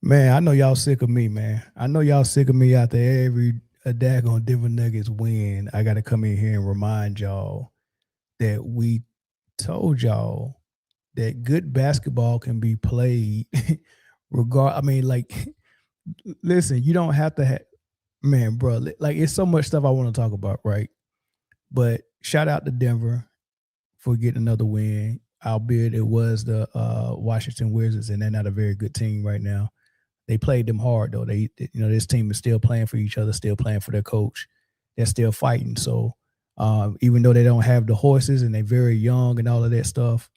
Man, I know y'all sick of me, man. I know y'all sick of me after every a daggone Denver Nuggets win. I got to come in here and remind y'all that we told y'all that good basketball can be played I mean, like, listen, you don't have to have, man, bro. Like, it's so much stuff I want to talk about, right? But shout out to Denver for getting another win, albeit it was the Washington Wizards, and they're not a very good team right now. They played them hard though. This team is still playing for each other, still playing for their coach. They're still fighting. So even though they don't have the horses and they're very young and all of that stuff,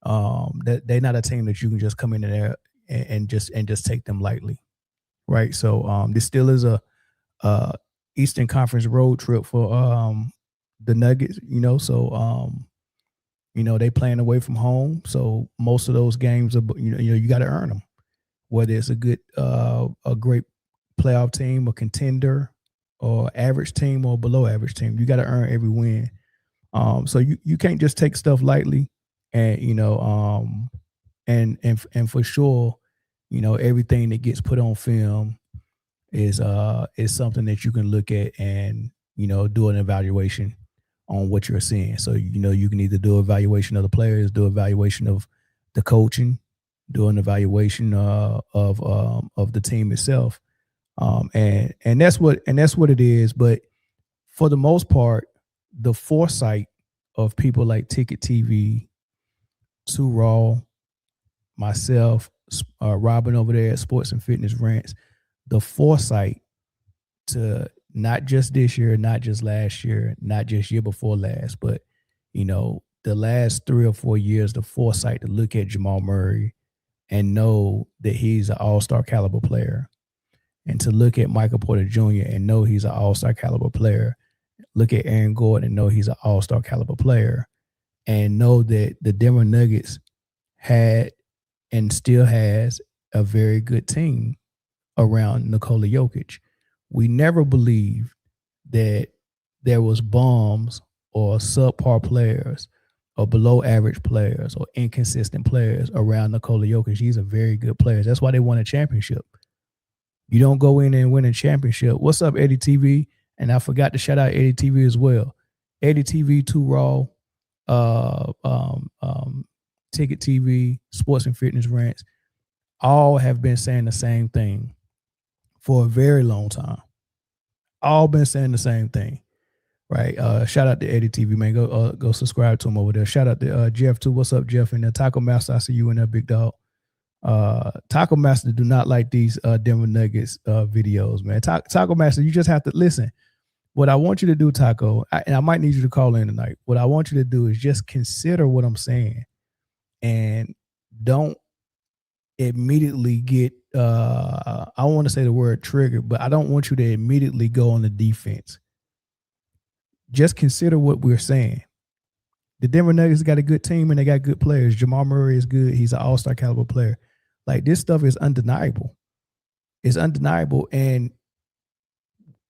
that they're not a team that you can just come in there and just take them lightly, right? So this still is a Eastern Conference road trip for the Nuggets. They playing away from home, so most of those games are you got to earn them, whether it's a great playoff team, a contender, or average team or below average team. You got to earn every win. So you can't just take stuff lightly, and and for sure, everything that gets put on film is something that you can look at and do an evaluation on what you're seeing. So you can either do evaluation of the players, do evaluation of the coaching, do an evaluation of the team itself, and that's what it is. But for the most part, the foresight of people like Ticket TV, Too Raw, myself, Robin over there at Sports and Fitness Rants, the foresight to not just this year, not just last year, not just year before last, but the last 3 or 4 years, the foresight to look at Jamal Murray and know that he's an all-star caliber player, and to look at Michael Porter Jr. and know he's an all-star caliber player, look at Aaron Gordon and know he's an all-star caliber player, and know that the Denver Nuggets had and still has a very good team around Nikola Jokic. We never believed that there was bombs or subpar players or below average players or inconsistent players around Nikola Jokic. He's a very good player. That's why they won a championship. You don't go in and win a championship. What's up, Eddie TV? And I forgot to shout out Eddie TV as well. Eddie TV, Too Raw, uh, um, um, Ticket TV, Sports and Fitness Rants, all have been saying the same thing for a very long time. All been saying the same thing, right? Shout out to Eddie TV, man. Go subscribe to him over there. Shout out to Jeff too. What's up, Jeff? And Taco Master, I see you in there, big dog. Taco Master do not like these Denver Nuggets videos, man. Taco Master, you just have to listen. What I want you to do, Taco, and I might need you to call in tonight. What I want you to do is just consider what I'm saying, and don't immediately get I don't want to say the word triggered, but I don't want you to immediately go on the defense. Just consider what we're saying. The Denver Nuggets got a good team and they got good players. Jamal Murray is good. He's an all-star caliber player. Like, this stuff is undeniable. It's undeniable. And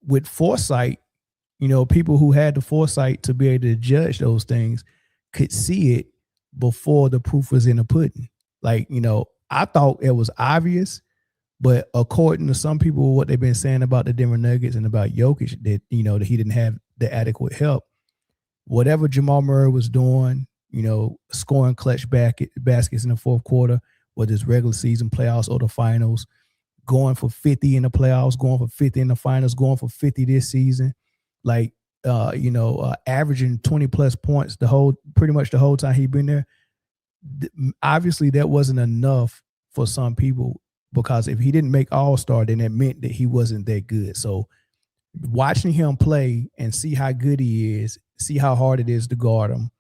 with foresight, people who had the foresight to be able to judge those things could see it before the proof was in the pudding. Like, I thought it was obvious, but according to some people, what they've been saying about the Denver Nuggets and about Jokic, that that he didn't have the adequate help. Whatever Jamal Murray was doing, scoring clutch baskets in the fourth quarter, whether it's regular season, playoffs, or the finals, going for 50 in the playoffs, going for 50 in the finals, going for 50 this season, like averaging 20 plus points pretty much the whole time he'd been there. Obviously, that wasn't enough for some people, because if he didn't make All-Star, then it meant that he wasn't that good. So watching him play and see how good he is, see how hard it is to guard him,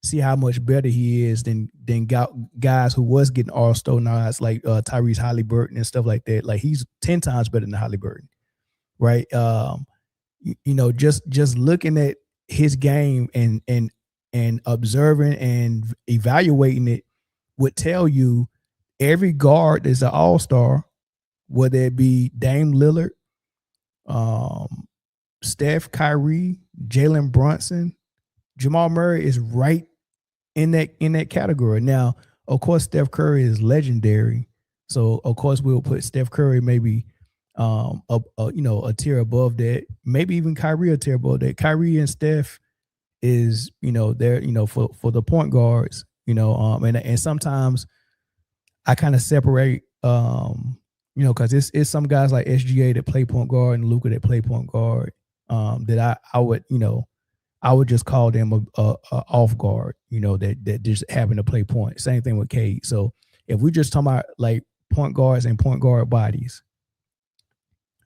see how much better he is than guys who was getting All-Star nods like Tyrese Halliburton and stuff like that. Like, he's 10 times better than Halliburton, right? Just looking at his game and observing and evaluating it would tell you every guard is an all-star, whether it be Dame Lillard, Steph, Kyrie, Jalen Brunson, Jamal Murray is right in that category. Now, of course, Steph Curry is legendary, So of course we'll put Steph Curry maybe a tier above that, maybe even Kyrie a tier above that. Kyrie and Steph is, they're, for the point guards, and sometimes I kind of separate, because it's some guys like SGA that play point guard and Luka that play point guard, that I would just call them a off guard, that just happen to play point. Same thing with Cade. So if we just talk about like point guards and point guard bodies,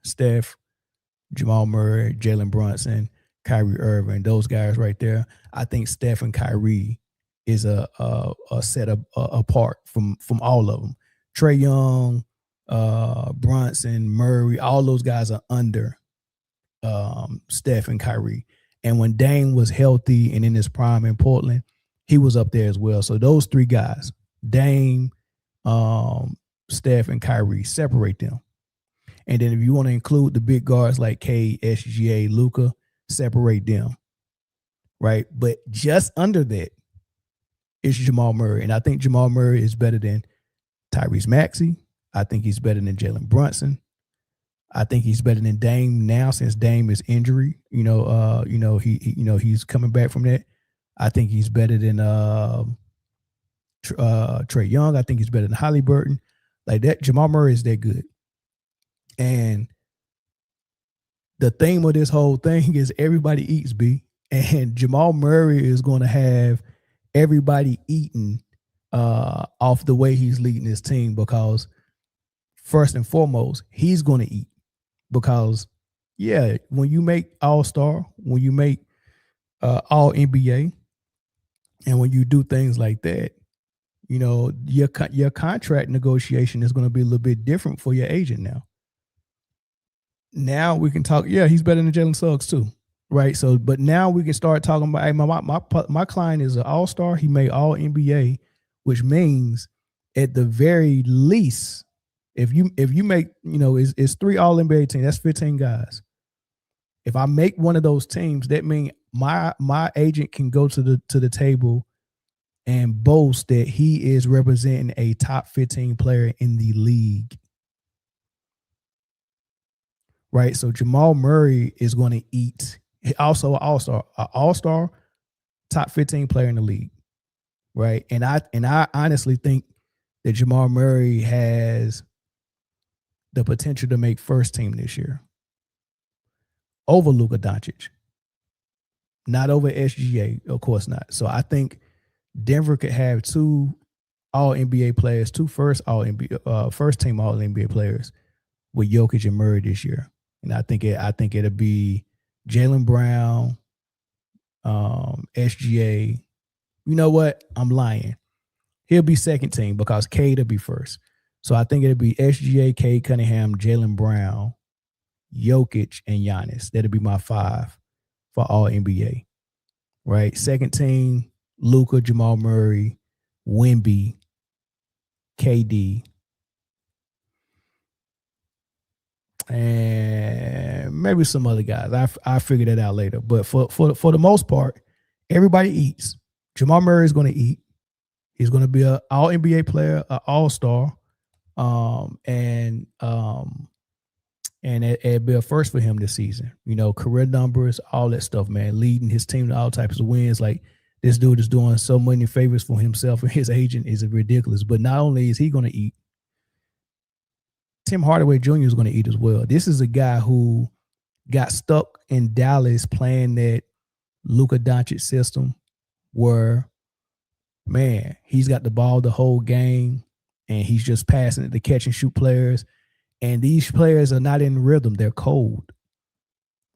Steph, Jamal Murray, Jalen Brunson, Kyrie Irving, those guys right there, I think Steph and Kyrie is a set apart from all of them. Trae Young, Brunson, Murray, all those guys are under Steph and Kyrie. And when Dame was healthy and in his prime in Portland, he was up there as well. So those three guys, Dame, Steph, and Kyrie, separate them. And then if you want to include the big guards like K, SGA, Luka, separate them. Right? But just under that is Jamal Murray. And I think Jamal Murray is better than Tyrese Maxey. I think he's better than Jalen Brunson. I think he's better than Dame now, since Dame is injury. He's coming back from that. I think he's better than Trae Young. I think he's better than Halliburton. Like that, Jamal Murray is that good. And the theme of this whole thing is everybody eats, B. And Jamal Murray is going to have everybody eating off the way he's leading his team, because first and foremost, he's going to eat. Because, yeah, when you make All-Star, when you make All-NBA, and when you do things like that, your contract negotiation is going to be a little bit different for your agent now. Now we can talk, yeah, he's better than Jalen Suggs too, right? So, but now we can start talking about, hey, my client is an All-Star. He made All-NBA, which means at the very least, if you make, it's 3 All-NBA teams, that's 15 guys. If I make one of those teams, that means my agent can go to the table and boast that he is representing a top 15 player in the league. Right? So Jamal Murray is going to eat, also an all-star, top 15 player in the league. Right? And I honestly think that Jamal Murray has the potential to make first team this year over Luka Doncic. Not over SGA, of course not. So I think Denver could have 2 All-NBA players, 2 first team All-NBA players with Jokic and Murray this year. And I think it'll be Jaylen Brown, SGA. You know what? I'm lying. He'll be second team because Cade will be first. So I think it'll be SGA, Cade Cunningham, Jaylen Brown, Jokic, and Giannis. That'll be my 5 for All-NBA. Right? Second team, Luka, Jamal Murray, Wemby, KD, and maybe some other guys. I figure that out later. But for the most part, everybody eats. Jamal Murray is going to eat. He's going to be an All-NBA player, an All-Star, and it'd be a first for him this season. Career numbers, all that stuff, man. Leading his team to all types of wins. Like, this dude is doing so many favors for himself and his agent is ridiculous. But not only is he going to eat, Tim Hardaway Jr. is going to eat as well. This is a guy who got stuck in Dallas playing that Luka Doncic system where, man, he's got the ball the whole game and he's just passing it to catch and shoot players. And these players are not in rhythm. They're cold,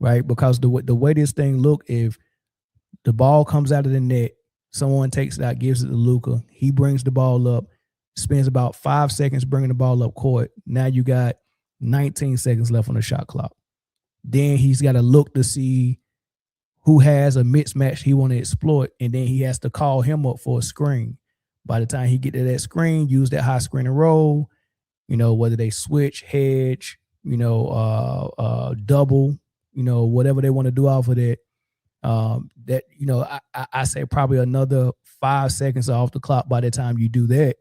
right? Because the way this thing look, if the ball comes out of the net, someone takes it out, gives it to Luka. He brings the ball up, spends about 5 seconds bringing the ball up court. Now you got 19 seconds left on the shot clock. Then he's got to look to see who has a mismatch he want to exploit, and then he has to call him up for a screen. By the time he get to that screen, use that high screen and roll, whether they switch, hedge, double, whatever they want to do off of that. I say probably another 5 seconds off the clock by the time you do that.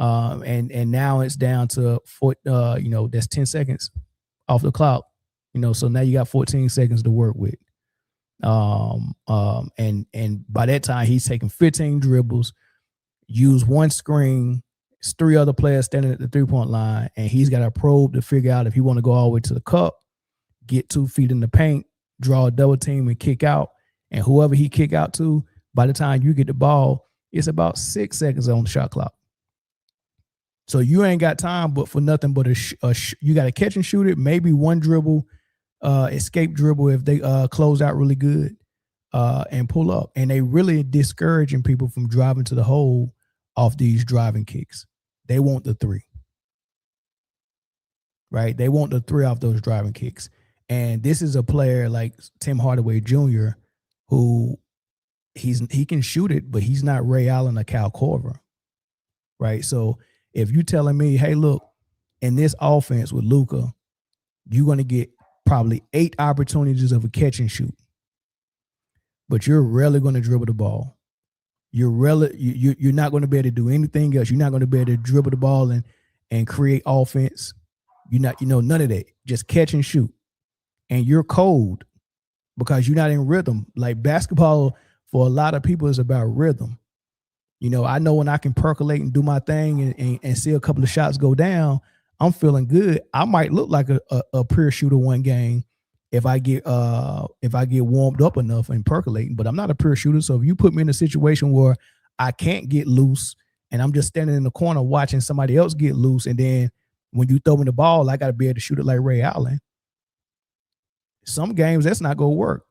And now it's down to that's 10 seconds off the clock. So now you got 14 seconds to work with. And by that time he's taking 15 dribbles, use one screen, it's 3 other players standing at the 3-point line, and he's got a probe to figure out if he want to go all the way to the cup, get 2 feet in the paint, draw a double team and kick out. And whoever he kick out to, by the time you get the ball, it's about 6 seconds on the shot clock. So you ain't got time but for nothing but you got to catch and shoot it, maybe one dribble, escape dribble if they close out really good, and pull up. And they really discouraging people from driving to the hole off these driving kicks. They want the 3. Right? They want the 3 off those driving kicks. And this is a player like Tim Hardaway Jr. who he can shoot it, but he's not Ray Allen or Cal Korver. Right? So if you telling me, hey, look, in this offense with Luka, you're going to get probably 8 opportunities of a catch and shoot, but you're rarely going to dribble the ball. You're not going to be able to do anything else. You're not going to be able to dribble the ball and create offense. You're not, none of that. Just catch and shoot. And you're cold because you're not in rhythm. Like basketball, for a lot of people, is about rhythm. I know when I can percolate and do my thing and see a couple of shots go down, I'm feeling good. I might look like a pure shooter one game if I get warmed up enough and percolating, but I'm not a pure shooter. So if you put me in a situation where I can't get loose and I'm just standing in the corner watching somebody else get loose, and then when you throw me the ball, I got to be able to shoot it like Ray Allen. Some games that's not going to work.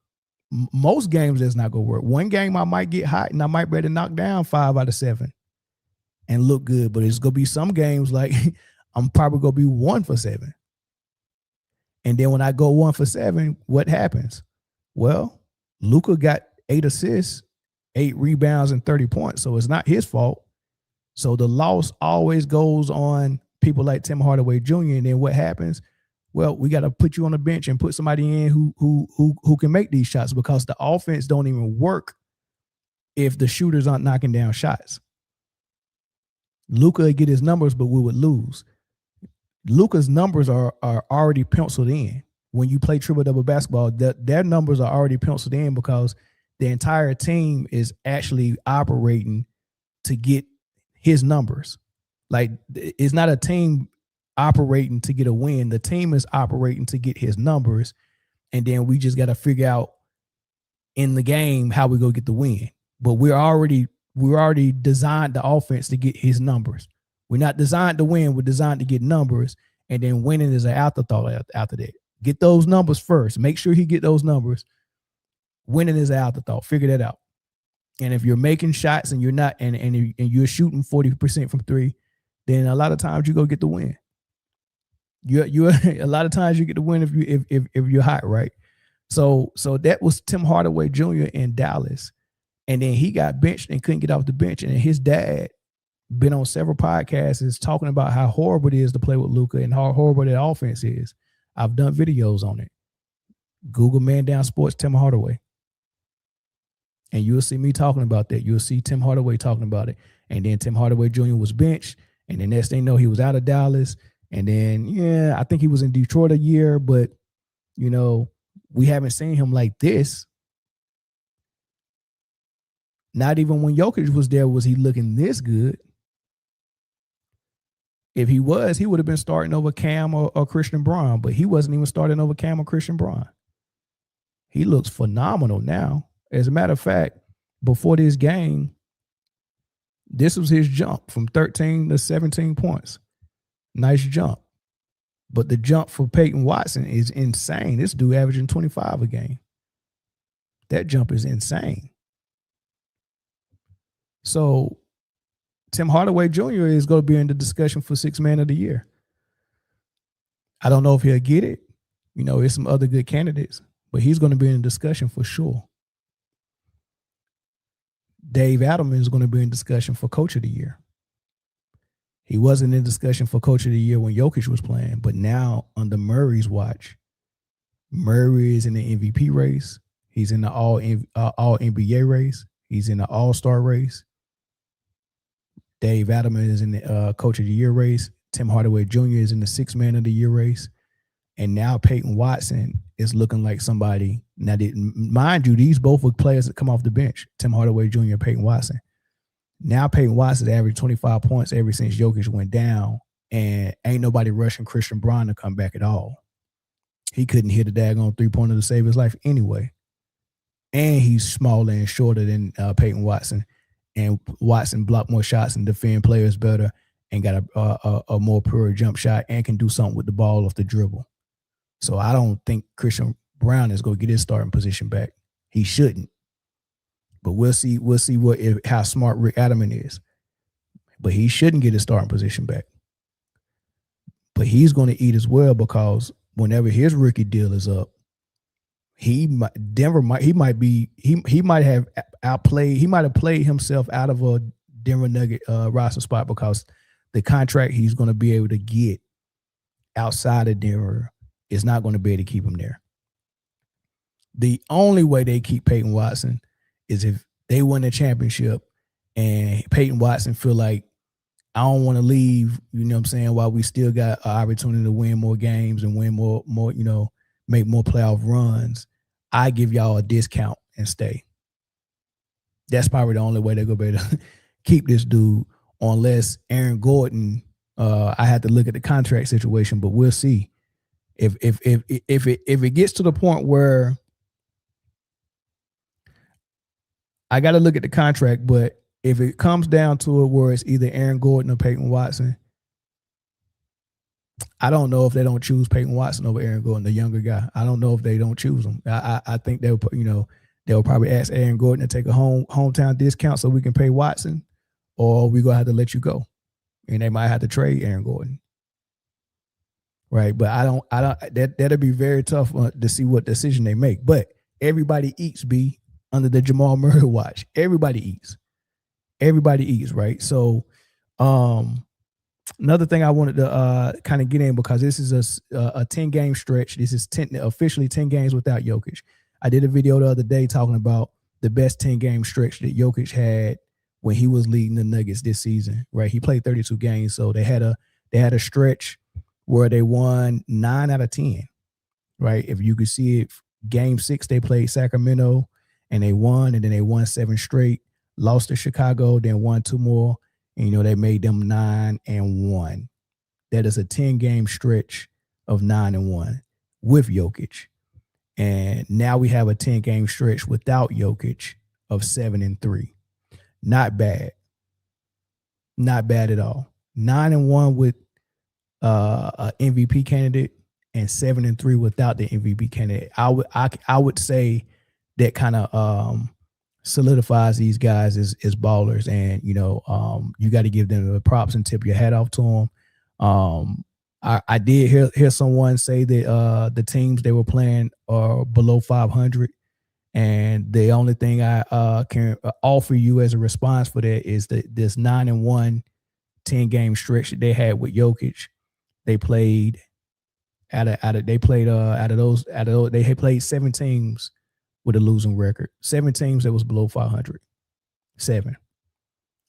Most games that's not going to work. One game I might get hot and I might be able to knock down 5 out of 7 and look good, but it's going to be some games like I'm probably going to be 1 for 7. And then when I go 1 for 7, what happens? Well, Luka got 8 assists, 8 rebounds, and 30 points. So it's not his fault. So the loss always goes on people like Tim Hardaway Jr. And then what happens? Well, we got to put you on the bench and put somebody in who can make these shots, because the offense don't even work if the shooters aren't knocking down shots. Luka would get his numbers, but we would lose. Luka's numbers are already penciled in. When you play triple-double basketball, their numbers are already penciled in because the entire team is actually operating to get his numbers. Like, it's not a team operating to get a win. The team is operating to get his numbers, and then we just got to figure out in the game how we go get the win. But we already designed the offense to get his numbers. We're not designed to win. We're designed to get numbers, and then winning is an afterthought after that. Get those numbers first. Make sure he get those numbers. Winning is an afterthought. Figure that out. And if you're making shots and you're not, and you're shooting 40% from 3, then a lot of times you go get the win. You a lot of times you get the win if you're hot, right? So that was Tim Hardaway Jr. in Dallas, and then he got benched and couldn't get off the bench, and his dad been on several podcasts is talking about how horrible it is to play with Luka and how horrible that offense is. I've done videos on it. Google Man Down Sports Tim Hardaway, and you'll see me talking about that. You'll see Tim Hardaway talking about it. And then Tim Hardaway Jr. was benched, and the next thing you know, he was out of Dallas. And then, I think he was in Detroit a year, but, we haven't seen him like this. Not even when Jokic was there was he looking this good. If he was, he would have been starting over Cam or Christian Braun, but he wasn't even starting over Cam or Christian Braun. He looks phenomenal now. As a matter of fact, before this game, this was his jump from 13 to 17 points. Nice jump. But the jump for Peyton Watson is insane. This dude averaging 25 a game. That jump is insane. So Tim Hardaway Jr. is going to be in the discussion for 6th Man of the Year. I don't know if he'll get it. There's some other good candidates, but he's going to be in the discussion for sure. Dave Adelman is going to be in discussion for Coach of the Year. He wasn't in discussion for Coach of the Year when Jokic was playing, but now under Murray's watch, Murray is in the MVP race. He's in the all NBA race. He's in the All-Star race. Dave Adams is in the Coach of the Year race. Tim Hardaway Jr. is in the Sixth Man of the Year race. And now Peyton Watson is looking like somebody. Now, mind you, these both were players that come off the bench, Tim Hardaway Jr. and Peyton Watson. Now Peyton Watson averaged 25 points ever since Jokic went down, and ain't nobody rushing Christian Briana to come back at all. He couldn't hit a daggone three-pointer to save his life anyway. And he's smaller and shorter than Peyton Watson. And Watson blocked more shots and defend players better and got a more pure jump shot and can do something with the ball off the dribble. So I don't think Christian Brown is going to get his starting position back. He shouldn't. But we'll see how smart Rick Adamant is. But he shouldn't get his starting position back. But he's going to eat as well, because whenever his rookie deal is up, he might have played himself out of a Denver Nugget roster spot, because the contract he's going to be able to get outside of Denver is not going to be able to keep him there. The only way they keep Peyton Watson is if they win a championship and Peyton Watson feel like, I don't want to leave, you know what I'm saying, while we still got an opportunity to win more games and win more, you know, make more playoff runs. I give y'all a discount and stay. That's probably the only way they're going to be able to keep this dude, unless Aaron Gordon, I had to look at the contract situation, but we'll see. If it gets to the point where I got to look at the contract, but if it comes down to it where it's either Aaron Gordon or Peyton Watson, I don't know if they don't choose Peyton Watson over Aaron Gordon, the younger guy. I don't know if they don't choose him. I think they'll probably ask Aaron Gordon to take a hometown discount so we can pay Watson, or we're gonna have to let you go, and they might have to trade Aaron Gordon. Right, but I don't. That'll be very tough to see what decision they make. But everybody eats, under the Jamal Murray watch. Everybody eats, right? So, another thing I wanted to kind of get in, because this is a 10-game stretch. This is officially 10 games without Jokic. I did a video the other day talking about the best 10-game stretch that Jokic had when he was leading the Nuggets this season. Right, he played 32 games, so they had a stretch where they won 9 out of 10. Right, if you could see it, Game 6 they played Sacramento and they won, and then they won 7 straight. Lost to Chicago, then won 2 more. And, you know, they made them 9-1. That is a 10-game stretch of 9-1 with Jokic. And now we have a 10-game stretch without Jokic of 7-3. Not bad. Not bad at all. 9-1 with an MVP candidate and 7-3 without the MVP candidate. I would say that kind of solidifies these guys as ballers, and you know, you got to give them the props and tip your hat off to them. I did hear someone say that the teams they were playing are below 500, and the only thing I can offer you as a response for that is that this 9-1 10-game stretch that they had with Jokic, they played out of those they had played 7 teams with a losing record. 7 teams that was below 500. 7.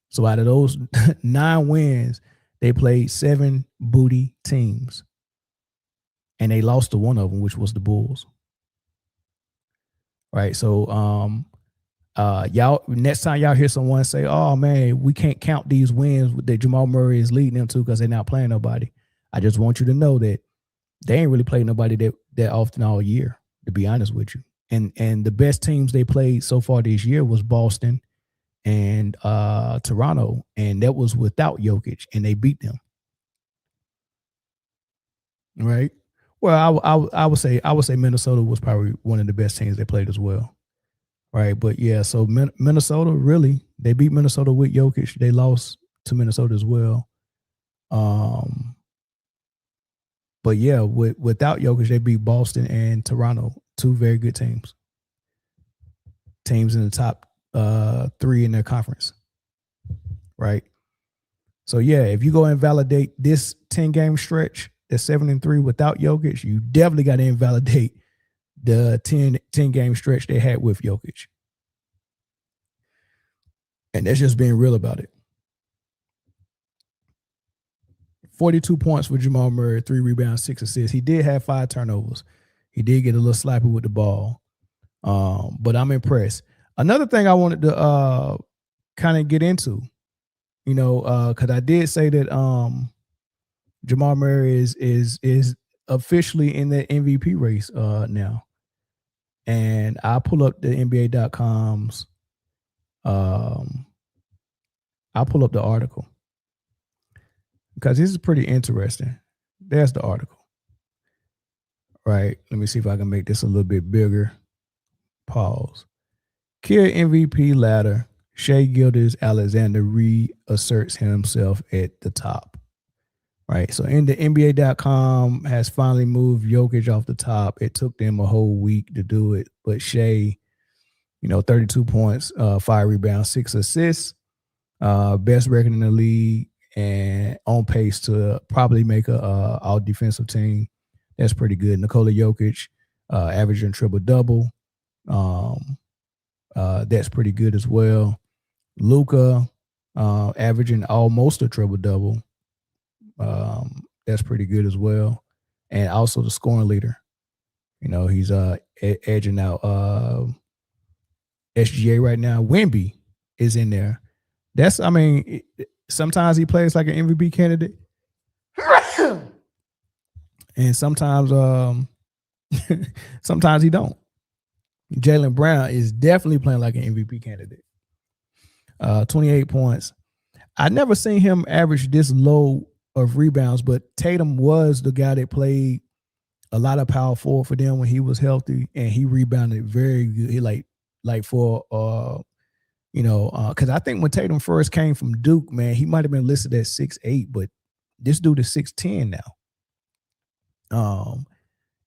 So out of those 9 wins, they played 7 booty teams. And they lost to one of them, which was the Bulls. Right. So y'all, next time y'all hear someone say, oh man, we can't count these wins that Jamal Murray is leading them to because they're not playing nobody. I just want you to know that they ain't really played nobody that often all year, to be honest with you. And the best teams they played so far this year was Boston and Toronto, and that was without Jokic, and they beat them. Right. Well, I would say Minnesota was probably one of the best teams they played as well. Right. But yeah, so Minnesota, really, they beat Minnesota with Jokic. They lost to Minnesota as well. But yeah, without Jokic, they beat Boston and Toronto, 2 very good teams. Teams in the top 3 in their conference. Right. So yeah, if you go and validate this 10-game stretch, the 7-3 without Jokic, you definitely got to invalidate the 10-game stretch they had with Jokic. And that's just being real about it. 42 points for Jamal Murray, 3 rebounds, 6 assists. He did have 5 turnovers. He did get a little sloppy with the ball. But I'm impressed. Another thing I wanted to kind of get into, because I did say that Jamal Murray is officially in the MVP race now. And I pull up the NBA.com's I'll pull up the article because this is pretty interesting. There's the article. Right. Let me see if I can make this a little bit bigger. Pause. Kill MVP ladder. Shai Gilgeous-Alexander reasserts himself at the top. Right. So in the NBA.com has finally moved Jokic off the top. It took them a whole week to do it. But Shai, 32 points, 5 rebounds, 6 assists, best record in the league, and on pace to probably make a all defensive team. That's pretty good. Nikola Jokic, averaging triple-double. That's pretty good as well. Luka, averaging almost a triple-double. That's pretty good as well. And also the scoring leader. He's edging out SGA right now. Wemby is in there. Sometimes he plays like an MVP candidate. And sometimes sometimes he don't. Jaylen Brown is definitely playing like an MVP candidate. 28 points. I never seen him average this low of rebounds, but Tatum was the guy that played a lot of power forward for them when he was healthy, and he rebounded very good. He like for because I think when Tatum first came from Duke, man, he might have been listed at 6'8", but this dude is 6'10" now.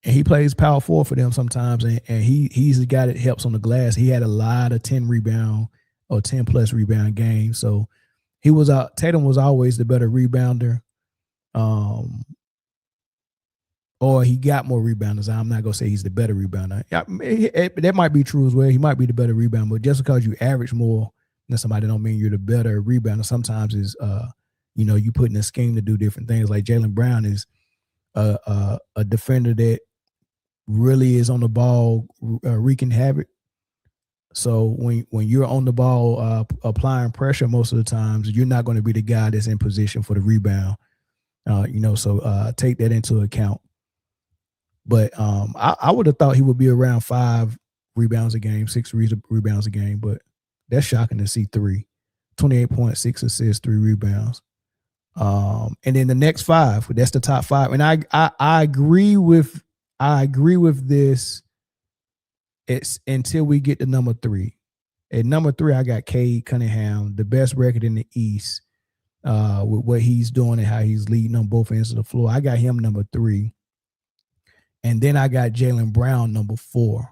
And he plays power forward for them sometimes, and he's the guy that helps on the glass. He had a lot of 10 rebound or 10 plus rebound games. So Tatum was always the better rebounder. Or he got more rebounders. I'm not gonna say he's the better rebounder. That might be true as well. He might be the better rebounder, but just because you average more than somebody don't mean you're the better rebounder. Sometimes is you put in a scheme to do different things. Like Jaylen Brown is a defender that really is on the ball wreaking havoc. So when you're on the ball applying pressure most of the times, you're not going to be the guy that's in position for the rebound. So take that into account. But I would have thought he would be around 5 rebounds a game, 6 rebounds a game. But that's shocking to see 3. 28 points, 6 assists, 3 rebounds. And then the next 5, that's the top 5. And I agree with this. It's until we get to number 3. At number 3, I got Cade Cunningham, the best record in the East, with what he's doing and how he's leading on both ends of the floor. I got him number 3. And then I got Jaylen Brown number 4.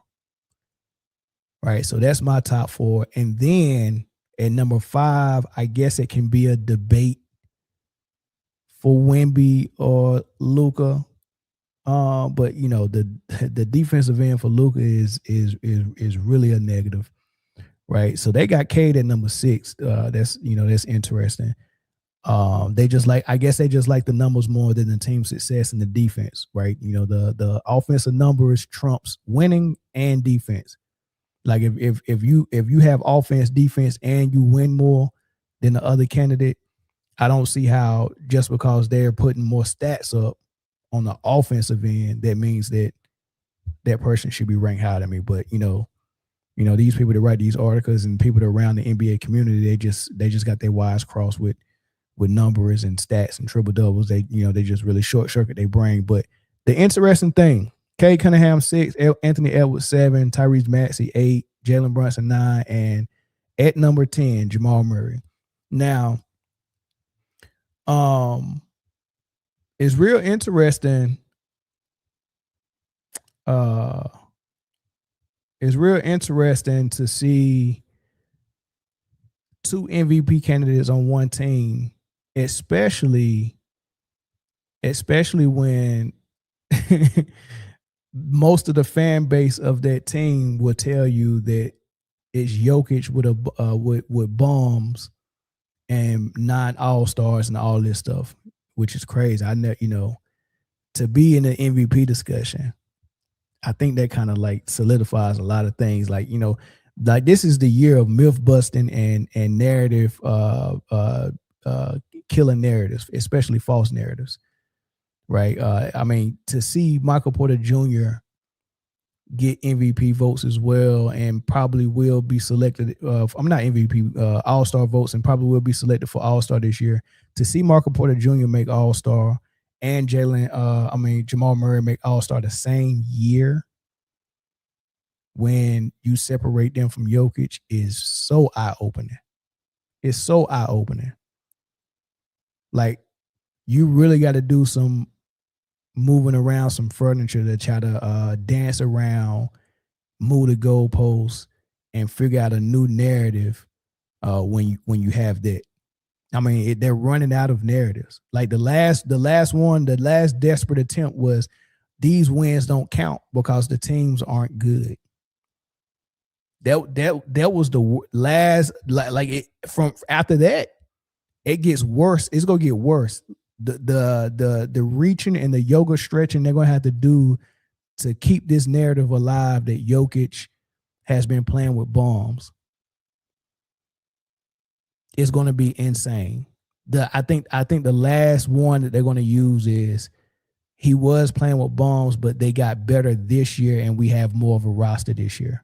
Right. So that's my top 4. And then at number 5, I guess it can be a debate for Wemby or Luka. But the defensive end for Luka is really a negative. Right. So they got Cade at number 6. That's interesting. They just like the numbers more than the team success and the defense, right? The offensive numbers trumps winning and defense. Like if you have offense, defense, and you win more than the other candidate, I don't see how just because they're putting more stats up on the offensive end, that means that person should be ranked higher than me. But these people that write these articles and people that are around the NBA community, they just got their wires crossed with numbers and stats and triple doubles. They just really short circuit their brain. But the interesting thing, Cade Cunningham 6, Anthony Edwards 7, Tyrese Maxey 8, Jalen Brunson 9, and at number 10, Jamal Murray. Now, it's real interesting. It's real interesting to see 2 MVP candidates on one team, especially when most of the fan base of that team will tell you that it's Jokic with bombs and 9 all-stars and all this stuff. which is crazy. I know, to be in the MVP discussion, I think that kind of like solidifies a lot of things. Like, like this is the year of myth busting and narrative killing narratives, especially false narratives. Right. I mean, to see Michael Porter Jr. get MVP votes as well, and probably will be selected. I'm not MVP, All-Star votes, and probably will be selected for All-Star this year. To see Michael Porter Jr. make All-Star and Jamal Murray make All-Star the same year, when you separate them from Jokic, is so eye-opening. It's so eye-opening. Like, you really got to do some moving around some furniture to try to dance around, move the goalposts, and figure out a new narrative when you have that. I mean, they're running out of narratives. Like the last desperate attempt was, these wins don't count because the teams aren't good. That was the last, like it, from after that, it gets worse. It's gonna get worse. The reaching and the yoga stretching they're gonna have to do to keep this narrative alive that Jokic has been playing with bombs is going to be insane. I think the last one that they're going to use is, he was playing with bombs, but they got better this year, and we have more of a roster this year.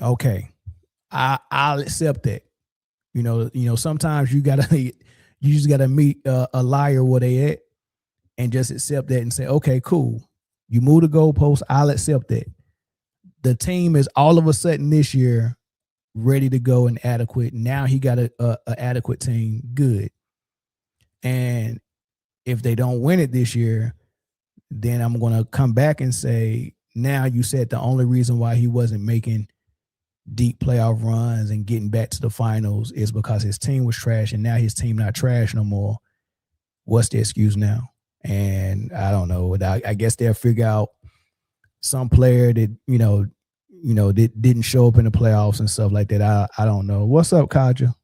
Okay, I'll accept that. Sometimes you just gotta meet a liar where they at, and just accept that and say, okay, cool. You move the goalpost, I'll accept that. The team is all of a sudden this year ready to go and adequate. Now he got a adequate team. Good. And if they don't win it this year, then I'm going to come back and say, now you said the only reason why he wasn't making deep playoff runs and getting back to the finals is because his team was trash, and now his team not trash no more. What's the excuse now? And I don't know. I guess they'll figure out some player that, that didn't show up in the playoffs and stuff like that. I don't know. What's up, Kaja?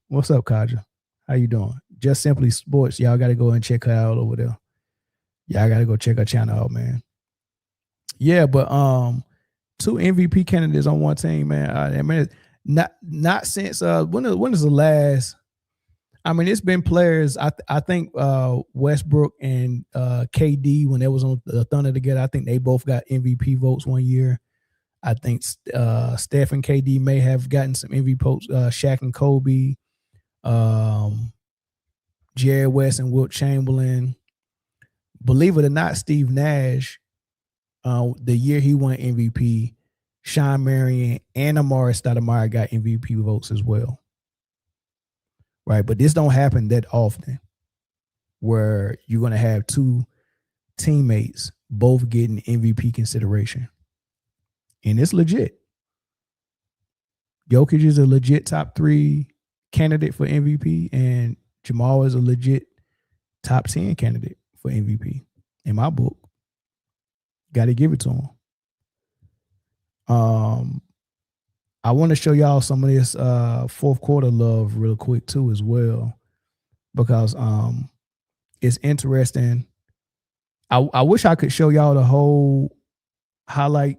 How you doing? Just Simply Sports. Y'all got to go and check her out over there. Y'all got to go check her channel out, man. Yeah, but 2 MVP candidates on one team, man. I mean, not since when is the last? I mean, it's been players. I think Westbrook and KD, when they was on the Thunder together, I think they both got MVP votes one year. I think Steph and KD may have gotten some MVP votes. Shaq and Kobe, Jerry West and Wilt Chamberlain. Believe it or not, Steve Nash, the year he won MVP, Sean Marion and Amari Stoudemire got MVP votes as well. Right, but this don't happen that often, where you're going to have 2 teammates both getting MVP consideration. And it's legit. Jokic is a legit top 3 candidate for MVP, and Jamal is a legit top 10 candidate for MVP in my book. Got to give it to him. I want to show y'all some of this fourth quarter love real quick too as well, because it's interesting. I wish I could show y'all the whole highlight,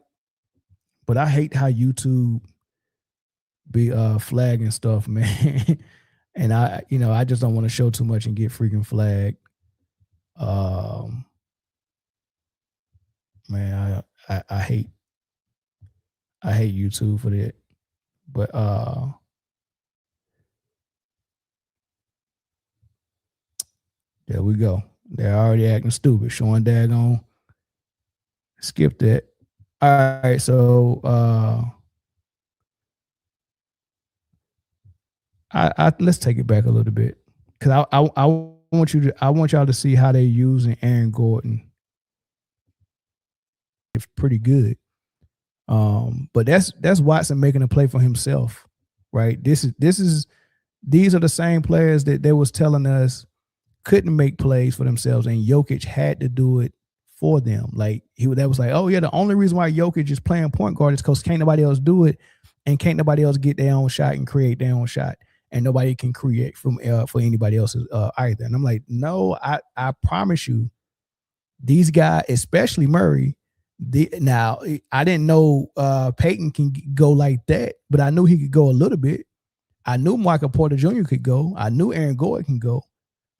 but I hate how YouTube be flagging stuff, man. And I just don't want to show too much and get freaking flagged. Man, I hate YouTube for that. But there we go. They're already acting stupid, showing daggone. Skip that. All right, so let's take it back a little bit, because I want y'all to see how they're using Aaron Gordon. It's pretty good. But that's Watson making a play for himself, right? These are the same players that they was telling us couldn't make plays for themselves, and Jokic had to do it for them. Like that was like, oh yeah, the only reason why Jokic is playing point guard is because can't nobody else do it, and can't nobody else get their own shot and create their own shot. and nobody can create from for anybody else's either. And I'm like, no, I promise you, these guys, especially Murray. Now I didn't know Peyton can go like that, but I knew he could go a little bit. I knew Michael Porter Jr. could go. I knew Aaron Gordon can go.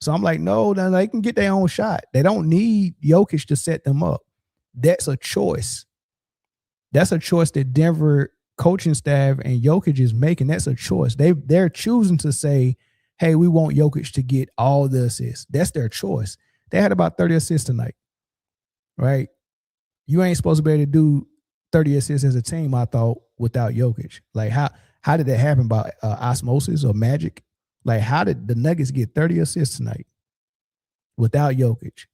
So I'm like, no, they can get their own shot. They don't need Jokic to set them up. That's a choice. That's a choice that Denver coaching staff and Jokic is making. That's a choice. They're choosing to say, hey, we want Jokic to get all the assists. That's their choice. They had about 30 assists tonight, right? You ain't supposed to be able to do 30 assists as a team, I thought, without Jokic. Like, how did that happen? By osmosis or magic? Like, how did the Nuggets get 30 assists tonight without Jokic?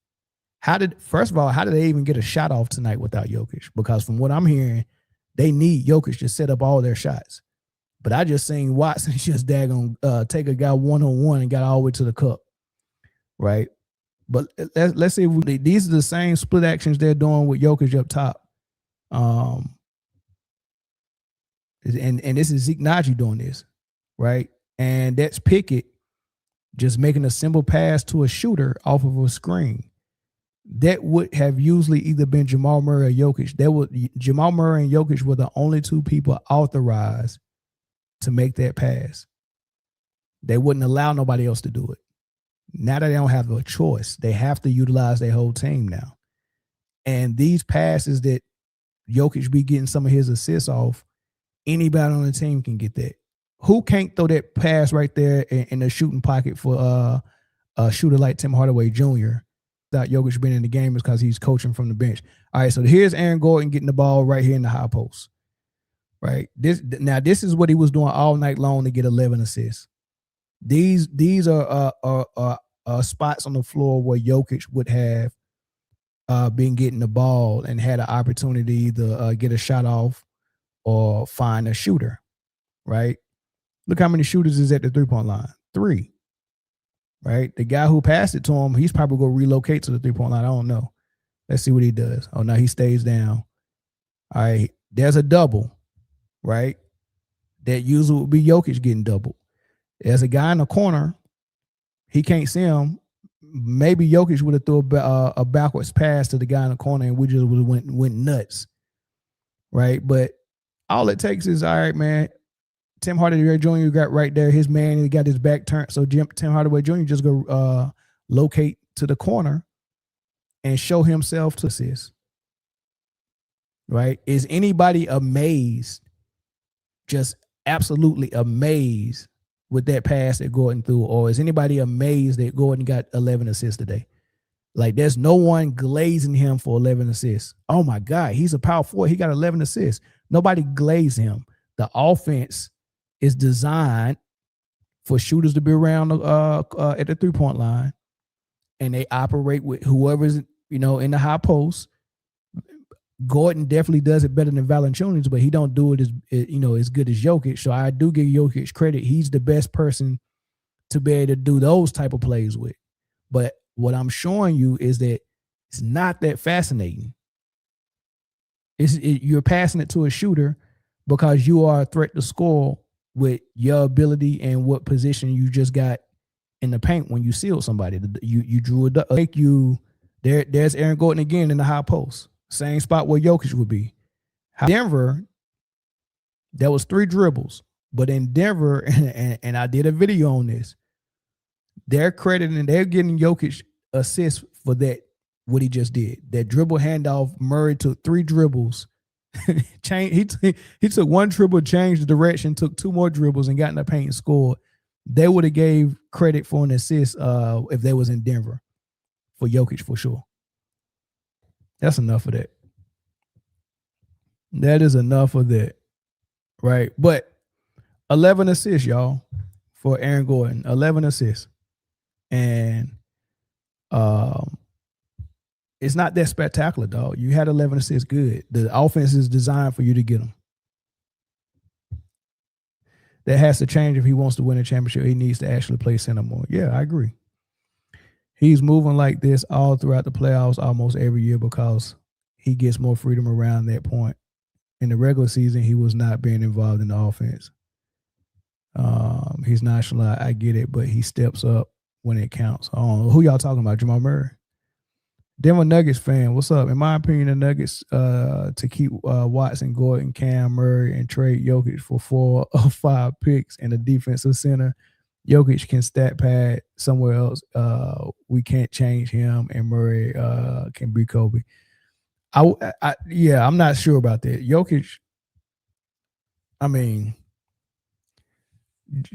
First of all, how did they even get a shot off tonight without Jokic? Because from what I'm hearing, they need Jokic to set up all their shots. But I just seen Watson just daggone take a guy one-on-one and got all the way to the cup, right? But let's see if these are the same split actions they're doing with Jokic up top. And this is Zeke Naji doing this, right? And that's Pickett just making a simple pass to a shooter off of a screen. That would have usually either been Jamal Murray or Jokic. Jamal Murray and Jokic were the only two people authorized to make that pass. They wouldn't allow nobody else to do it. Now that they don't have a choice, they have to utilize their whole team now. And these passes that Jokic be getting some of his assists off, anybody on the team can get that. Who can't throw that pass right there in the shooting pocket for a shooter like Tim Hardaway Jr. without Jokic being in the game is because he's coaching from the bench. All right, so here's Aaron Gordon getting the ball right here in the high post. Right. This is what he was doing all night long to get 11 assists. These are spots on the floor where Jokic would have been getting the ball and had an opportunity to get a shot off or find a shooter, right? Look how many shooters is at the three-point line. 3, right? The guy who passed it to him, he's probably going to relocate to the three-point line. I don't know. Let's see what he does. Oh, no, he stays down. All right, there's a double, right? That usually would be Jokic getting doubled. There's a guy in the corner. He can't see him. Maybe Jokic would have threw a backwards pass to the guy in the corner and we just would have went nuts, right? But all it takes is, all right, man, Tim Hardaway Jr. got right there. His man, he got his back turned. So Tim Hardaway Jr. just go locate to the corner and show himself to assist, right? Is anybody amazed, just absolutely amazed with that pass that Gordon threw? Or is anybody amazed that Gordon got 11 assists today? Like, there's no one glazing him for 11 assists. Oh, my God, he's a power forward. He got 11 assists. Nobody glazed him. The offense is designed for shooters to be around at the three-point line, and they operate with whoever's, in the high post. Gordon definitely does it better than Valanciunas, but he don't do it as good as Jokic. So I do give Jokic credit. He's the best person to be able to do those type of plays with. But what I'm showing you is that it's not that fascinating. You're passing it to a shooter because you are a threat to score with your ability and what position you just got in the paint when you sealed somebody. You drew it. There's Aaron Gordon again in the high post. Same spot where Jokic would be. Denver, there was 3 dribbles. But in Denver, and I did a video on this, they're getting Jokic assists for that, what he just did. That dribble handoff, Murray took 3 dribbles. He took 1 dribble, changed the direction, took 2 more dribbles, and got in the paint and scored. They would have gave credit for an assist if they was in Denver for Jokic for sure. That's enough of that. That is enough of that, right? But 11 assists, y'all, for Aaron Gordon. 11 assists. And it's not that spectacular, dog. You had 11 assists, good. The offense is designed for you to get them. That has to change if he wants to win a championship. He needs to actually play center more. Yeah, I agree. He's moving like this all throughout the playoffs almost every year because he gets more freedom around that point. In the regular season, he was not being involved in the offense. He's nonchalant. I get it, but he steps up when it counts. I don't know who y'all talking about. Jamal Murray. Denver Nuggets fan, what's up? In my opinion, the Nuggets to keep Watson, Gordon, Cam, Murray, and trade Jokic for 4 or 5 picks and a defensive center. Jokic can stat pad somewhere else. We can't change him, and Murray can be Kobe. I'm not sure about that. Jokic, I mean,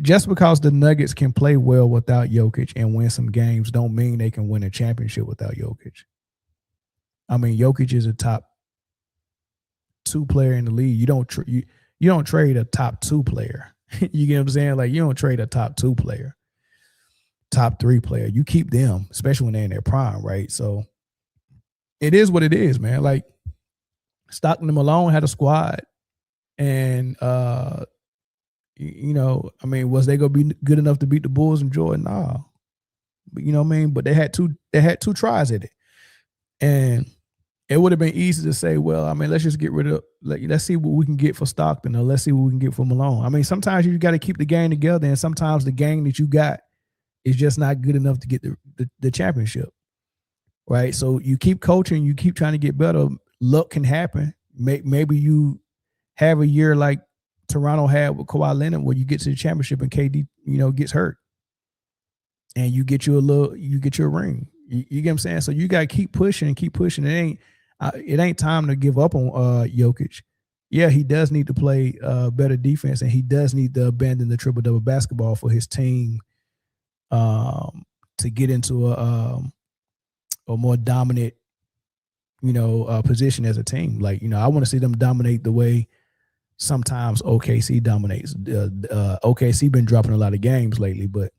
just because the Nuggets can play well without Jokic and win some games don't mean they can win a championship without Jokic. I mean, Jokic is a top 2 player in the league. You don't trade a top 2 player. You get what I'm saying? Like, you don't trade a top 2 player, top 3 player. You keep them, especially when they're in their prime, right? So it is what it is, man. Like, Stockton and Malone had a squad, and I mean, was they gonna be good enough to beat the Bulls and Jordan? Nah. But you know what I mean? But they had 2 tries at it. And it would have been easy to say, well, I mean, let's just get rid of, let's see what we can get for Stockton, or let's see what we can get for Malone. I mean, sometimes you got to keep the game together, and sometimes the game that you got is just not good enough to get the championship, right? So you keep coaching, you keep trying to get better. Luck can happen. Maybe you have a year like Toronto had with Kawhi Leonard, where you get to the championship and KD, gets hurt, and you get you a ring. You get what I'm saying? So you got to keep pushing and keep pushing. It ain't time to give up on Jokic. Yeah, he does need to play better defense, and he does need to abandon the triple-double basketball for his team to get into a more dominant, position as a team. Like, I want to see them dominate the way sometimes OKC dominates. OKC been dropping a lot of games lately, but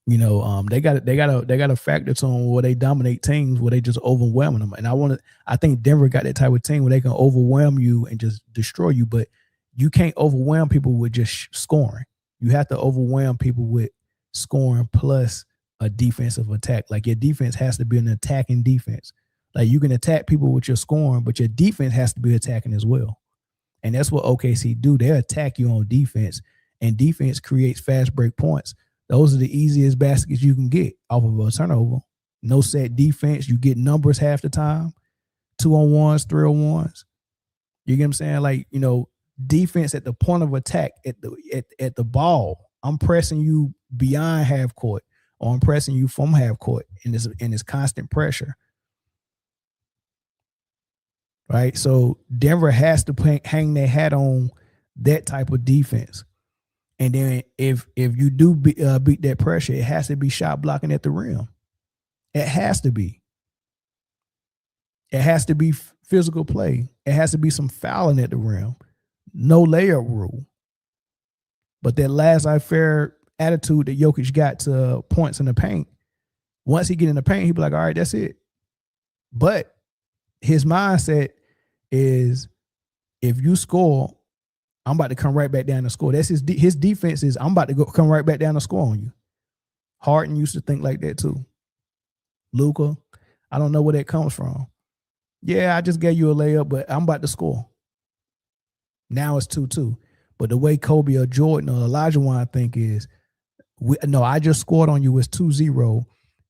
they got a factor to them where they dominate teams, where they just overwhelming them. And I think Denver got that type of team where they can overwhelm you and just destroy you, but you can't overwhelm people with just scoring. You have to overwhelm people with scoring plus a defensive attack. Like, your defense has to be an attacking defense. Like, you can attack people with your scoring, but your defense has to be attacking as well. And that's what OKC do. They attack you on defense, and defense creates fast break points. Those are the easiest baskets you can get off of a turnover. No set defense. You get numbers half the time, 2-on-1s, 3-on-1s. You get what I'm saying? Like, defense at the point of attack, at the ball. I'm pressing you beyond half court, or I'm pressing you from half court in this constant pressure. Right? So Denver has to hang their hat on that type of defense. And then if you do beat that pressure, it has to be shot blocking at the rim. It has to be. It has to be physical play. It has to be some fouling at the rim. No layup rule. But that laissez-faire attitude that Jokic got to points in the paint, once he get in the paint, he be like, all right, that's it. But his mindset is, if you score, I'm about to come right back down and score. That's his defense is, I'm about to come right back down and score on you. Harden used to think like that too. Luka, I don't know where that comes from. Yeah, I just gave you a layup, but I'm about to score. Now it's 2-2. But the way Kobe or Jordan or Elijah Wan think is, I just scored on you, it's 2-0,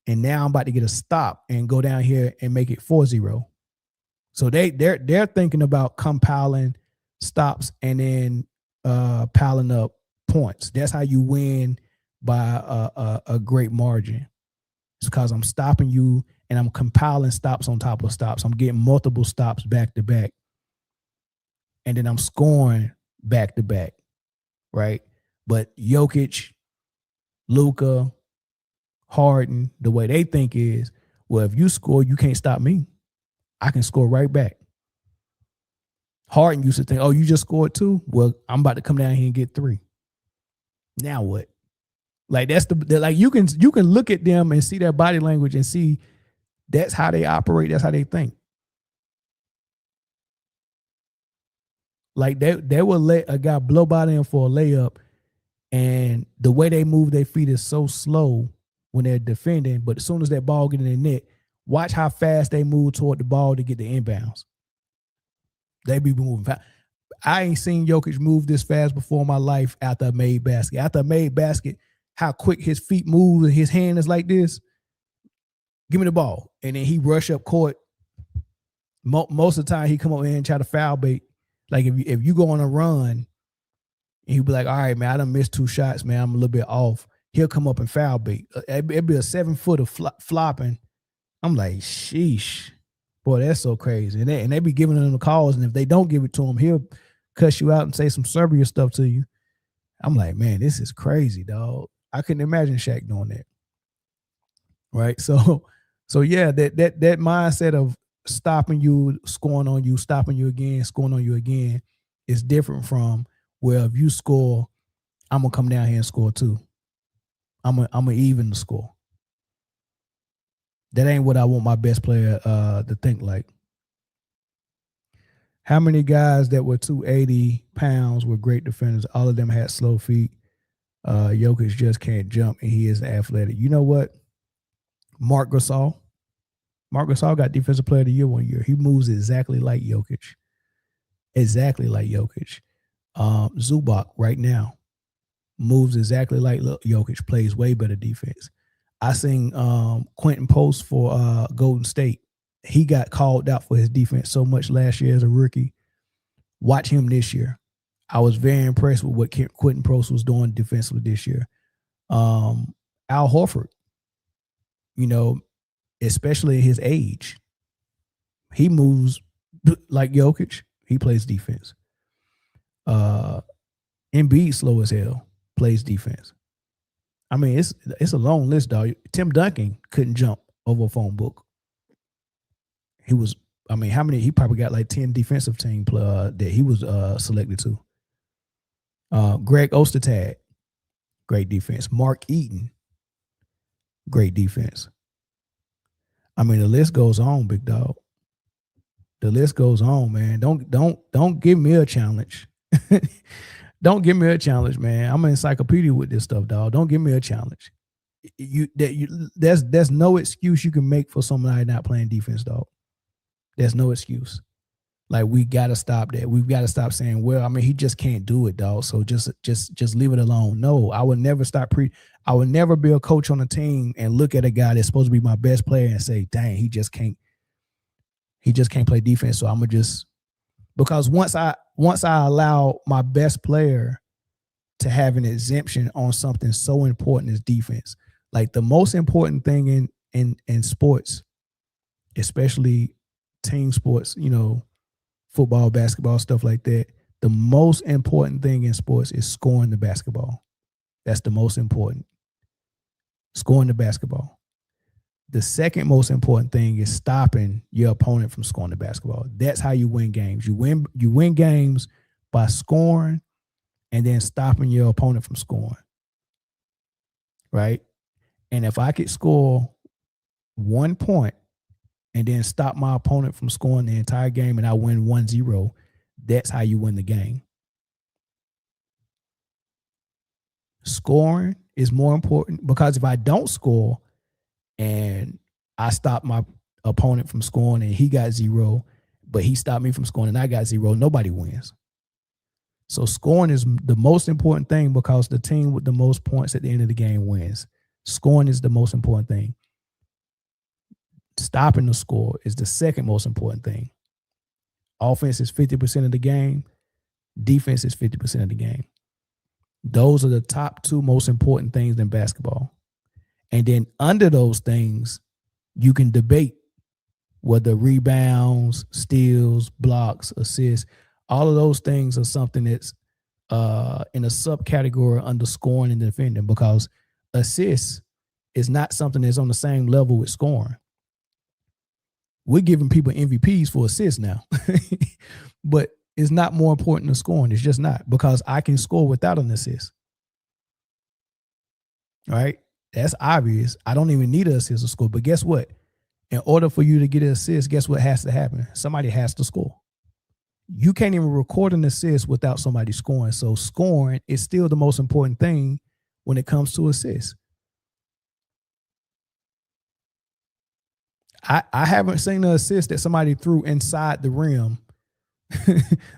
and now I'm about to get a stop and go down here and make it 4-0. So they're thinking about compiling stops and then piling up points. That's how you win by a great margin. It's because I'm stopping you and I'm compiling stops on top of stops. I'm getting multiple stops back to back. And then I'm scoring back to back, right? But Jokic, Luka, Harden, the way they think is, well, if you score, you can't stop me. I can score right back. Harden used to think, oh, you just scored 2? Well, I'm about to come down here and get 3. Now what? Like, that's like, you can look at them and see their body language and see that's how they operate. That's how they think. Like, they will let a guy blow by them for a layup, and the way they move their feet is so slow when they're defending. But as soon as that ball get in their net, watch how fast they move toward the ball to get the inbounds. They be moving fast. I ain't seen Jokic move this fast before in my life after a made basket. After a made basket, how quick his feet move and his hand is like this. Give me the ball. And then he rush up court. Most of the time he come over here and try to foul bait. Like if you go on a run and he'll be like, all right, man, I done missed 2 shots, man. I'm a little bit off. He'll come up and foul bait. It'd be a 7-footer flopping. I'm like, sheesh. Boy, that's so crazy. And they be giving him the calls, and if they don't give it to him, he'll cuss you out and say some Serbia stuff to you. I'm like, man, this is crazy, dog. I couldn't imagine Shaq doing that. Right? So yeah, that mindset of stopping you, scoring on you, stopping you again, scoring on you again is different from, well, if you score, I'm gonna come down here and score too. I'm gonna even the score. That ain't what I want my best player to think like. How many guys that were 280 pounds were great defenders? All of them had slow feet. Jokic just can't jump, and he is athletic. You know what? Marc Gasol. Marc Gasol got Defensive Player of the Year one year. He moves exactly like Jokic. Exactly like Jokic. Zubac right now moves exactly like Jokic, plays way better defense. I seen Quentin Post for Golden State. He got called out for his defense so much last year as a rookie. Watch him this year. I was very impressed with what Quentin Post was doing defensively this year. Al Horford, you know, especially at his age, he moves like Jokic. He plays defense. Embiid slow as hell, plays defense. I mean, it's a long list, dog. Tim Duncan couldn't jump over a phone book. He was, I mean, how many? He probably got like 10 defensive team that he was selected to. Greg Ostertag, great defense. Mark Eaton, great defense. I mean, the list goes on, big dog. The list goes on, man. Don't give me a challenge. Don't give me a challenge, man. I'm an encyclopedia with this stuff, dog. Don't give me a challenge. There's no excuse you can make for somebody not playing defense, dog. There's no excuse. Like, we got to stop that. We've got to stop saying, well, I mean, he just can't do it, dog. So just leave it alone. No, I would never I would never be a coach on a team and look at a guy that's supposed to be my best player and say, dang, he just can't play defense. So I'm gonna because once I allow my best player to have an exemption on something so important as defense, like the most important thing in sports, especially team sports, you know, football, basketball, stuff like that, the most important thing in sports is scoring the basketball. That's the most important. Scoring the basketball. The second most important thing is stopping your opponent from scoring the basketball. That's how you win games. You win games by scoring and then stopping your opponent from scoring. Right? And if I could score 1 point and then stop my opponent from scoring the entire game and I win 1-0, that's how you win the game. Scoring is more important, because if I don't score and I stop my opponent from scoring and he got 0, but he stopped me from scoring and I got 0, nobody wins. So scoring is the most important thing, because the team with the most points at the end of the game wins. Scoring is the most important thing. Stopping the score is the second most important thing. Offense is 50% of the game. Defense is 50% of the game. Those are the top 2 most important things in basketball. And then under those things, you can debate whether rebounds, steals, blocks, assists, all of those things are something that's in a subcategory under scoring and defending, because assists is not something that's on the same level with scoring. We're giving people MVPs for assists now, but it's not more important than scoring. It's just not, because I can score without an assist. All right. That's obvious. I don't even need an assist to score. But guess what? In order for you to get an assist, guess what has to happen? Somebody has to score. You can't even record an assist without somebody scoring. So scoring is still the most important thing when it comes to assists. I haven't seen an assist that somebody threw inside the rim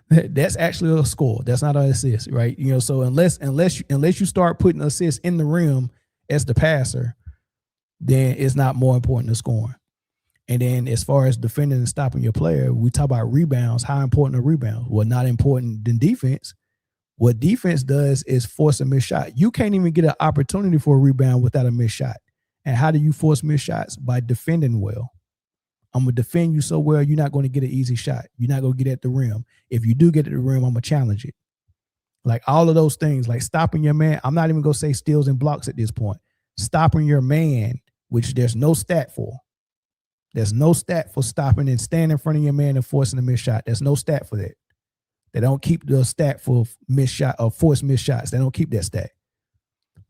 That's actually a score. That's not an assist, right? So unless you start putting assists in the rim as the passer, then it's not more important than scoring. And then as far as defending and stopping your player, we talk about rebounds. How important are rebounds? Well, not important than defense. What defense does is force a missed shot. You can't even get an opportunity for a rebound without a missed shot. And how do you force missed shots? By defending well. I'm going to defend you so well, you're not going to get an easy shot. You're not going to get at the rim. If you do get at the rim, I'm going to challenge it. Like all of those things, like stopping your man. I'm not even going to say steals and blocks at this point. Stopping your man, which there's no stat for. There's no stat for stopping and standing in front of your man and forcing a missed shot. There's no stat for that. They don't keep the stat for missed shot or forced missed shots. They don't keep that stat.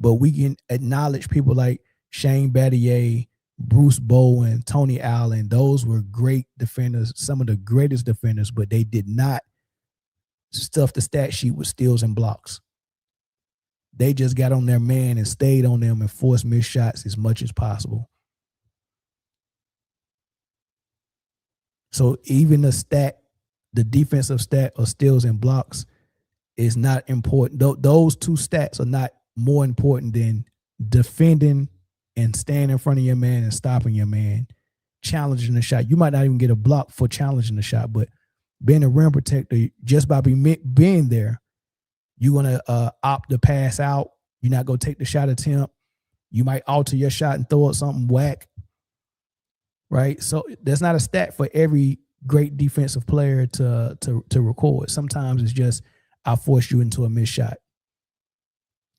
But we can acknowledge people like Shane Battier, Bruce Bowen, Tony Allen. Those were great defenders, some of the greatest defenders, but they did not stuff the stat sheet with steals and blocks. They just got on their man and stayed on them and forced missed shots as much as possible. So even the defensive stat of steals and blocks is not important. Those two stats are not more important than defending and standing in front of your man and stopping your man, challenging the shot. You might not even get a block for challenging the shot, but being a rim protector, just by being there, you're going to opt to pass out. You're not going to take the shot attempt. You might alter your shot and throw out something whack, right? So there's not a stat for every great defensive player to record. Sometimes it's just, I force you into a missed shot.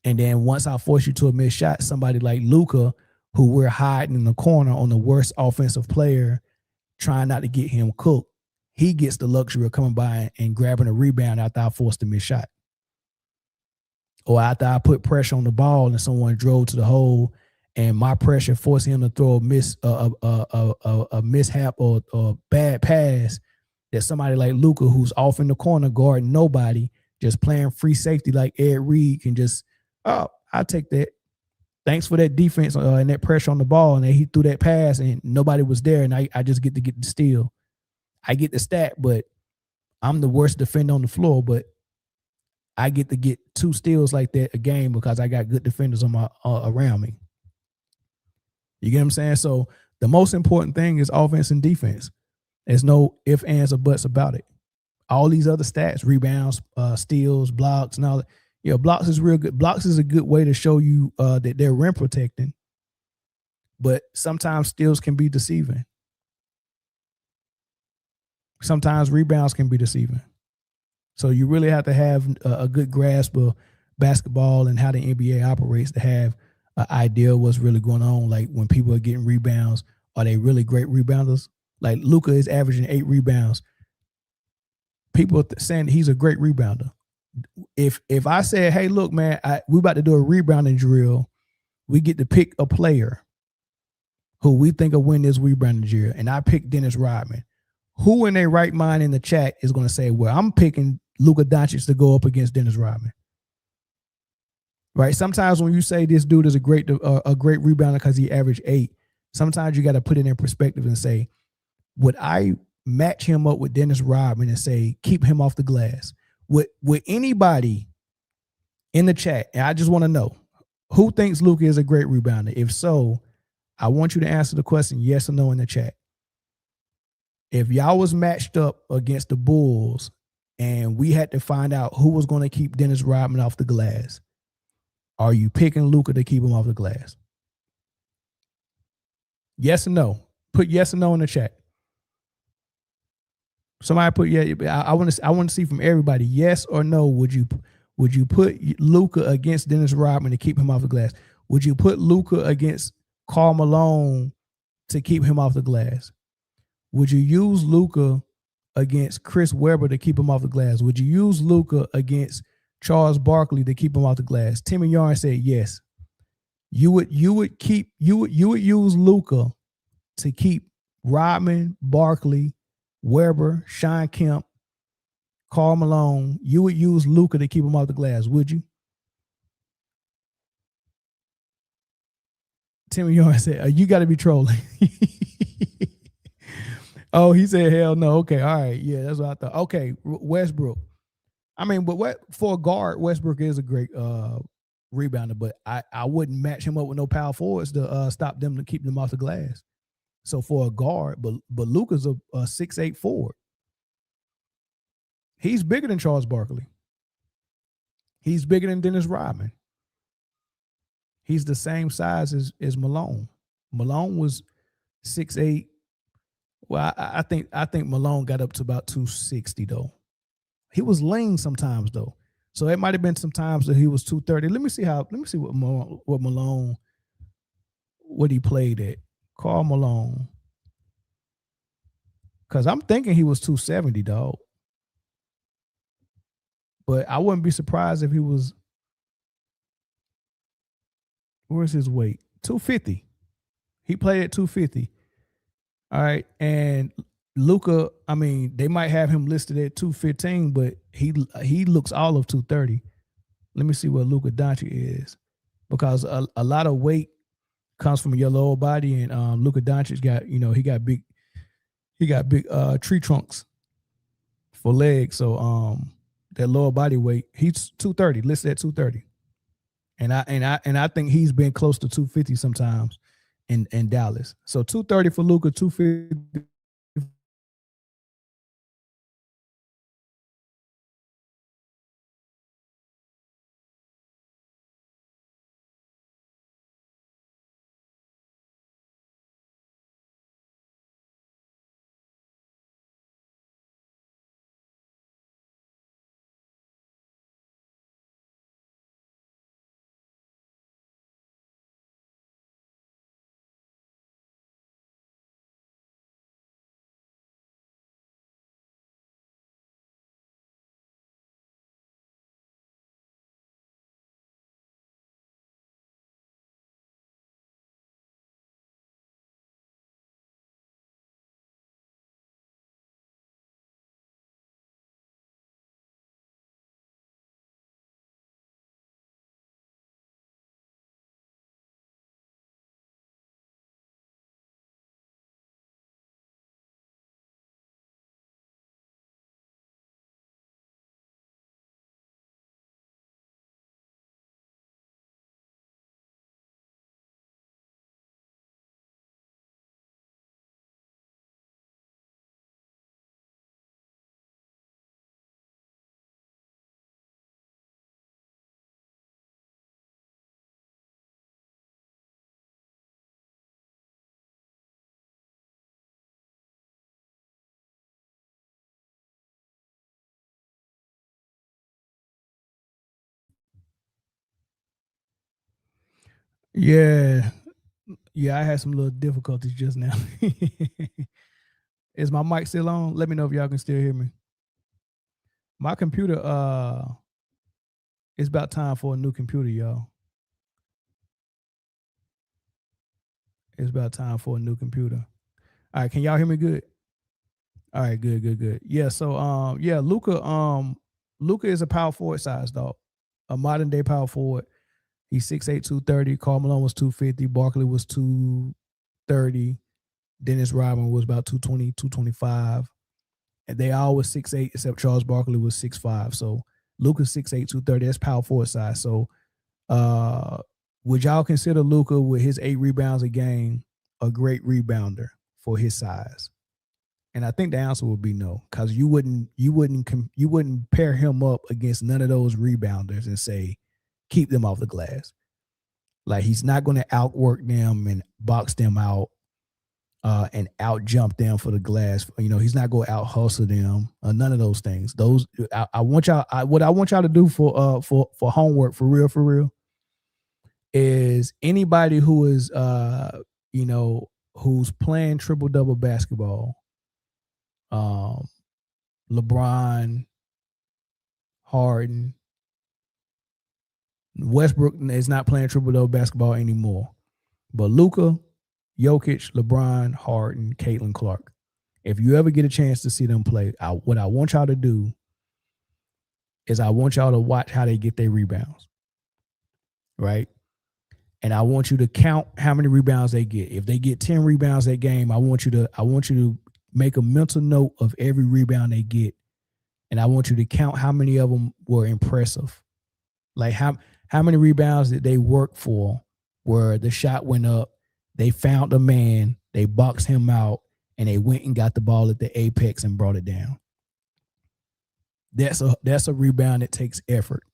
And then once I force you to a missed shot, somebody like Luka, who we're hiding in the corner on the worst offensive player, trying not to get him cooked, he gets the luxury of coming by and grabbing a rebound after I forced a missed shot. Or after I put pressure on the ball and someone drove to the hole and my pressure forced him to throw a mishap or a bad pass, that somebody like Luka, who's off in the corner guarding nobody, just playing free safety like Ed Reed, can just, I'll take that. Thanks for that defense and that pressure on the ball. And then he threw that pass and nobody was there. And I just get to get the steal. I get the stat, but I'm the worst defender on the floor. But I get to get 2 steals like that a game because I got good defenders on my around me. You get what I'm saying? So the most important thing is offense and defense. There's no ifs, ands, or buts about it. All these other stats, rebounds, steals, blocks, and all that. Blocks is real good. Blocks is a good way to show you that they're rim protecting. But sometimes steals can be deceiving. Sometimes rebounds can be deceiving. So you really have to have a good grasp of basketball and how the NBA operates to have an idea of what's really going on. Like when people are getting rebounds, are they really great rebounders? Like Luka is averaging 8 rebounds. People are saying he's a great rebounder. If I said, hey, look, man, we about to do a rebounding drill, we get to pick a player who we think will win this rebounding drill, and I pick Dennis Rodman, who in their right mind in the chat is going to say, well, I'm picking Luka Doncic to go up against Dennis Rodman? Right? Sometimes when you say this dude is a great rebounder because he averaged 8, sometimes you got to put it in perspective and say, would I match him up with Dennis Rodman and say, keep him off the glass? Would anybody in the chat, and I just want to know, who thinks Luka is a great rebounder? If so, I want you to answer the question yes or no in the chat. If y'all was matched up against the Bulls and we had to find out who was going to keep Dennis Rodman off the glass, are you picking Luka to keep him off the glass? Yes or no? Put yes or no in the chat. Somebody put I want to see from everybody, yes or no. Would you put Luka against Dennis Rodman to keep him off the glass? Would you put Luka against Karl Malone to keep him off the glass? Would you use Luka against Chris Webber to keep him off the glass? Would you use Luka against Charles Barkley to keep him off the glass? Timmy Yarn said yes. You would use Luka to keep Rodman, Barkley, Webber, Sean Kemp, Karl Malone. You would use Luka to keep him off the glass, would you? Timmy Yarn said, you got to be trolling. Oh, he said hell no. Okay, all right, yeah, that's what I thought. Okay, Westbrook. I mean, but what for a guard, Westbrook is a great rebounder, but I wouldn't match him up with no power forwards to stop them to keep them off the glass. So for a guard, but Luka's a 6'8" forward. He's bigger than Charles Barkley. He's bigger than Dennis Rodman. He's the same size as Malone. Malone was 6'8". Well, I think Malone got up to about 260 though. He was lean sometimes though. So it might have been some times that he was 230. Let me see what Malone what he played at. Karl Malone. Cause I'm thinking he was 270, dog. But I wouldn't be surprised if he was, where's his weight? 250. He played at 250. All right. And Luka, I mean, they might have him listed at 215, but he looks all of 230. Let me see what Luka Doncic is. Because a lot of weight comes from your lower body, and Luka Doncic got, he got big tree trunks for legs. So that lower body weight, he's 230, listed at 230. And I think he's been close to 250 sometimes in Dallas. So 230 for Luka, 250. Yeah. Yeah, I had some little difficulties just now. Is my mic still on? Let me know if y'all can still hear me. My computer, it's about time for a new computer, y'all. It's about time for a new computer. All right, can y'all hear me good? All right, good. Yeah, so yeah, Luka is a power forward size dog. A modern day power forward. He's 6'8", 230. Karl Malone was 250. Barkley was 230. Dennis Rodman was about 220, 225. And they all was 6'8", except Charles Barkley was 6'5". So Luka's 6'8", 230. That's power forward size. So would y'all consider Luka with his 8 rebounds a game a great rebounder for his size? And I think the answer would be no, because you wouldn't pair him up against none of those rebounders and say keep them off the glass. Like he's not going to outwork them and box them out and out jump them for the glass. He's not going to out hustle them. None of those things. Those I want y'all. What I want y'all to do for homework for real is anybody who is who's playing triple double basketball. LeBron, Harden, Westbrook is not playing triple double basketball anymore. But Luka, Jokic, LeBron, Harden, Caitlin Clark. If you ever get a chance to see them play, what I want y'all to do is I want y'all to watch how they get their rebounds. Right? And I want you to count how many rebounds they get. If they get 10 rebounds that game, I want you to make a mental note of every rebound they get, and I want you to count how many of them were impressive. Like how many rebounds did they work for where the shot went up, they found a man, they boxed him out, and they went and got the ball at the apex and brought it down. That's a rebound that takes effort.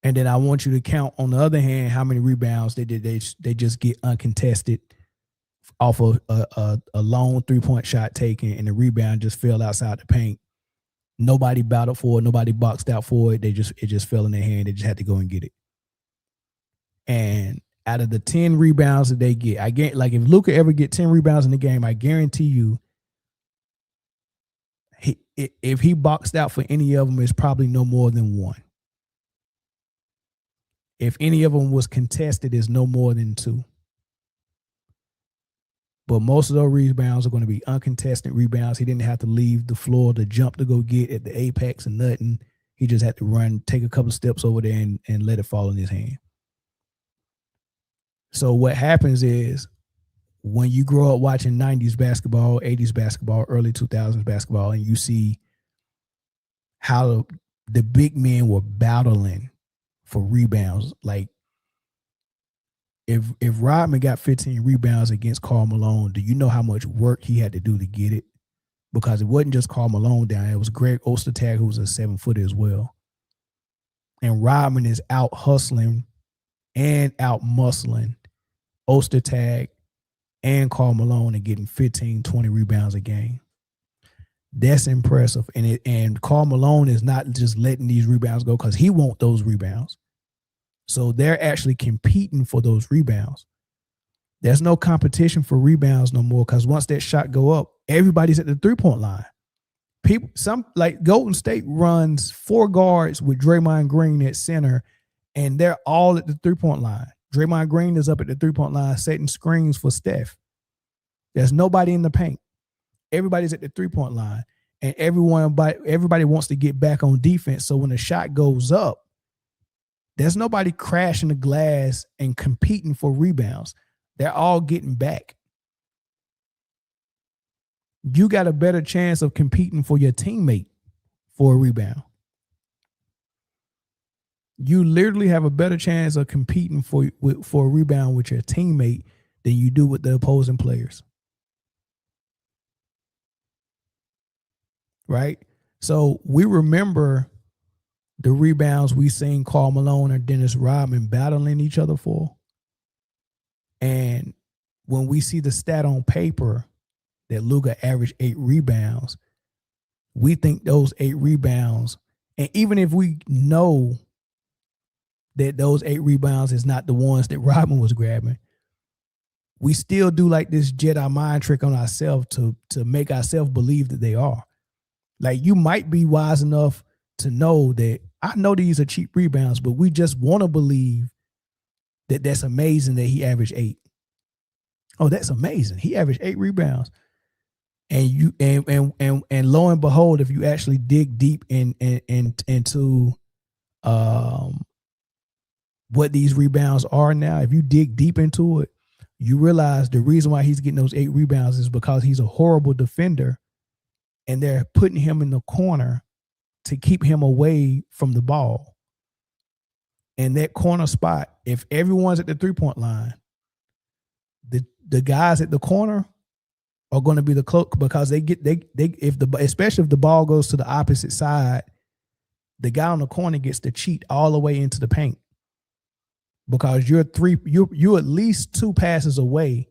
And then I want you to count, on the other hand, how many rebounds they just get uncontested off of a long 3-point shot taken, and the rebound just fell outside the paint. Nobody battled for it. Nobody boxed out for it. It just fell in their hand. They just had to go and get it. And out of the 10 rebounds that they get, I get, like, if Luka ever get 10 rebounds in the game, I guarantee you, if he boxed out for any of them, it's probably no more than one. If any of them was contested, it's no more than 2. But most of those rebounds are going to be uncontested rebounds. He didn't have to leave the floor to jump to go get at the apex and nothing. He just had to run, take a couple steps over there and let it fall in his hand. So what happens is, when you grow up watching 90s basketball, 80s basketball, early 2000s basketball, and you see how the big men were battling for rebounds, like, if Rodman got 15 rebounds against Karl Malone, do you know how much work he had to do to get it? Because it wasn't just Karl Malone down. It was Greg Ostertag, who was a 7-footer as well. And Rodman is out hustling and out muscling Ostertag and Karl Malone and getting 15, 20 rebounds a game. That's impressive. And Karl Malone is not just letting these rebounds go because he wants those rebounds. So they're actually competing for those rebounds. There's no competition for rebounds no more, because once that shot go up, everybody's at the 3-point line. People, some like Golden State runs 4 guards with Draymond Green at center, and they're all at the 3-point line. Draymond Green is up at the 3-point line setting screens for Steph. There's nobody in the paint. Everybody's at the 3-point line, and everybody wants to get back on defense. So when the shot goes up, there's nobody crashing the glass and competing for rebounds. They're all getting back. You got a better chance of competing for your teammate for a rebound. You literally have a better chance of competing for a rebound with your teammate than you do with the opposing players. Right? So we remember the rebounds we seen Karl Malone and Dennis Rodman battling each other for. And when we see the stat on paper that Luka averaged 8 rebounds, we think those 8 rebounds, and even if we know that those 8 rebounds is not the ones that Rodman was grabbing, we still do like this Jedi mind trick on ourselves to make ourselves believe that they are. Like, you might be wise enough to know that I know these are cheap rebounds, but we just want to believe that that's amazing that he averaged 8. Oh, that's amazing. He averaged 8 rebounds. And you and lo and behold, if you actually dig deep into what these rebounds are now, if you dig deep into it, you realize the reason why he's getting those 8 rebounds is because he's a horrible defender, and they're putting him in the corner to keep him away from the ball. And that corner spot, if everyone's at the 3-point line, the guys at the corner are going to be the cloak, because especially if the ball goes to the opposite side, the guy on the corner gets to cheat all the way into the paint, because you're at least 2 passes away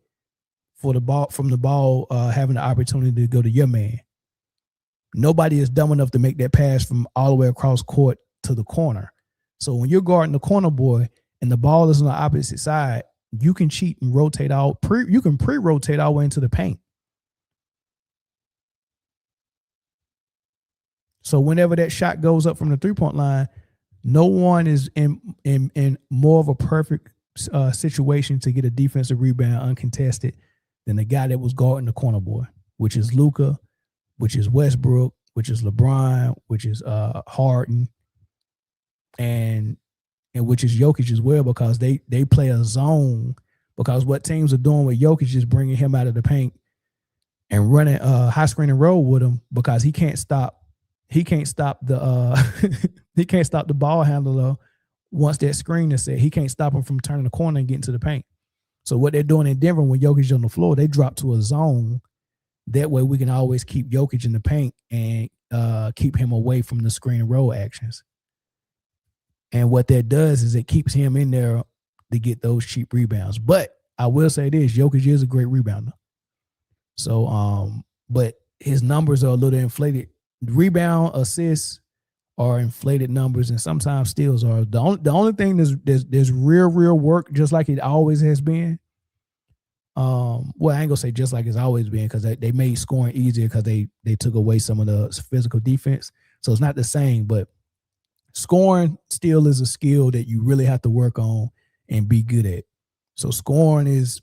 from the ball having the opportunity to go to your man. Nobody is dumb enough to make that pass from all the way across court to the corner. So when you're guarding the corner boy and the ball is on the opposite side, you can cheat and rotate out. You can pre-rotate all the way into the paint. So whenever that shot goes up from the 3-point line, no one is in more of a perfect situation to get a defensive rebound uncontested than the guy that was guarding the corner boy, which is Luka, which is Westbrook, which is LeBron, which is Harden, and which is Jokic as well, because they play a zone. Because what teams are doing with Jokic is bringing him out of the paint and running high screen and roll with him because he can't stop the he can't stop the ball handler once that screen is set. He can't stop him from turning the corner and getting to the paint. So what they're doing in Denver when Jokic is on the floor, they drop to a zone. That way we can always keep Jokic in the paint and keep him away from the screen and roll actions. And what that does is it keeps him in there to get those cheap rebounds. But I will say this, Jokic is a great rebounder. So, but his numbers are a little inflated. Rebound, assists are inflated numbers, and sometimes steals are. The only thing there's real work, just like it always has been. Well, I ain't gonna say just like it's always been, because they made scoring easier because they took away some of the physical defense. So it's not the same, but scoring still is a skill that you really have to work on and be good at. So scoring is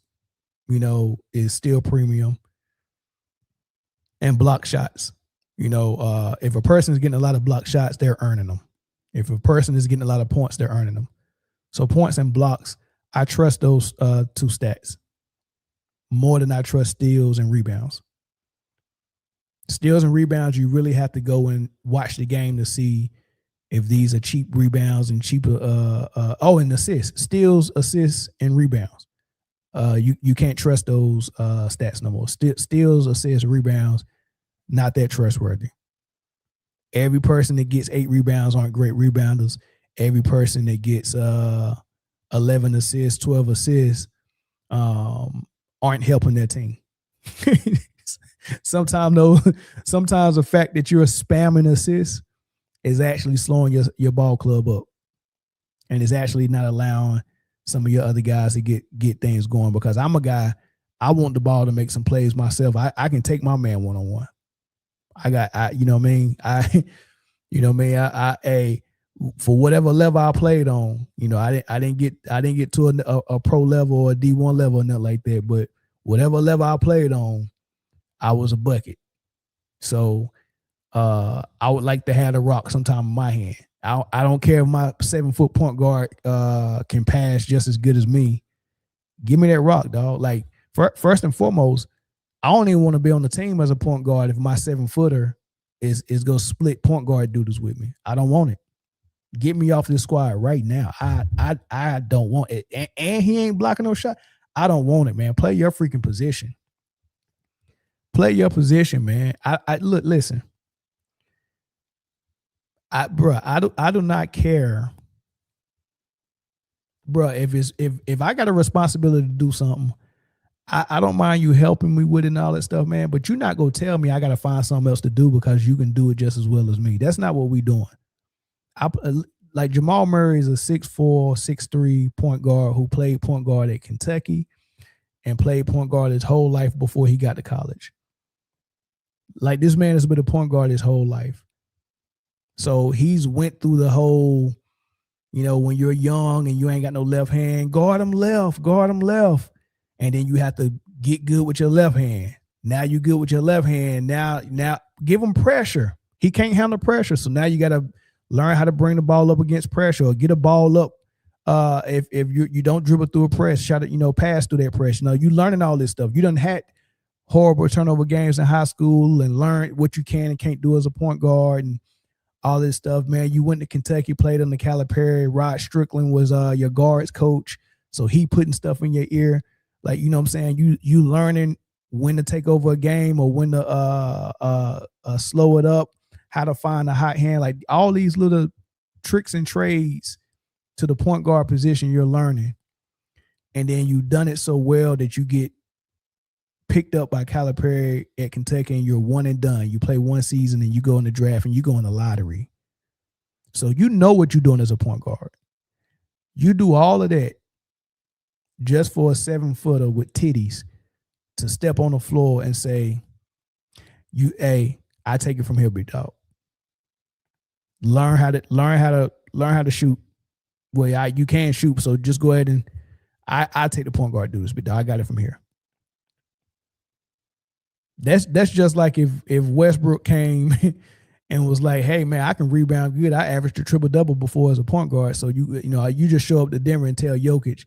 still premium. And block shots. If a person is getting a lot of block shots, they're earning them. If a person is getting a lot of points, they're earning them. So points and blocks, I trust those two stats more than I trust steals and rebounds. Steals and rebounds, you really have to go and watch the game to see if these are cheap rebounds and cheaper. And assists, steals, assists, and rebounds. You can't trust those stats no more. Steals, assists, rebounds, not that trustworthy. Every person that gets 8 rebounds aren't great rebounders. Every person that gets 11 assists, 12 assists aren't helping their team. Sometimes the fact that you're spamming assists is actually slowing your ball club up, and is actually not allowing some of your other guys to get things going. Because I'm a guy, I want the ball to make some plays myself. I can take my man one-on-one. For whatever level I played on, I didn't get to a pro level or a D1 level or nothing like that. But whatever level I played on, I was a bucket. So I would like to have the rock sometime in my hand. I don't care if my 7-foot point guard can pass just as good as me. Give me that rock, dog. Like, first and foremost, I don't even want to be on the team as a point guard if my 7-footer is going to split point guard duties with me. I don't want it. Get me off this squad right now. I don't want it. And he ain't blocking no shot. I don't want it, man. Play your freaking position. Play your position, man. Listen. I do not care, bro. If I got a responsibility to do something, I don't mind you helping me with it and all that stuff, man. But you're not gonna tell me I gotta find something else to do because you can do it just as well as me. That's not what we doing. Like Jamal Murray is a 6'4", 6'3" point guard who played point guard at Kentucky and played point guard his whole life before he got to college. Like, this man has been a point guard his whole life. So he's went through the whole, when you're young and you ain't got no left hand, guard him left. And then you have to get good with your left hand. Now you good with your left hand. Now give him pressure. He can't handle pressure. So now you got to learn how to bring the ball up against pressure, or get a ball up. If you don't dribble through a press, try to, pass through that press. You learning all this stuff. You done had horrible turnover games in high school and learn what you can and can't do as a point guard and all this stuff, man. You went to Kentucky, played under Calipari. Rod Strickland was your guards coach. So he putting stuff in your ear. Like, you know what I'm saying? You learning when to take over a game or when to slow it up, how to find a hot hand. Like, all these little tricks and trades to the point guard position you're learning. And then you done it so well that you get picked up by Calipari at Kentucky and you're one and done. You play one season and you go in the draft and you go in the lottery. So you know what you're doing as a point guard. You do all of that just for a 7-footer with titties to step on the floor and say, I take it from here, big dog. Learn how to shoot. Well, you can shoot, so just go ahead and I take the point guard duties, big dog. I got it from here. That's just like if Westbrook came and was like, hey man, I can rebound good. I averaged a triple-double before as a point guard. So you just show up to Denver and tell Jokic,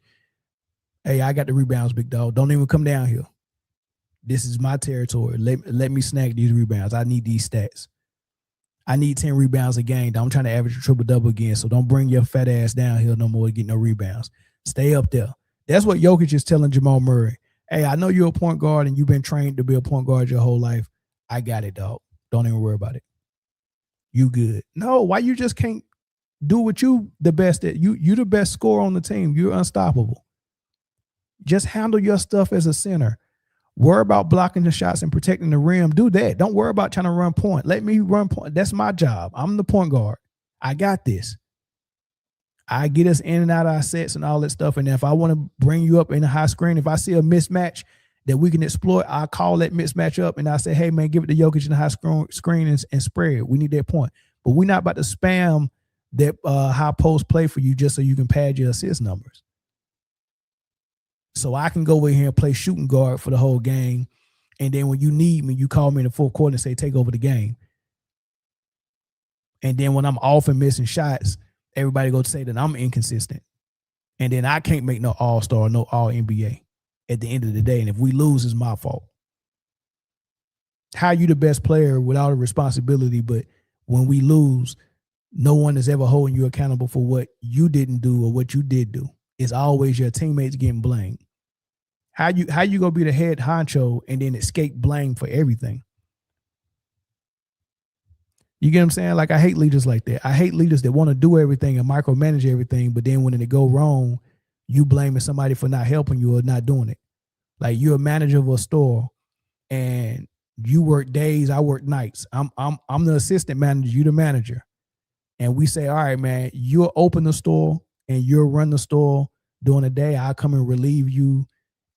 hey, I got the rebounds, big dog. Don't even come down here. This is my territory. Let me snag these rebounds. I need these stats. I need 10 rebounds a game. I'm trying to average a triple-double again, so don't bring your fat ass down here no more to get no rebounds. Stay up there. That's what Jokic is telling Jamal Murray. Hey, I know you're a point guard and you've been trained to be a point guard your whole life. I got it, dog. Don't even worry about it. You good. No, why you just can't do what you the best at? You the best scorer on the team. You're unstoppable. Just handle your stuff as a center. Worry about blocking the shots and protecting the rim. Do that. Don't worry about trying to run point. Let me run point. That's my job. I'm the point guard. I got this. I get us in and out of our sets and all that stuff. And if I want to bring you up in a high screen, if I see a mismatch that we can exploit, I call that mismatch up and I say, hey, man, give it to Jokic in the high screen and spread. We need that point. But we're not about to spam that high post play for you just so you can pad your assist numbers. So I can go over here and play shooting guard for the whole game. And then when you need me, you call me in the fourth quarter and say, take over the game. And then when I'm off and missing shots, everybody go to say that I'm inconsistent. And then I can't make no all-star, no all-NBA at the end of the day. And if we lose, it's my fault. How you the best player without a responsibility, but when we lose, no one is ever holding you accountable for what you didn't do or what you did do. It's always your teammates getting blamed. How you gonna be the head honcho and then escape blame for everything? You get what I'm saying? Like, I hate leaders like that. I hate leaders that want to do everything and micromanage everything, but then when it go wrong, you blaming somebody for not helping you or not doing it. Like, you're a manager of a store and you work days, I work nights. I'm the assistant manager, you the manager. And we say, all right, man, you'll open the store and you'll run the store during the day. I'll come and relieve you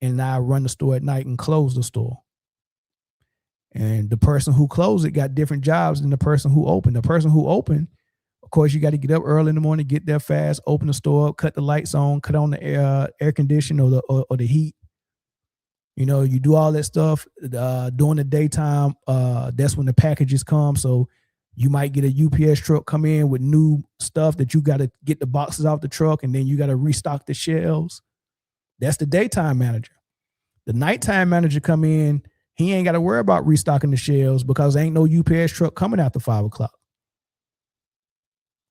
and I run the store at night and close the store. And the person who closed it got different jobs than the person who opened. The person who opened, of course, you got to get up early in the morning, get there fast, open the store up, cut the lights on, cut on the air conditioner or the heat. You know, you do all that stuff during the daytime. That's when the packages come. So you might get a UPS truck come in with new stuff that you got to get the boxes off the truck, and then you got to restock the shelves. That's the daytime manager. The nighttime manager come in, he ain't got to worry about restocking the shelves because there ain't no UPS truck coming after 5 o'clock.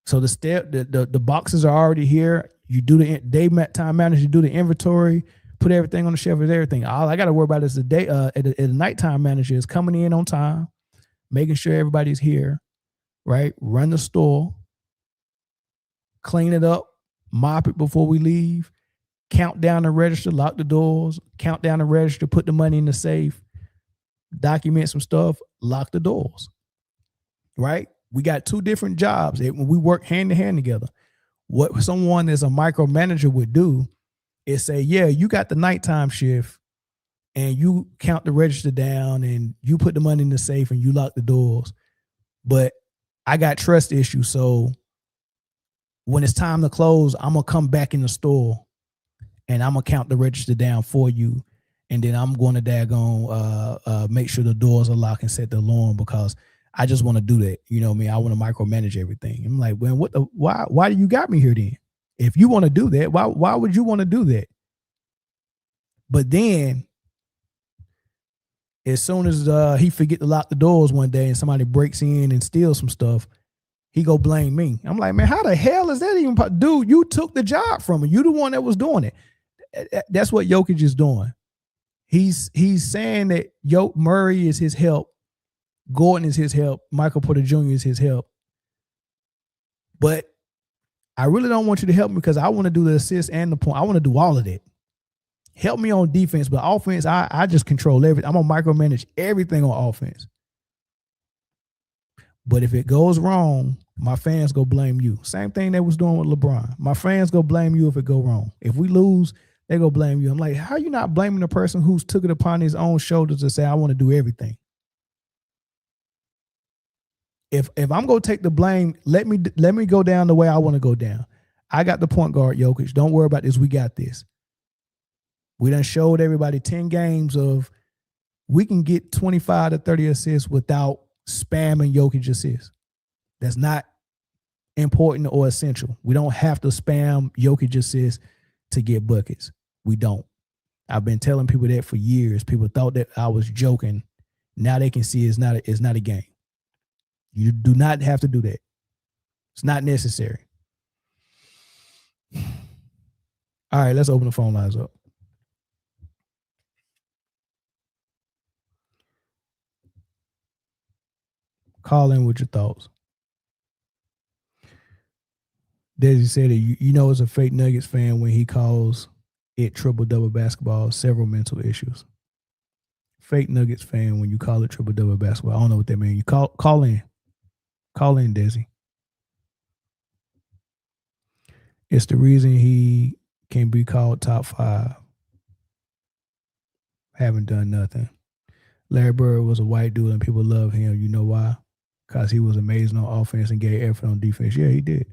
So the boxes are already here. You do the daytime manager, you do the inventory, put everything on the shelf with everything. All I got to worry about is the nighttime manager is coming in on time, making sure everybody's here, right? Run the store, clean it up, mop it before we leave, count down the register, lock the doors, count down the register, put the money in the safe, document some stuff, lock the doors, right? We got two different jobs. We work hand in hand together. What someone as a micromanager would do is say, yeah, you got the nighttime shift and you count the register down and you put the money in the safe and you lock the doors. But I got trust issues. So when it's time to close, I'm going to come back in the store and I'm going to count the register down for you. And then I'm going to daggone make sure the doors are locked and set the alarm because I just want to do that. You know what I mean? I want to micromanage everything. I'm like, well, why do you got me here then? If you want to do that, why would you want to do that? But then as soon as he forget to lock the doors one day and somebody breaks in and steals some stuff, he go blame me. I'm like, man, how the hell is that even? Dude, you took the job from him. You the one that was doing it. That's what Jokic is doing. He's saying that Murray is his help. Gordon is his help. Michael Porter Jr. is his help. But I really don't want you to help me because I want to do the assist and the point. I want to do all of that. Help me on defense, but offense, I just control everything. I'm going to micromanage everything on offense. But if it goes wrong, my fans go blame you. Same thing they was doing with LeBron. My fans go blame you if it go wrong. If we lose, they go blame you. I'm like, how are you not blaming the person who's took it upon his own shoulders to say, I want to do everything? If I'm going to take the blame, let me go down the way I want to go down. I got the point guard, Jokic. Don't worry about this. We got this. We done showed everybody 10 games of we can get 25 to 30 assists without spamming Jokic assists. That's not important or essential. We don't have to spam Jokic assists to get buckets. We don't. I've been telling people that for years. People thought that I was joking. Now they can see it's not a game. You do not have to do that. It's not necessary. All right, let's open the phone lines up. Call in with your thoughts. Desi said that you know it's a fake Nuggets fan when he calls it triple-double basketball, several mental issues. Fake Nuggets fan when you call it triple-double basketball. I don't know what that means. You call in. Call in, Desi. It's the reason he can be called top 5. Haven't done nothing. Larry Bird was a white dude and people love him. You know why? Because he was amazing on offense and gave effort on defense. Yeah, he did.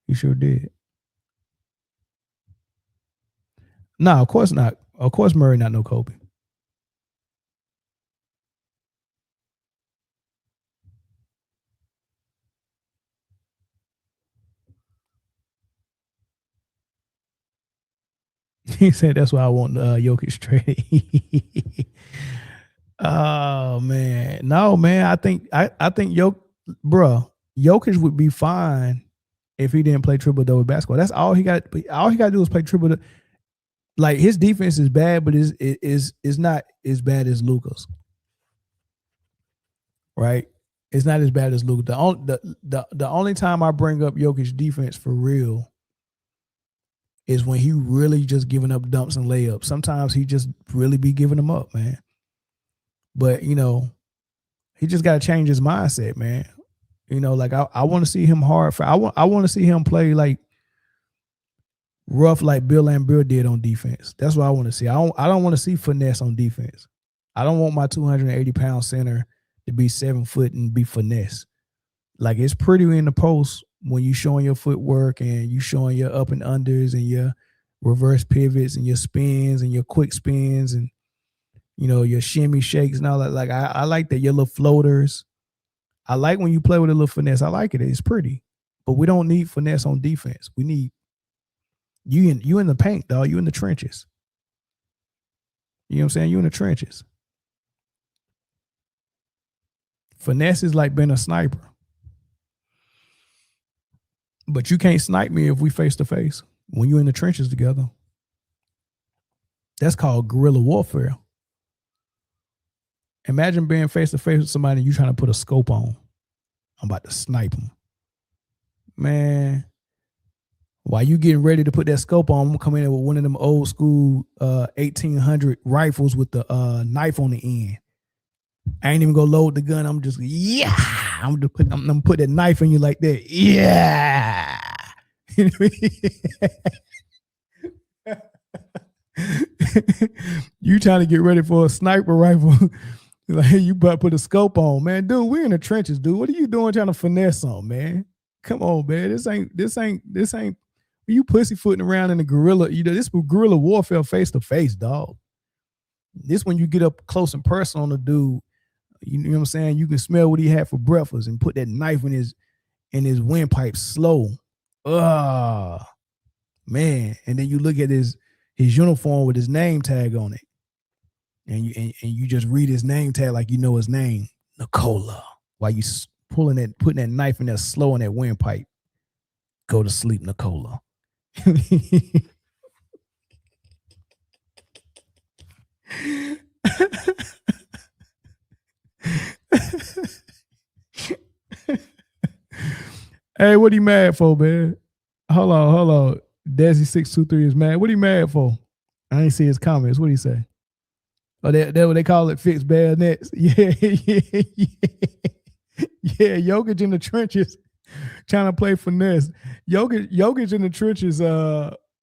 He sure did. No, of course not. Of course Murray not no Kobe. He said that's why I want Jokic trade. Oh man, no man. I think Jokic would be fine if he didn't play triple double basketball. That's all he got. All he got to do is play triple. Like his defense is bad, but is not as bad as Luka's. Right? It's not as bad as Luka. The only time I bring up Jokic's defense for real is when he really just giving up dumps and layups. Sometimes he just really be giving them up, man. But, you know, he just got to change his mindset, man. You know, like I want to see him hard. I want to see him play like rough like Bill Laimbeer did on defense. That's what I want to see. I don't want to see finesse on defense. I don't want my 280-pound center to be 7 foot and be finesse. Like it's pretty in the post when you showing your footwork and you showing your up and unders and your reverse pivots and your spins and your quick spins and, you know, your shimmy shakes and all that. Like I like that, your little floaters. I like when you play with a little finesse. I like it. It's pretty. But we don't need finesse on defense. We need you in the paint, dog. You in the trenches. You know what I'm saying? You in the trenches. Finesse is like being a sniper. But you can't snipe me if we face to face when you're in the trenches together. That's called guerrilla warfare. Imagine being face to face with somebody and you trying to put a scope on. I'm about to snipe them. Man, while you getting ready to put that scope on, I'm going to come in with one of them old school 1800 rifles with the knife on the end. I ain't even gonna load the gun. I'm just I'm gonna put that knife in you like that. Yeah. You trying to get ready for a sniper rifle? Like you about to put a scope on, man. Dude, we're in the trenches, dude. What are you doing trying to finesse on, man? Come on, man. This ain't. You pussyfooting around in the guerrilla. You know this guerrilla warfare face to face, dog. This when you get up close and personal on the dude. You know what I'm saying? You can smell what he had for breakfast and put that knife in his windpipe slow. Man. And then you look at his uniform with his name tag on it. And you just read his name tag like you know his name. Nikola. While you putting that knife in there slow in that windpipe. Go to sleep, Nikola. Hey, what he mad for, man? Hold on. Desi 623 is mad. What he mad for? I ain't see his comments. What he say? Oh, that what they call it, fixed bad nets. Yeah. Yeah, Jokic in the trenches trying to play finesse. Jokic in the trenches,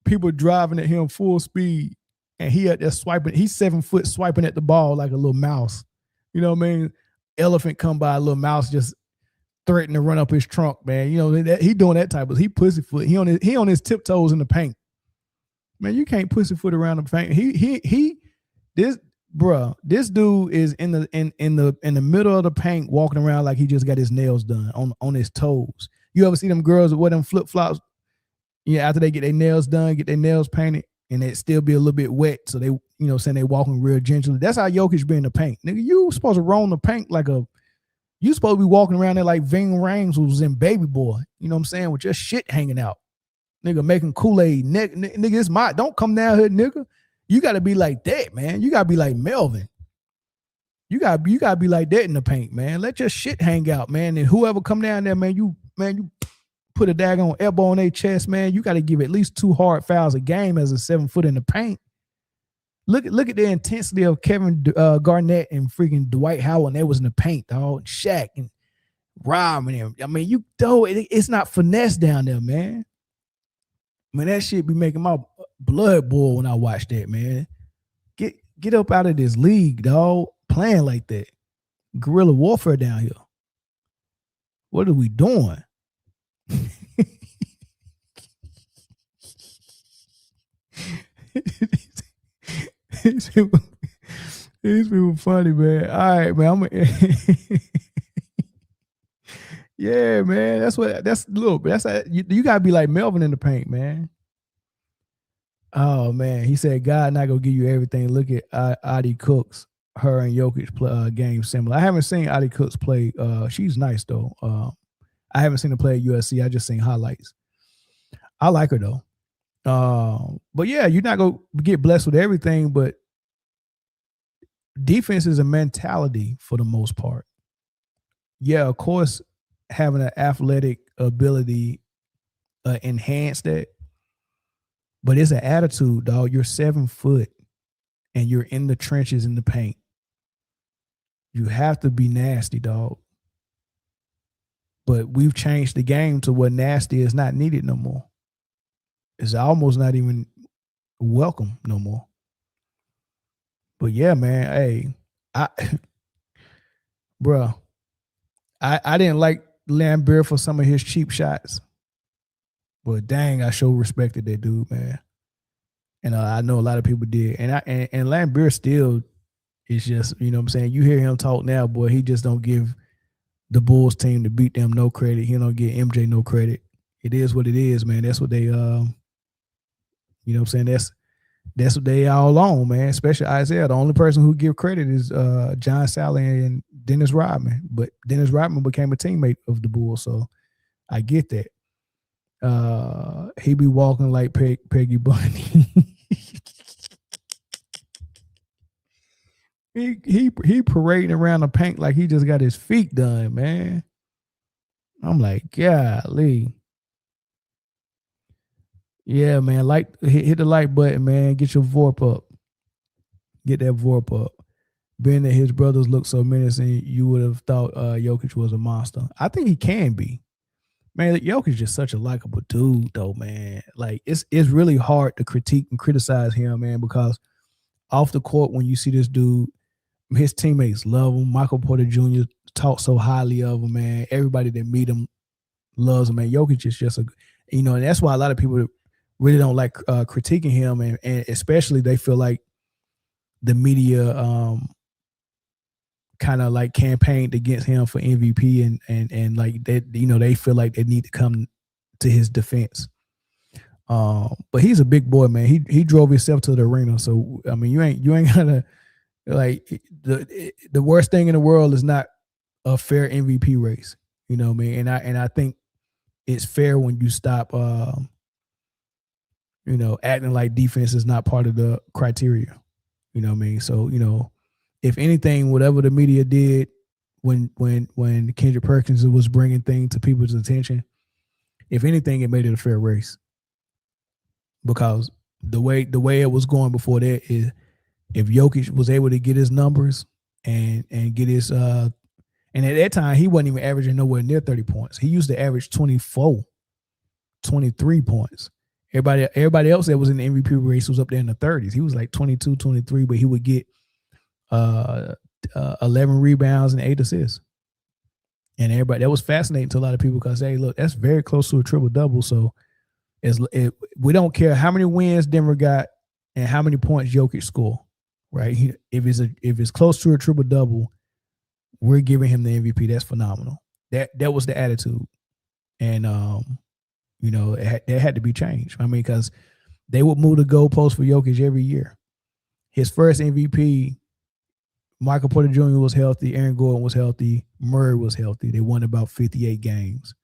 people driving at him full speed. And he at there swiping. He's 7 foot swiping at the ball like a little mouse. You know what I mean? Elephant come by, a little mouse just threatening to run up his trunk, man. You know, he doing that type of, he pussyfoot. He on his tiptoes in the paint. Man, you can't pussyfoot around the paint. This dude is in the middle of the paint walking around like he just got his nails done on his toes. You ever see them girls with them flip-flops? Yeah, after they get their nails done, get their nails painted, and it still be a little bit wet. So they, saying they walking real gingerly. That's how Jokic be in the paint. Nigga, you supposed to roam the paint you supposed to be walking around there like Ving Rhames was in Baby Boy. You know what I'm saying? With your shit hanging out. Nigga making Kool-Aid. Nigga, it's don't come down here, nigga. You got to be like that, man. You got to be like Melvin. You got to be like that in the paint, man. Let your shit hang out, man. And whoever come down there, man, you put a daggone elbow on their chest, man. You got to give at least 2 hard fouls a game as a 7 foot in the paint. Look at the intensity of Kevin Garnett and freaking Dwight Howard when they was in the paint, dog. Shaq and Rob and him. I mean, it's not finesse down there, man. Man, that shit be making my blood boil when I watch that, man. Get up out of this league, dog. Playing like that. Guerrilla warfare down here. What are we doing? These people funny, man. All right, man. Yeah, man. You gotta be like Melvin in the paint, man. Oh man, he said God not gonna give you everything. Look at Adi Cooks, her and Jokic play game similar. I haven't seen Adi Cooks play. She's nice though. I haven't seen her play at USC. I just seen highlights. I like her though. But yeah, you're not gonna get blessed with everything, but defense is a mentality for the most part. Yeah, of course, having an athletic ability enhance that, but it's an attitude, dog. You're 7 foot and you're in the trenches in the paint. You have to be nasty, dog. But we've changed the game to where nasty is not needed no more. It's almost not even welcome no more. But yeah, man, hey, I didn't like Lambert for some of his cheap shots, but dang, I sure respected that dude, man. And I know a lot of people did, and Lambert still is just, you know what I'm saying. You hear him talk now, boy, he just don't give the Bulls team to beat them no credit. He don't give MJ no credit. It is what it is, man. That's what they, you know what I'm saying. That's what they all on, man. Especially Isaiah. The only person who give credit is John Sally and Dennis Rodman. But Dennis Rodman became a teammate of the Bulls, so I get that. He be walking like Peggy Bunny. he parading around the paint like he just got his feet done, man. I'm like, golly. Yeah, man. Hit the like button, man. Get your VORP up. Get that VORP up. Being that his brothers look so menacing, you would have thought Jokic was a monster. I think he can be. Man, Jokic is just such a likable dude, though, man. Like, it's really hard to critique and criticize him, man, because off the court, when you see this dude, his teammates love him. Michael Porter Jr. talks so highly of him, man. Everybody that meet him loves him, man. Jokic is just and that's why a lot of people really don't like critiquing him, and especially they feel like the media kind of like campaigned against him for MVP, and like that, they feel like they need to come to his defense. But he's a big boy, man. He drove himself to the arena, so I mean, you ain't gonna like the worst thing in the world is not a fair MVP race. You know what I mean? And I think it's fair when you stop acting like defense is not part of the criteria. You know what I mean? So, if anything, whatever the media did when Kendrick Perkins was bringing things to people's attention, if anything, it made it a fair race. Because the way it was going before that is, if Jokic was able to get his numbers and get his and at that time he wasn't even averaging nowhere near 30 points. He used to average 24, 23 points. Everybody else that was in the MVP race was up there in the 30s. He was like 22, 23, but he would get 11 rebounds and 8 assists. And everybody, that was fascinating to a lot of people because, hey, look, that's very close to a triple-double. So we don't care how many wins Denver got and how many points Jokic score, right? If it's close to a triple-double, we're giving him the MVP. That's phenomenal. That was the attitude. And, that had to be changed. I mean, because They would move the goalpost for Jokic every year. His first MVP, Michael Porter Jr. was healthy, Aaron Gordon was healthy, Murray was healthy. They won about 58 games.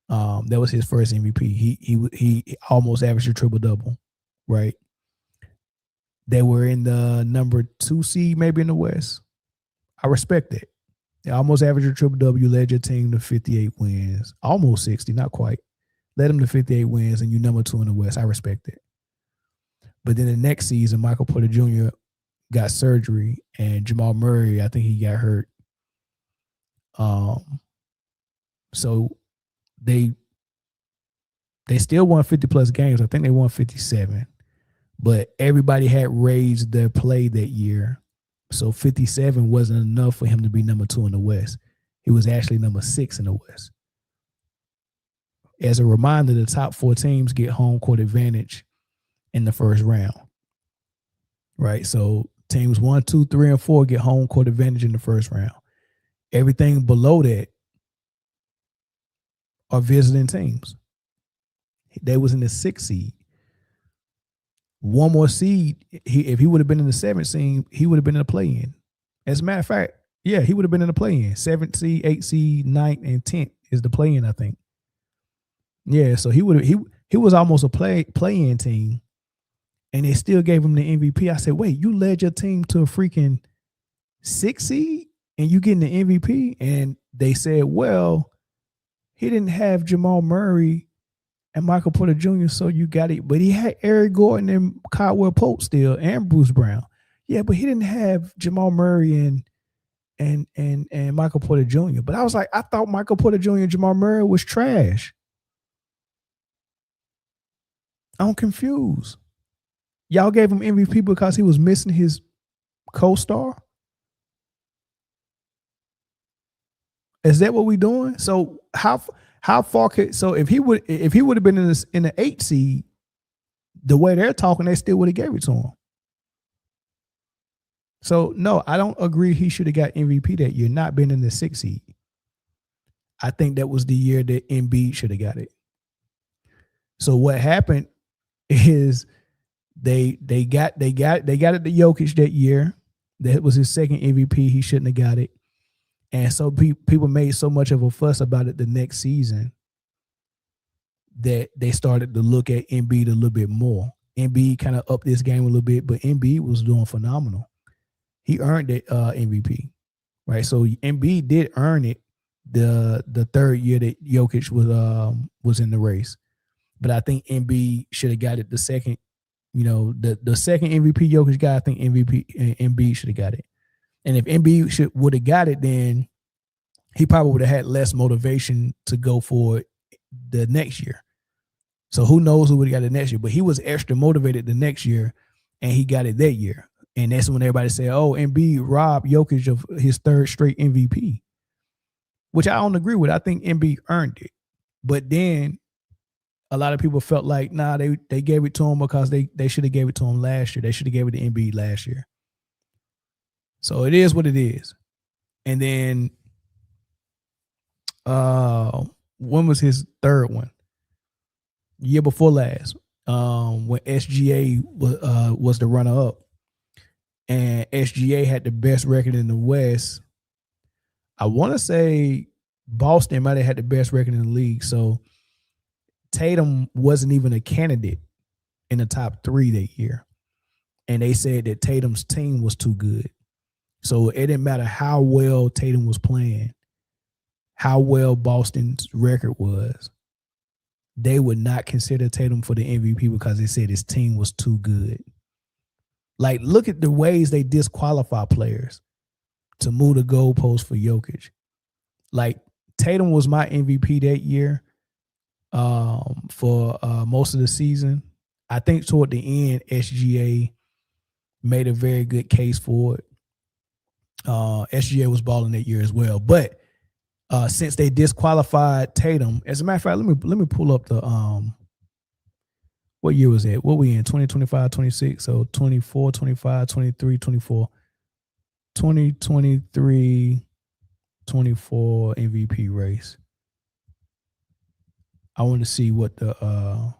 That was his first MVP. He almost averaged a triple double, right? They were in the number 2 seed, maybe in the West. I respect that. They almost averaged a triple double. You led your team to 58 wins, almost 60, not quite. Led them to 58 wins, and you number 2 in the West. I respect it. But then the next season, Michael Porter Jr. got surgery, and Jamal Murray, I think he got hurt. So they still won 50 plus games. I think they won 57, but everybody had raised their play that year. So 57 wasn't enough for him to be number 2 in the West. He was actually number 6 in the West. As a reminder, the top 4 teams get home court advantage in the first round, right? So teams 1, 2, 3, and 4 get home court advantage in the first round. Everything below that are visiting teams. They was in the 6th seed. One more seed, if he would have been in the 7th seed, he would have been in the play-in. As a matter of fact, yeah, he would have been in the play-in. 7th seed, 8th seed, 9th, and 10th is the play-in, I think. Yeah, so he was almost a play-in team, and they still gave him the MVP. I said, wait, you led your team to a freaking 6th seed, and you getting the MVP? And they said, well, he didn't have Jamal Murray and Michael Porter Jr., so you got it. But he had Eric Gordon and Caldwell Pope still, and Bruce Brown. Yeah, but he didn't have Jamal Murray and Michael Porter Jr. But I was like, I thought Michael Porter Jr. and Jamal Murray was trash. I'm confused. Y'all gave him MVP because he was missing his co-star? Is that what we doing? So how far could, so if he would have been in the 8th seed, the way they're talking, they still would have gave it to him. So no, I don't agree he should have got MVP that year, not been in the 6th seed. I think that was the year that Embiid should have got it. So what happened is they got it to Jokic that year. That was his second MVP. He shouldn't have got it. And so people made so much of a fuss about it the next season that they started to look at Embiid a little bit more. Embiid kind of upped this game a little bit, but Embiid was doing phenomenal. He earned the MVP, right? So Embiid did earn it the third year that Jokic was in the race. But I think Embiid should have got it the second, the second MVP Jokic got, I think Embiid should have got it. And if Embiid would have got it, then he probably would have had less motivation to go for it the next year. So who knows who would have got it next year? But he was extra motivated the next year, and he got it that year. And that's when everybody said, oh, Embiid robbed Jokic of his 3rd straight MVP, which I don't agree with. I think Embiid earned it. But then a lot of people felt like, nah, they gave it to him because they should have gave it to him last year. They should have gave it to Embiid last year. So it is what it is. And then when was his 3rd one? Year before last, when SGA was the runner-up. And SGA had the best record in the West. I want to say Boston might have had the best record in the league. So Tatum wasn't even a candidate in the top 3 that year. And they said that Tatum's team was too good. So it didn't matter how well Tatum was playing, how well Boston's record was. They would not consider Tatum for the MVP because they said his team was too good. Like, look at the ways they disqualify players to move the goalpost for Jokic. Like, Tatum was my MVP that year for most of the season. I think toward the end, SGA made a very good case for it. SGA was balling that year as well. But since they disqualified Tatum, as a matter of fact, let me pull up the what year was it? What we in? 2025, 26. So 24, 25, 23, 24. 2023, 24 MVP race. I want to see what the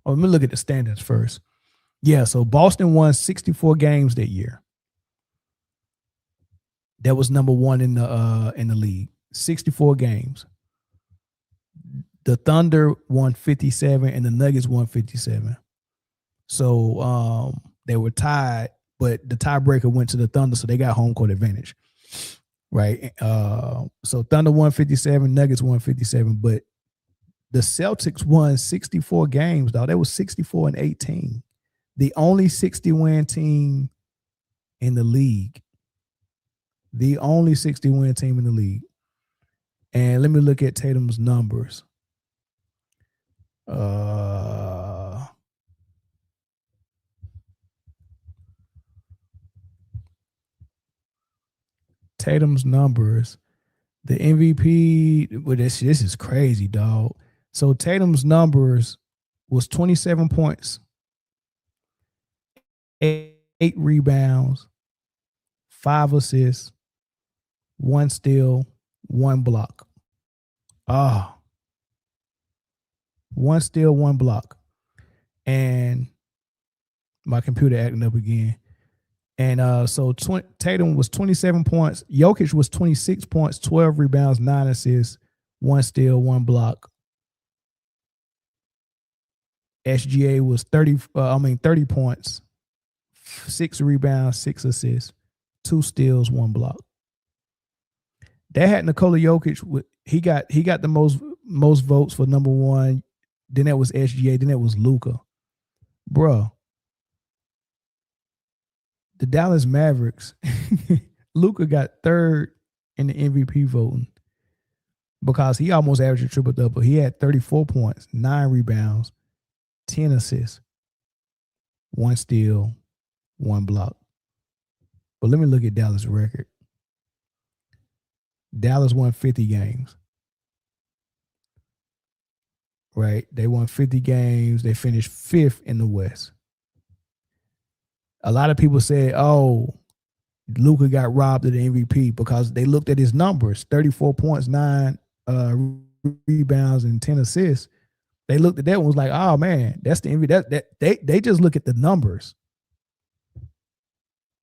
Oh, let me look at the standings first. Yeah, so Boston won 64 games that year. That was number one in the league. 64 games. The Thunder won 57 and the Nuggets won 57. So they were tied, but the tiebreaker went to the Thunder, so they got home court advantage. Right. So Thunder won 57, Nuggets won 57, but the Celtics won 64 games, dog. They was 64-18. The only 60-win team in the league. The only 60-win team in the league. And let me look at Tatum's numbers. Tatum's numbers. The MVP, well, this is crazy, dog. So Tatum's numbers was 27 points, 8 rebounds, 5 assists, 1 steal, 1 block. 1 steal, 1 block. And my computer acting up again. And so Tatum was 27 points. Jokic was 26 points, 12 rebounds, 9 assists, 1 steal, 1 block. SGA was 30 points, 6 rebounds, 6 assists, 2 steals, 1 block. They had Nikola Jokic. He got the most votes for number one. Then that was SGA. Then that was Luka. Bruh. The Dallas Mavericks, Luka got third in the MVP voting because he almost averaged a triple-double. He had 34 points, 9 rebounds, 10 assists, 1 steal, 1 block. But let me look at Dallas' record. Dallas won 50 games. Right? They won 50 games. They finished 5th in the West. A lot of people said, oh, Luka got robbed of the MVP because they looked at his numbers, 34 points, 9 rebounds, and 10 assists. They looked at that and was like, oh, man, that's the MVP. They just look at the numbers.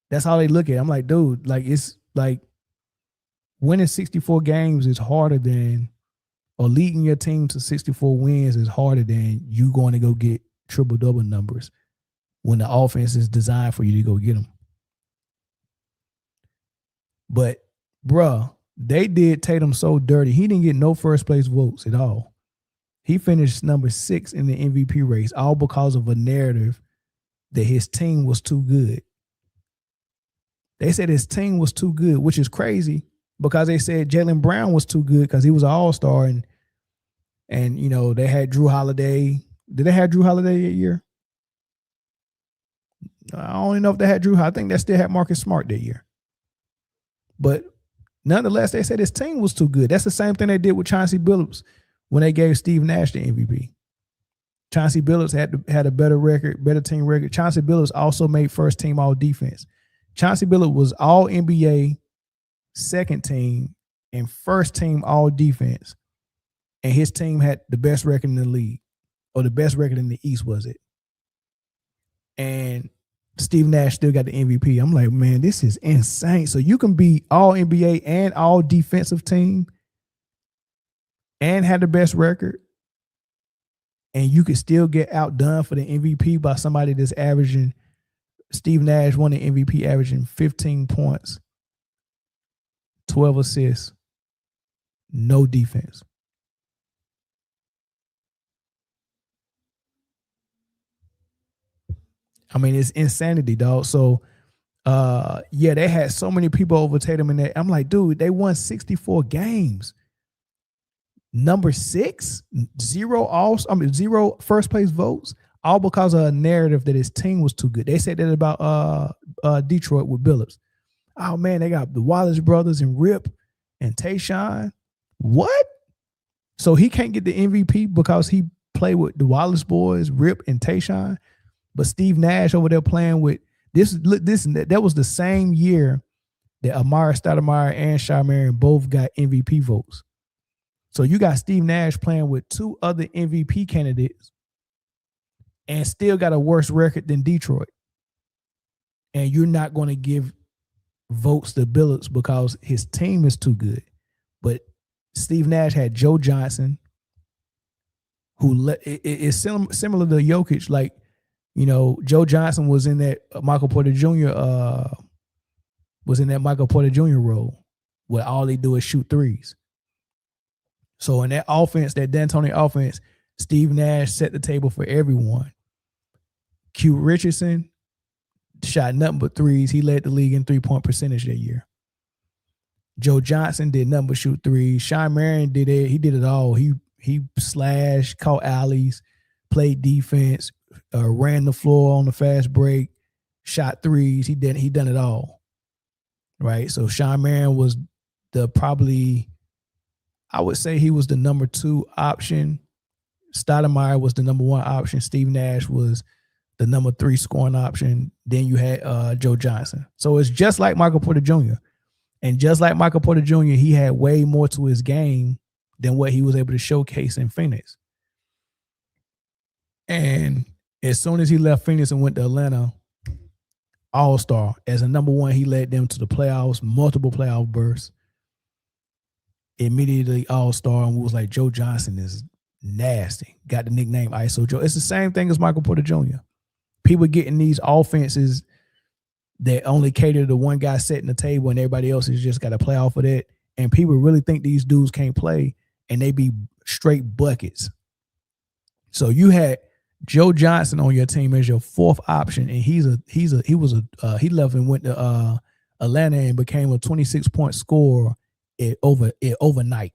That's how they look at it. I'm like, dude, like it's like winning 64 games is harder than, or leading your team to 64 wins is harder than you going to go get triple-double numbers when the offense is designed for you to go get them. But, bruh, they did Tatum so dirty. He didn't get no first-place votes at all. He finished number 6 in the MVP race, all because of a narrative that his team was too good. They said his team was too good, which is crazy because they said Jaylen Brown was too good because he was an all-star and you know, they had Drew Holiday. Did they have Drew Holiday that year? I don't even know if they had Drew. I think they still had Marcus Smart that year. But nonetheless, they said his team was too good. That's the same thing they did with Chauncey Billups when they gave Steve Nash the MVP. Chauncey Billups had a better record, better team record. Chauncey Billups also made first team all defense. Chauncey Billups was all NBA, second team, and first team all defense. And his team had the best record in the league, or the best record in the East, was it? And Steve Nash still got the MVP. I'm like, man, this is insane. So you can be all NBA and all defensive team and have the best record, and you could still get outdone for the MVP by somebody that's averaging. Steve Nash won the MVP averaging 15 points, 12 assists, no defense. I mean, it's insanity, dog. So, yeah, they had so many people over Tatum in that. I'm like, dude, they won 64 games. Number 6, 0 first place votes, all because of a narrative that his team was too good. They said that about Detroit with Billups. Oh man, they got the Wallace brothers and Rip and Tayshaun. What? So he can't get the MVP because he played with the Wallace boys, Rip and Tayshaun. But Steve Nash over there playing with this and that was the same year that Amara Stoudemire and Shy Marion both got MVP votes. So you got Steve Nash playing with 2 other MVP candidates and still got a worse record than Detroit. And you're not going to give votes to Billups because his team is too good. But Steve Nash had Joe Johnson, who it's similar to Jokic. Like, you know, Joe Johnson was in that Michael Porter Jr. Role where all they do is shoot threes. So in that offense, that D'Antoni offense, Steve Nash set the table for everyone. Q Richardson shot nothing but threes. He led the league in 3-point percentage that year. Joe Johnson did nothing but shoot threes. Sean Marion did it. He did it all. He slashed, caught alleys, played defense, ran the floor on the fast break, shot threes. He done it all. Right. So Sean Marion was I would say he was the number 2 option. Stoudemire was the number 1 option. Steve Nash was the number 3 scoring option. Then you had Joe Johnson. So it's just like Michael Porter Jr. And just like Michael Porter Jr., he had way more to his game than what he was able to showcase in Phoenix. And as soon as he left Phoenix and went to Atlanta, all-star. As a number 1, he led them to the playoffs, multiple playoff bursts. Immediately all-star, and we was like, Joe Johnson is nasty. Got the nickname ISO Joe. It's the same thing as Michael Porter Jr. People getting these offenses that only cater to one guy setting the table and everybody else has just got to play off of that. And people really think these dudes can't play, and they be straight buckets. So you had Joe Johnson on your team as your 4th option, and he left and went to Atlanta and became a 26-point scorer overnight.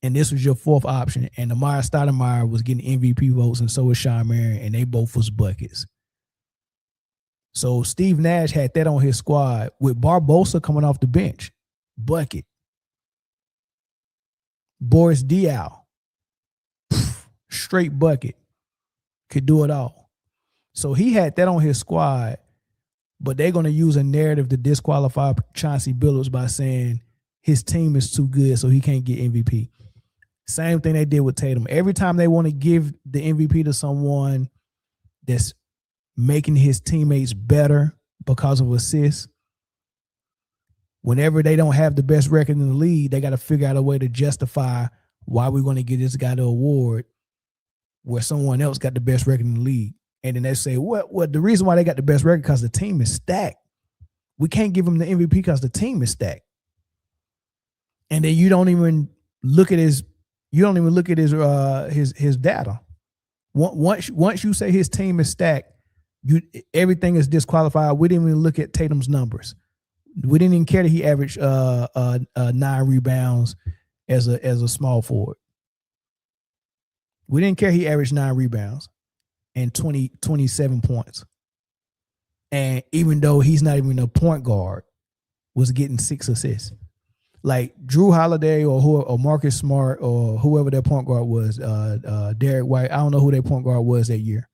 And this was your 4th option. And Amari Stoudemire was getting MVP votes, and so was Sean Marion, and they both was buckets. So Steve Nash had that on his squad with Barbosa coming off the bench. Bucket. Boris Diaw. Straight bucket. Could do it all. So he had that on his squad, but they're going to use a narrative to disqualify Chauncey Billups by saying his team is too good, so he can't get MVP. Same thing they did with Tatum. Every time they want to give the MVP to someone that's making his teammates better because of assists, whenever they don't have the best record in the league, they got to figure out a way to justify why we're going to give this guy the award where someone else got the best record in the league. And then they say, what the reason why they got the best record because the team is stacked. We can't give him the MVP because the team is stacked. And then you don't even look at his data. Once you say his team is stacked, everything is disqualified. We didn't even look at Tatum's numbers. We didn't even care that he averaged 9 rebounds as a small forward. We didn't care he averaged 9 rebounds and 27 points. And even though he's not even a point guard, was getting 6 assists. Like Drew Holiday or Marcus Smart or whoever their point guard was, Derek White. I don't know who their point guard was that year.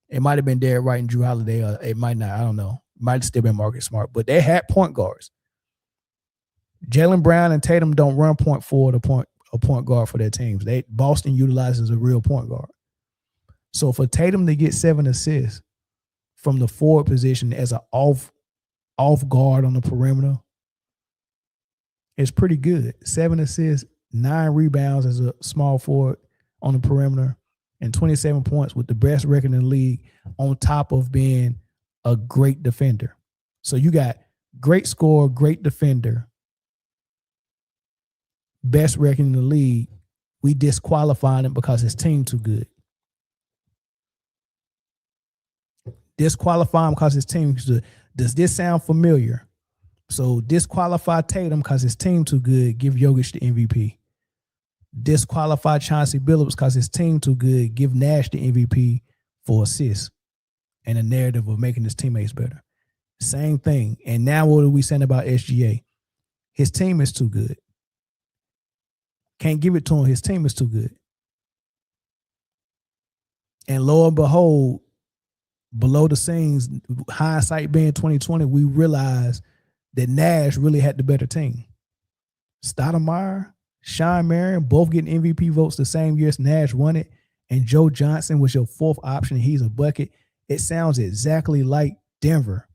It might have been Derek White and Drew Holiday, or it might not. I don't know. It might have still been Marcus Smart, but they had point guards. Jaylen Brown and Tatum don't run point forward a point guard for their teams. Boston utilizes a real point guard. So for Tatum to get 7 assists from the forward position as an off guard on the perimeter, it's pretty good. 7 assists, 9 rebounds as a small forward on the perimeter, and 27 points with the best record in the league on top of being a great defender. So you got great scorer, great defender, best record in the league. We disqualified him because his team too good. Disqualify him because his team too good. Does this sound familiar? So disqualify Tatum because his team too good. Give Jokic the MVP. Disqualify Chauncey Billups because his team too good. Give Nash the MVP for assists and a narrative of making his teammates better. Same thing. And now what are we saying about SGA? His team is too good. Can't give it to him. His team is too good. And lo and behold, below the scenes, hindsight being 2020, we realized that Nash really had the better team. Stoudemire, Sean Marion, both getting MVP votes the same year as Nash won it, and Joe Johnson was your fourth option, and he's a bucket, it sounds exactly like Denver.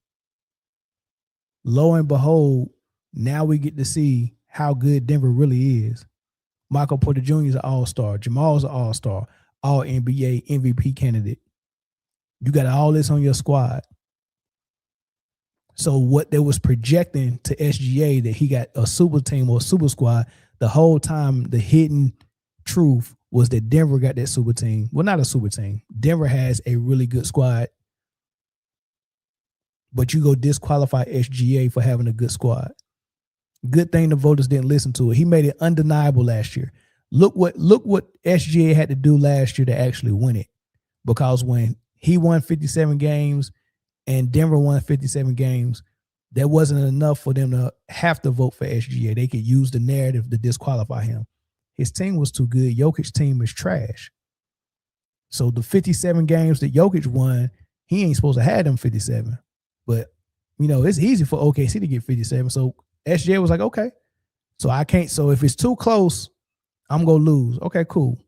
Lo and behold, now we get to see how good Denver really is. Michael Porter Jr. is an all-star. Jamal's an all-star, all-NBA MVP candidate. You got all this on your squad. So what they was projecting to SGA that he got a super team or a super squad, the whole time the hidden truth was that Denver got that super team. Well, not a super team. Denver has a really good squad, but you go disqualify SGA for having a good squad. Good thing the voters didn't listen to it. He made it undeniable last year. Look what SGA had to do last year to actually win it. Because when he won 57 games and Denver won 57 games, there wasn't enough for them to have to vote for SGA. They could use the narrative to disqualify him. His team was too good. Jokic's team is trash. So the 57 games that Jokic won, he ain't supposed to have them 57. But, you know, it's easy for OKC to get 57. So SGA was like, okay. So I can't. So if it's too close, I'm going to lose. Okay, cool.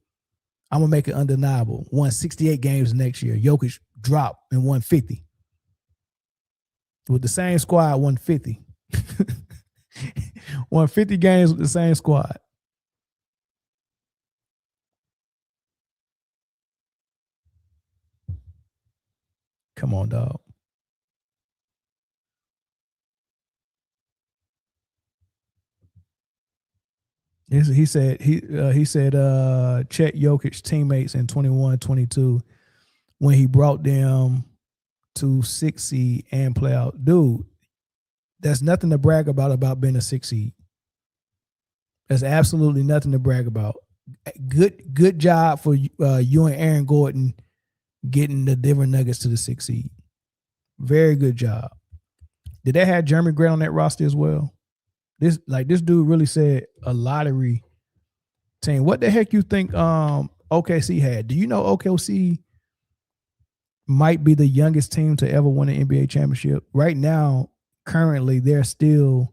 I'm going to make it undeniable. Won 68 games next year. Jokic dropped and won 50. With the same squad, won 50. Won 50 games with the same squad. Come on, dog. He said Chet Jokic teammates in 21-22 when he brought them to 6 seed and play out. Dude, there's nothing to brag about being a 6 seed. There's absolutely nothing to brag about. Good job for you and Aaron Gordon getting the Denver Nuggets to the 6 seed. Very good job. Did they have Jeremy Grant on that roster as well? This dude really said a lottery team. What the heck you think OKC had? Do you know OKC might be the youngest team to ever win an NBA championship? Right now, currently, they're still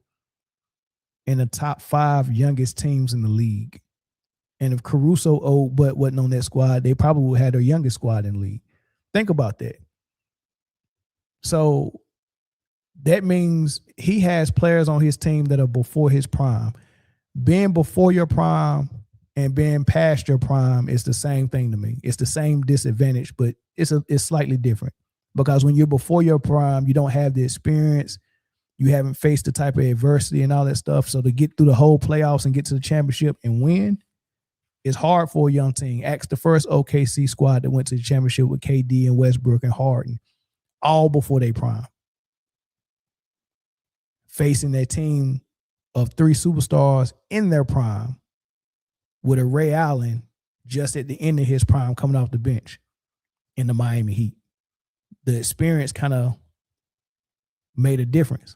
in the top 5 youngest teams in the league. And if Caruso old but wasn't on that squad, they probably would have their youngest squad in the league. Think about that. So that means he has players on his team that are before his prime. Being before your prime and being past your prime is the same thing to me. It's the same disadvantage, but it's slightly different. Because when you're before your prime, you don't have the experience. You haven't faced the type of adversity and all that stuff. So to get through the whole playoffs and get to the championship and win, it's hard for a young team. Ask the first OKC squad that went to the championship with KD and Westbrook and Harden, all before they prime. Facing their team of 3 superstars in their prime with a Ray Allen just at the end of his prime coming off the bench in the Miami Heat. The experience kind of made a difference.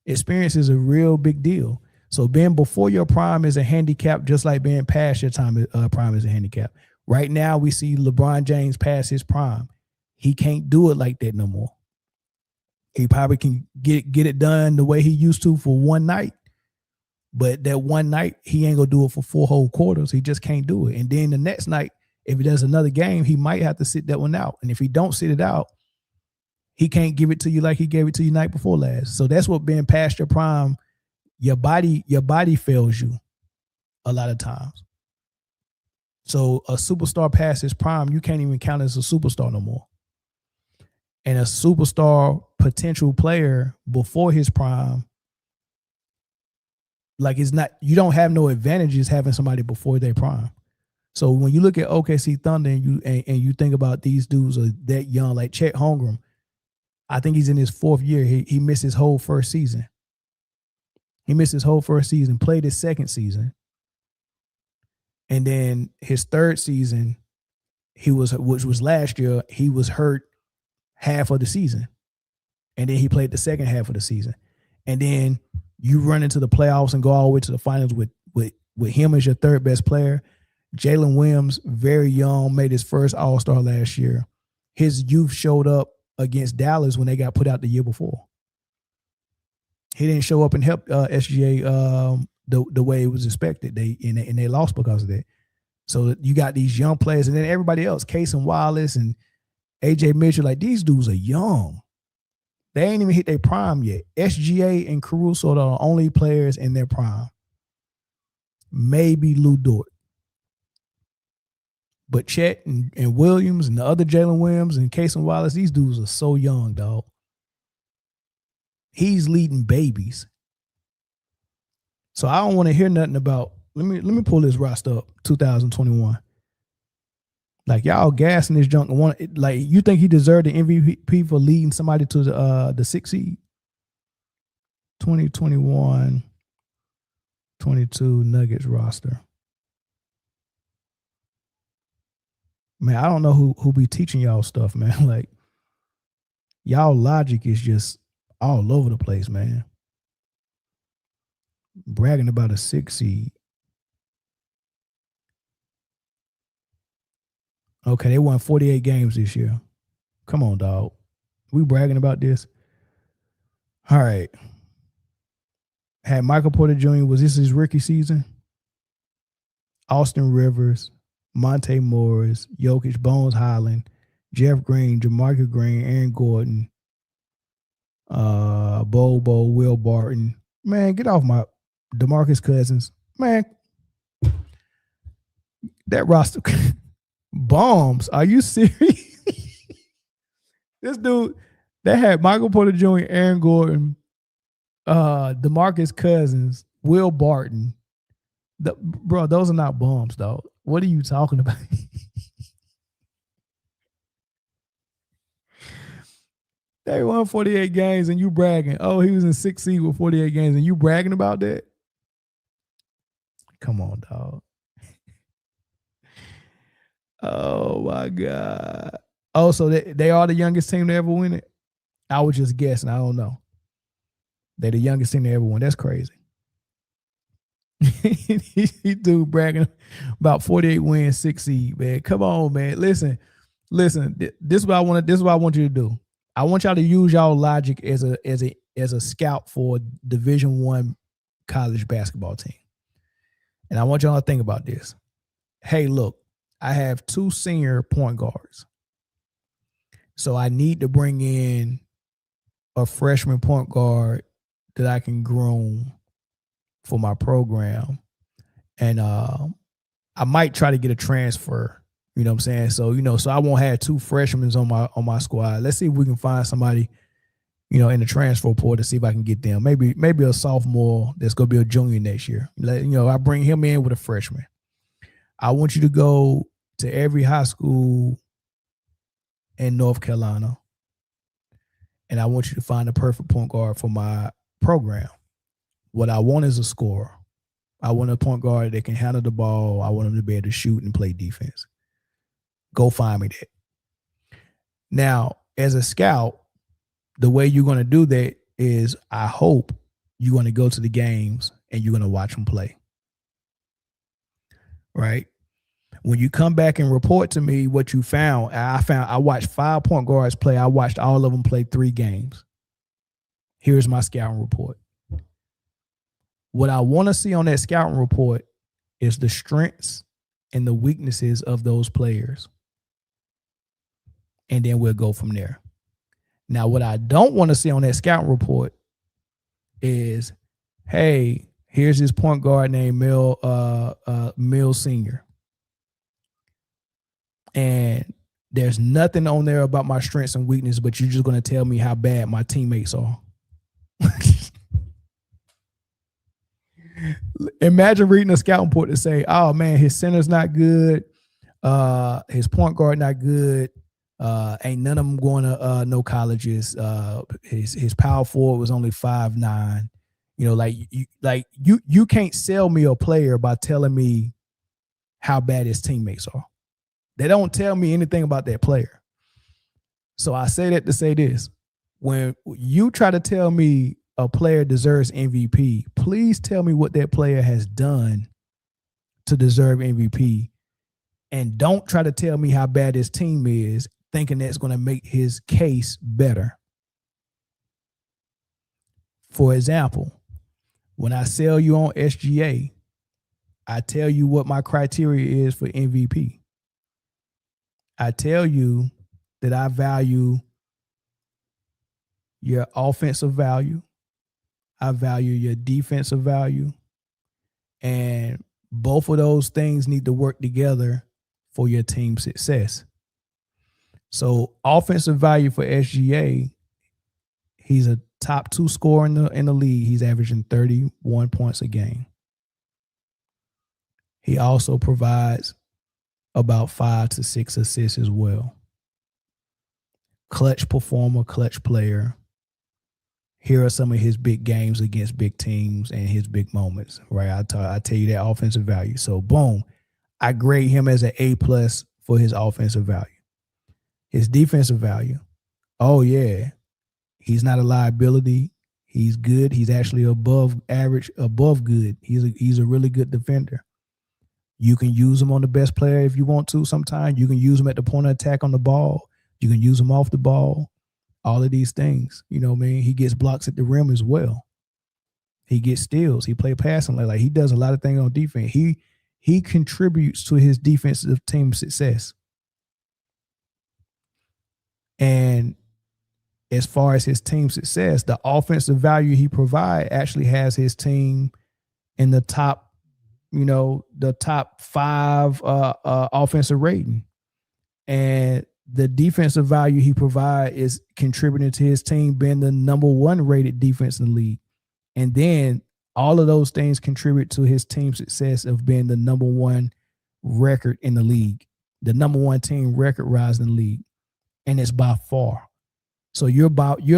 Experience is a real big deal. So being before your prime is a handicap, just like being past your prime is a handicap. Right now, we see LeBron James past his prime. He can't do it like that no more. He probably can get it done the way he used to for one night. But that one night, he ain't going to do it for 4 whole quarters. He just can't do it. And then the next night, if he does another game, he might have to sit that one out. And if he don't sit it out, he can't give it to you like he gave it to you night before last. So that's what being past your prime, your body fails you a lot of times. So a superstar past his prime, you can't even count as a superstar no more. And a superstar potential player before his prime, like it's not, you don't have no advantages having somebody before their prime. So when you look at OKC Thunder and you think about these dudes are that young, like Chet Holmgren, I think he's in his 4th year. He missed his whole first season. Played his second season. And then his 3rd season, which was last year, he was hurt half of the season. And then he played the second half of the season. And then you run into the playoffs and go all the way to the finals with him as your 3rd best player. Jalen Williams, very young, made his first All-Star last year. His youth showed up against Dallas when they got put out the year before. He didn't show up and help SGA the way it was expected. They lost because of that. So you got these young players, and then everybody else, Case and Wallace and AJ Mitchell, like these dudes are young. They ain't even hit their prime yet. SGA and Caruso are the only players in their prime. Maybe Lou Dort. But Chet and Williams and the other Jalen Williams and Case and Wallace, these dudes are so young, dog. He's leading babies. So I don't want to hear nothing about, let me pull this roster up, 2021. Like y'all gassing this junk. Like you think he deserved the MVP for leading somebody to the 6th seed? 2021, 22 Nuggets roster. Man, I don't know who be teaching y'all stuff, man. Like y'all logic is just all over the place, man. Bragging about a 6th seed. Okay, they won 48 games this year. Come on, dog. We bragging about this? All right. Had Michael Porter Jr., was this his rookie season? Austin Rivers, Monte Morris, Jokic, Bones Highland, Jeff Green, Jamarcus Green, Aaron Gordon, Bobo, Will Barton. Man, get off my DeMarcus Cousins. Man, that roster bombs. Are you serious? This dude, they had Michael Porter Jr., Aaron Gordon, DeMarcus Cousins, Will Barton. Bro, those are not bombs, dog. What are you talking about? They won 48 games and you bragging. Oh, he was in 6th seed with 48 games and you bragging about that? Come on, dog. Oh, my God. Oh, so they are the youngest team to ever win it? I was just guessing. I don't know. They're the youngest team to ever win. That's crazy. He dude bragging about 48 wins, 6th seed, man. Come on, man. Listen. This is what I want you to do. I want y'all to use y'all logic as a scout for Division I college basketball team. And I want y'all to think about this. Hey, look, I have 2 senior point guards. So I need to bring in a freshman point guard that I can groom for my program. And I might try to get a transfer, you know what I'm saying? So, so I won't have 2 freshmen on my squad. Let's see if we can find somebody, in the transfer portal to see if I can get them. Maybe a sophomore that's going to be a junior next year. I bring him in with a freshman. I want you to go to every high school in North Carolina, and I want you to find the perfect point guard for my program. What I want is a scorer. I want a point guard that can handle the ball. I want him to be able to shoot and play defense. Go find me that. Now, as a scout, the way you're going to do that is I hope you're going to go to the games and you're going to watch them play. Right? When you come back and report to me what you found, I watched 5 point guards play. I watched all of them play 3 games. Here's my scouting report. What I want to see on that scouting report is the strengths and the weaknesses of those players. And then we'll go from there. Now, what I don't want to see on that scouting report is, hey, here's this point guard named Mill Sr. And there's nothing on there about my strengths and weaknesses, but you're just going to tell me how bad my teammates are. Imagine reading a scouting report to say, oh, man, his center's not good. His point guard not good. Ain't none of them going to no colleges. His power forward was only 5'9". You can't sell me a player by telling me how bad his teammates are. They don't tell me anything about that player. So I say that to say this. When you try to tell me a player deserves MVP, please tell me what that player has done to deserve MVP. And don't try to tell me how bad his team is, thinking that's going to make his case better. For example, when I sell you on SGA, I tell you what my criteria is for MVP. I tell you that I value your offensive value. I value your defensive value. And both of those things need to work together for your team's success. So offensive value for SGA, he's a top 2 scorer in the league. He's averaging 31 points a game. He also provides about 5 to 6 assists as well. Clutch performer, clutch player. Here are some of his big games against big teams and his big moments, right? I tell you that offensive value. So boom, I grade him as an A+ for his offensive value. His defensive value, oh yeah, he's not a liability. He's good. He's actually above average, above good. He's a really good defender. You can use him on the best player if you want to sometimes. You can use him at the point of attack on the ball. You can use him off the ball. All of these things, you know what I mean? He gets blocks at the rim as well. He gets steals. He play passing. Like he does a lot of things on defense. He contributes to his defensive team success. And as far as his team success, the offensive value he provides actually has his team in the top, the top 5 offensive rating. And the defensive value he provides is contributing to his team being the number 1 rated defense in the league. And then all of those things contribute to his team success of being the number 1 record in the league, the number 1 team record rise in the league. And it's by far. So you're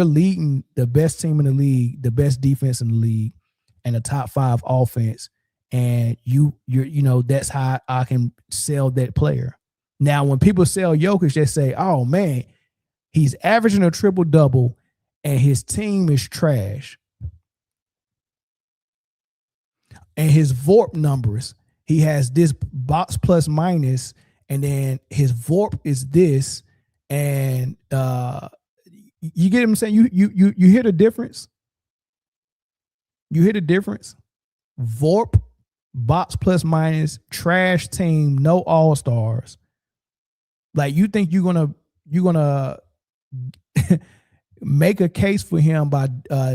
leading the best team in the league, the best defense in the league, and the top 5 offense. And you're that's how I can sell that player. Now, when people sell Jokic, they say, oh, man, he's averaging a triple-double and his team is trash. And his VORP numbers, he has this box plus minus, and then his VORP is this. And you get what I'm saying? You hear the difference? You hear the difference? VORP, box plus minus, trash team, no all-stars. Like you think you're gonna make a case for him by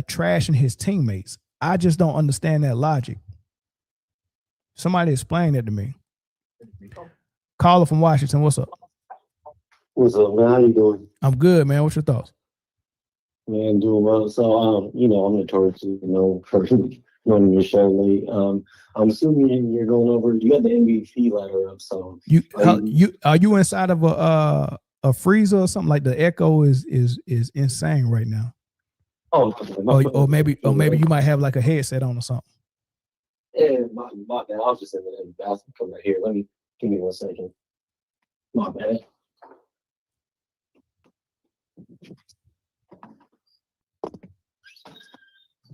trashing his teammates. I just don't understand that logic. Somebody explain that to me. Caller from Washington, what's up? What's up, man? How you doing? I'm good, man. What's your thoughts? Man, doing well. So, I'm notoriously known for running your show late. I'm assuming you're going over. You got the MVP letter up, so are you inside of a freezer or something? Like the echo is insane right now. Oh, or maybe you might have like a headset on or something. Yeah, my bad. I was just in the bathroom. Come right here. Give me 1 second. My bad.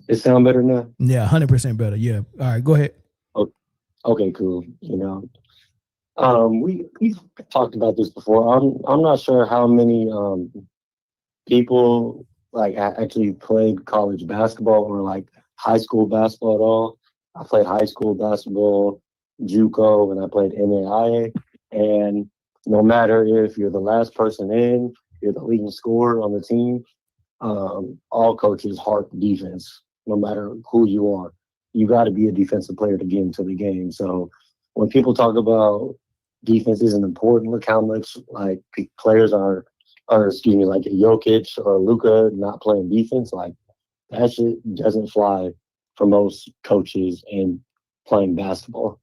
It sound better now? Yeah, 100% better. Yeah. All right, go ahead. Okay, cool. We've talked about this before. I'm not sure how many people like actually played college basketball or like high school basketball at all. I played high school basketball, JUCO, and I played NAIA. And no matter if you're the last person in, you're the leading scorer on the team, all coaches harp defense. No matter who you are, you got to be a defensive player to get into the game. So when people talk about defense isn't important, look how much like players like a Jokic or Luka not playing defense. Like that shit doesn't fly for most coaches in playing basketball.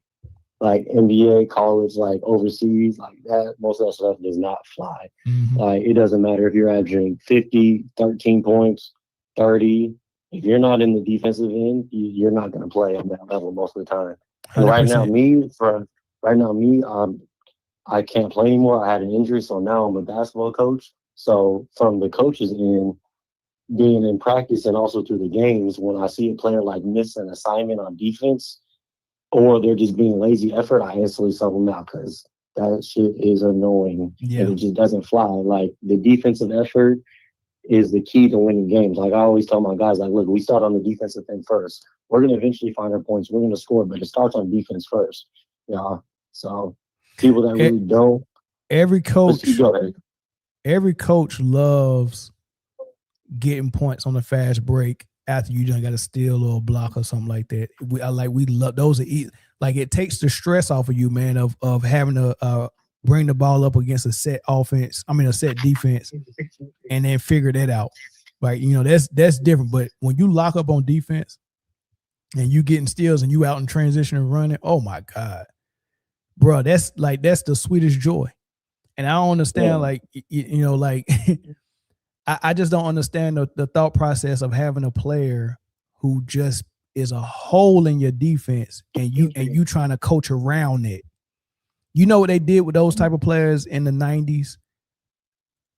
Like NBA, college, like overseas, like that, most of that stuff does not fly. Mm-hmm. Like it doesn't matter if you're averaging 50, 13 points, 30. If you're not in the defensive end, you're not going to play on that level most of the time. And right now, I can't play anymore. I had an injury, so now I'm a basketball coach. So from the coaches end, being in practice and also through the games, when I see a player like miss an assignment on defense, or they're just being lazy effort, I instantly sub them out because that shit is annoying. Yeah. And it just doesn't fly. Like the defensive effort is the key to winning games. Like I always tell my guys, like, look, we start on the defensive thing first. we're going to eventually find our points. We're going to score, but it starts on defense first. Yeah. So people that really don't. Every coach, go ahead. Every coach loves getting points on the fast break after you done got a steal or a block or something like that. We love those. Like it takes the stress off of you, man, of having to bring the ball up against a set offense. I mean, a set defense, and then figure that out. Like, you know, that's different. But when you lock up on defense and you getting steals and you out in transition and running, oh my God, bro, that's the sweetest joy. And I don't understand, like, you know, like I just don't understand the thought process of having a player who just is a hole in your defense and you trying to coach around it. You know what they did with those type of players in the 90s?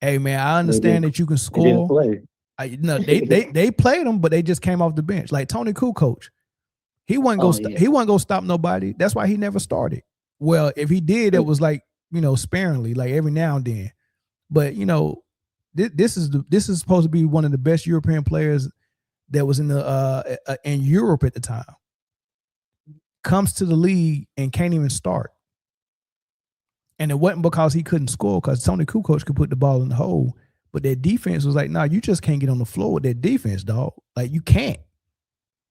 Hey man, I understand that you can score. They played them, but they just came off the bench. Like Tony Kukoc, he wasn't gonna stop nobody. That's why he never started. Well, if he did, it was like, you know, sparingly, like every now and then. But you know, this is supposed to be one of the best European players that was in Europe at the time. Comes to the league and can't even start. And it wasn't because he couldn't score, because Tony Kukoc could put the ball in the hole. But their defense was like, nah, you just can't get on the floor with that defense, dog. Like, you can't.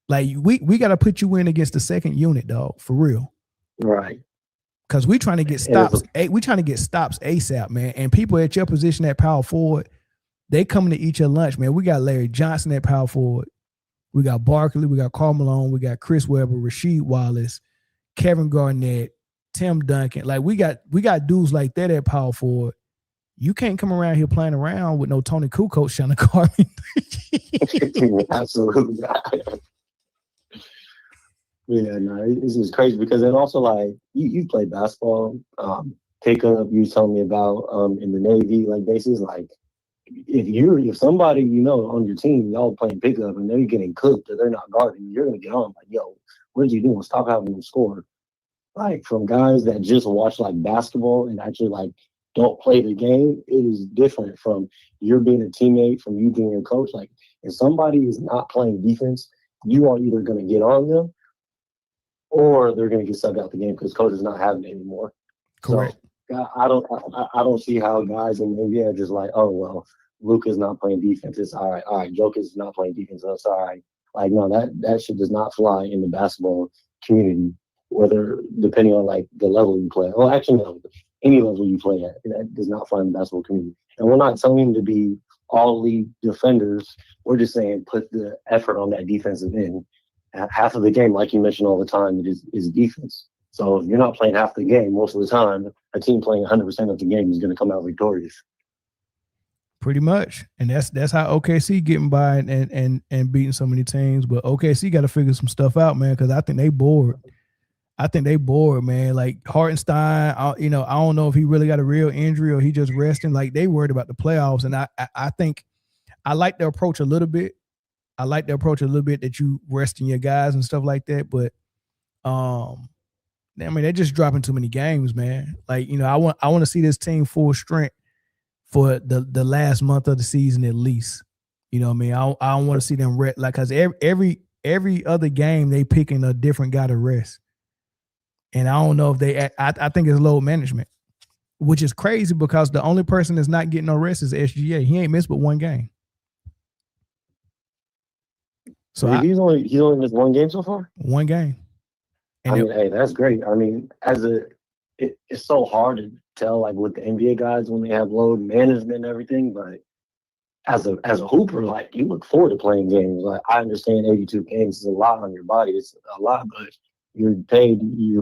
Like, we got to put you in against the second unit, dog, for real. Right. Because we trying to get stops. We trying to get stops ASAP, man. And people at your position at power forward, they coming to eat your lunch, man. We got Larry Johnson at power forward. We got Barkley. We got Karl Malone. We got Chris Webber, Rasheed Wallace, Kevin Garnett, Tim Duncan. Like, we got dudes like that at power forward. You can't come around here playing around with no Tony Kukoc trying to guard me. Absolutely not. Yeah, no, this is crazy because then also, like, you play basketball, pickup, you was telling me about in the Navy, like, bases, like, if somebody, you know, on your team, y'all playing pickup and they're getting cooked or they're not guarding, you're going to get on, like, yo, what are you doing? Stop having them score. Like, from guys that just watch, like, basketball and actually, like, don't play the game, it is different from you're being a teammate, from you being a coach. Like, if somebody is not playing defense, you are either going to get on them or they're going to get subbed out the game because coach is not having it anymore. Correct. So I don't see how guys in the NBA are just like, oh, well, Luka's not playing defense. It's all right. All right, Jokic is not playing defense. That's all right. Like, no, that shit does not fly in the basketball community, whether depending on, like, the level you play. Well, actually, no, any level you play at, that does not fly in the basketball community. And we're not telling them to be all league defenders. We're just saying put the effort on that defensive end. Half of the game, like you mentioned all the time, is defense. So if you're not playing half the game most of the time, a team playing 100% of the game is going to come out victorious. Pretty much. And that's how OKC getting by and beating so many teams. But OKC got to figure some stuff out, man, because I think they bored. Man. Like Hartenstein, I don't know if he really got a real injury or he just resting. Like, they worried about the playoffs. And I think I like the approach a little bit. That you resting your guys and stuff like that. But I mean, they're just dropping too many games, man. Like, you know, I want to see this team full strength for the last month of the season at least. You know what I mean? I don't want to see them rest, like, because every other game they picking a different guy to rest. And I don't know if I think it's load management, which is crazy because the only person that's not getting no rest is SGA. He ain't missed but one game. So he's only missed one game so far? One game. And I mean, hey, that's great. I mean, it's so hard to tell, like, with the NBA guys when they have load management and everything, but as a hooper, like, you look forward to playing games. Like, I understand 82 games is a lot on your body. It's a lot, but your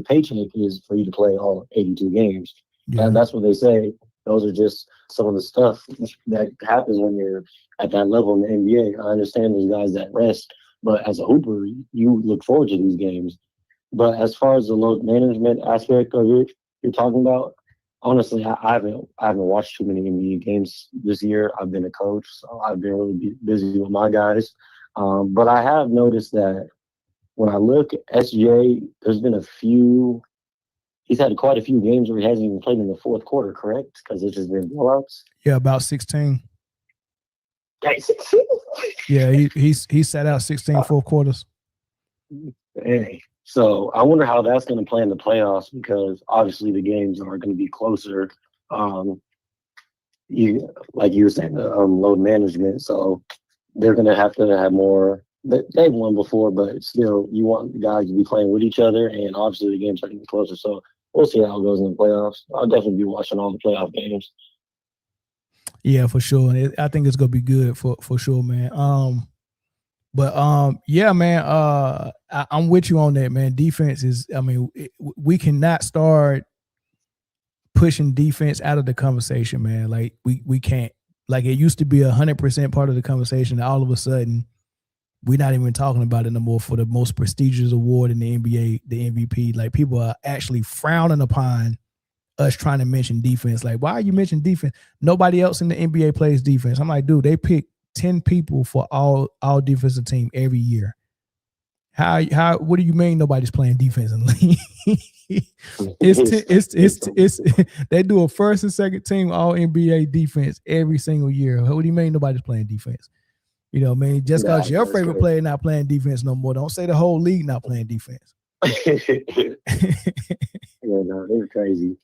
paycheck is for you to play all 82 games. Yeah. And that's what they say. Those are just some of the stuff that happens when you're at that level in the NBA. I understand there's guys that rest, but as a hooper, you look forward to these games. But as far as the load management aspect of it you're talking about, honestly, I haven't watched too many NBA games this year. I've been a coach, so I've been really busy with my guys. But I have noticed that when I look at SGA, there's been he's had quite a few games where he hasn't even played in the fourth quarter, correct? Because it's just been blowouts. Yeah, about 16. Yeah, he sat out 16 fourth quarters. Hey, so I wonder how that's going to play in the playoffs because obviously the games are going to be closer. Um, you like you were saying, the load management. So they're going to have more. They've won before, but still, you want the guys to be playing with each other, and obviously the games are getting closer. So we'll see how it goes in the playoffs. I'll definitely be watching all the playoff games. Yeah, for sure. I think it's gonna be good for sure, man. But yeah, man. I'm with you on that, man. Defense is. I mean, we cannot start pushing defense out of the conversation, man. Like we can't. Like it used to be 100% part of the conversation. And all of a sudden, we're not even talking about it no more for the most prestigious award in the NBA, the MVP. Like people are actually frowning upon us trying to mention defense. Like, why are you mentioning defense? Nobody else in the NBA plays defense. I'm like, dude, they pick 10 people for all defensive team every year. How what do you mean nobody's playing defense in the league? it's they do a first and second team all NBA defense every single year. What do you mean nobody's playing defense? You know what I mean? Just because your favorite player not playing defense no more, don't say the whole league not playing defense. Yeah, no, they're crazy.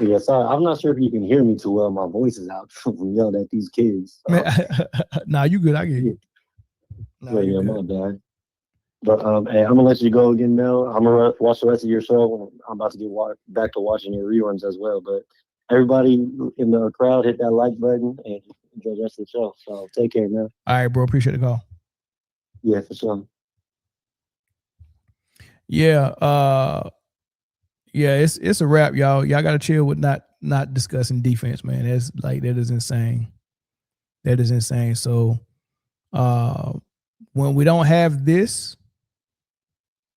Yeah, sorry, I'm not sure if you can hear me too well. My voice is out from yelling at these kids. So. Nah, you good. I get you. Nah, yeah, my bad. But hey, I'm gonna let you go again, Mel. I'm gonna watch the rest of your show. I'm about to get back to watching your reruns as well. But everybody in the crowd, hit that like button and enjoy the rest of the show. So take care, man. All right, bro. Appreciate the call. Yeah, for sure. Yeah, yeah, it's a wrap, y'all. Y'all gotta chill with not discussing defense, man. That's like that is insane. That is insane. So when we don't have this,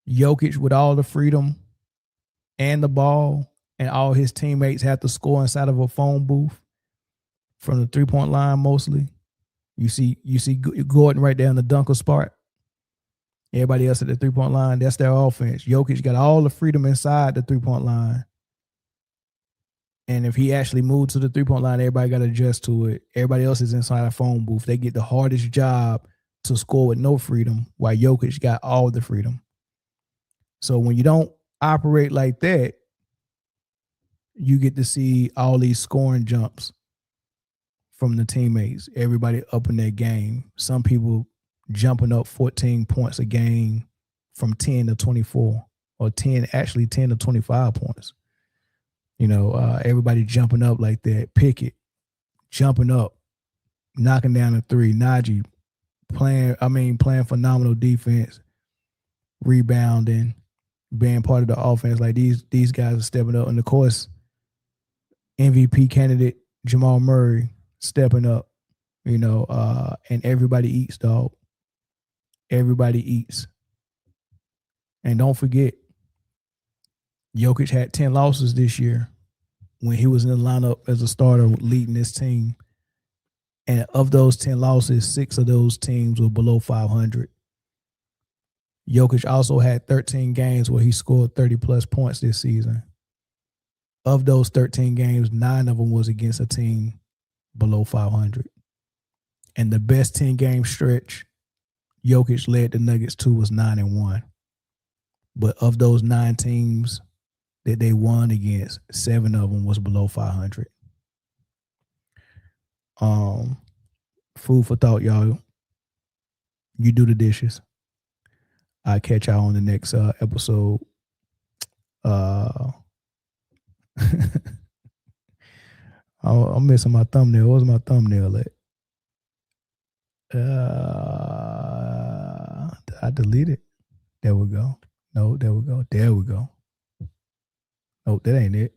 Jokic with all the freedom and the ball, and all his teammates have to score inside of a phone booth from the 3-point line mostly. You see Gordon right there in the dunker spot. Everybody else at the 3-point line, that's their offense. Jokic got all the freedom inside the 3-point line. And if he actually moved to the 3-point line, everybody got to adjust to it. Everybody else is inside a phone booth. They get the hardest job to score with no freedom, while Jokic got all the freedom. So when you don't operate like that, you get to see all these scoring jumps from the teammates. Everybody up in their game. Some people jumping up 14 points a game from 10 to 24, or 10 to 25 points. You know, everybody jumping up like that. Pickett jumping up, knocking down a three. Najee playing phenomenal defense, rebounding, being part of the offense. Like these guys are stepping up. And of course, MVP candidate Jamal Murray stepping up, you know, and everybody eats, dog. Everybody eats. And don't forget, Jokic had 10 losses this year when he was in the lineup as a starter leading this team. And of those 10 losses, 6 of those teams were below 500. Jokic also had 13 games where he scored 30-plus points this season. Of those 13 games, 9 of them was against a team below 500. And the best 10-game stretch Jokic led the Nuggets to was 9-1. But of those 9 teams that they won against, 7 of them was below 500. Food for thought, y'all. You do the dishes. I'll catch y'all on the next episode. I'm missing my thumbnail. What's my thumbnail at? I delete it. There we go. No, there we go. There we go. Oh, that ain't it.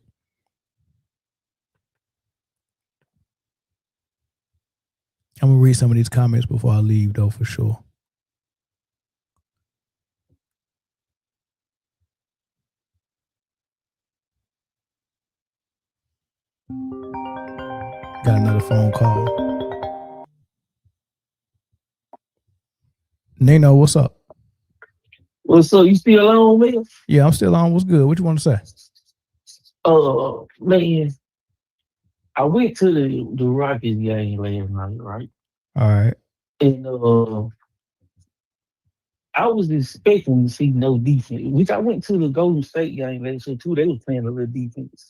I'm gonna read some of these comments before I leave, though, for sure. Got another phone call. Nino, what's up? What's up? You still on, man? Yeah, I'm still on. What's good? What you want to say? Man, I went to the Rockets game last night, right? All right. And I was expecting to see no defense, which I went to the Golden State game last year too. They was playing a little defense.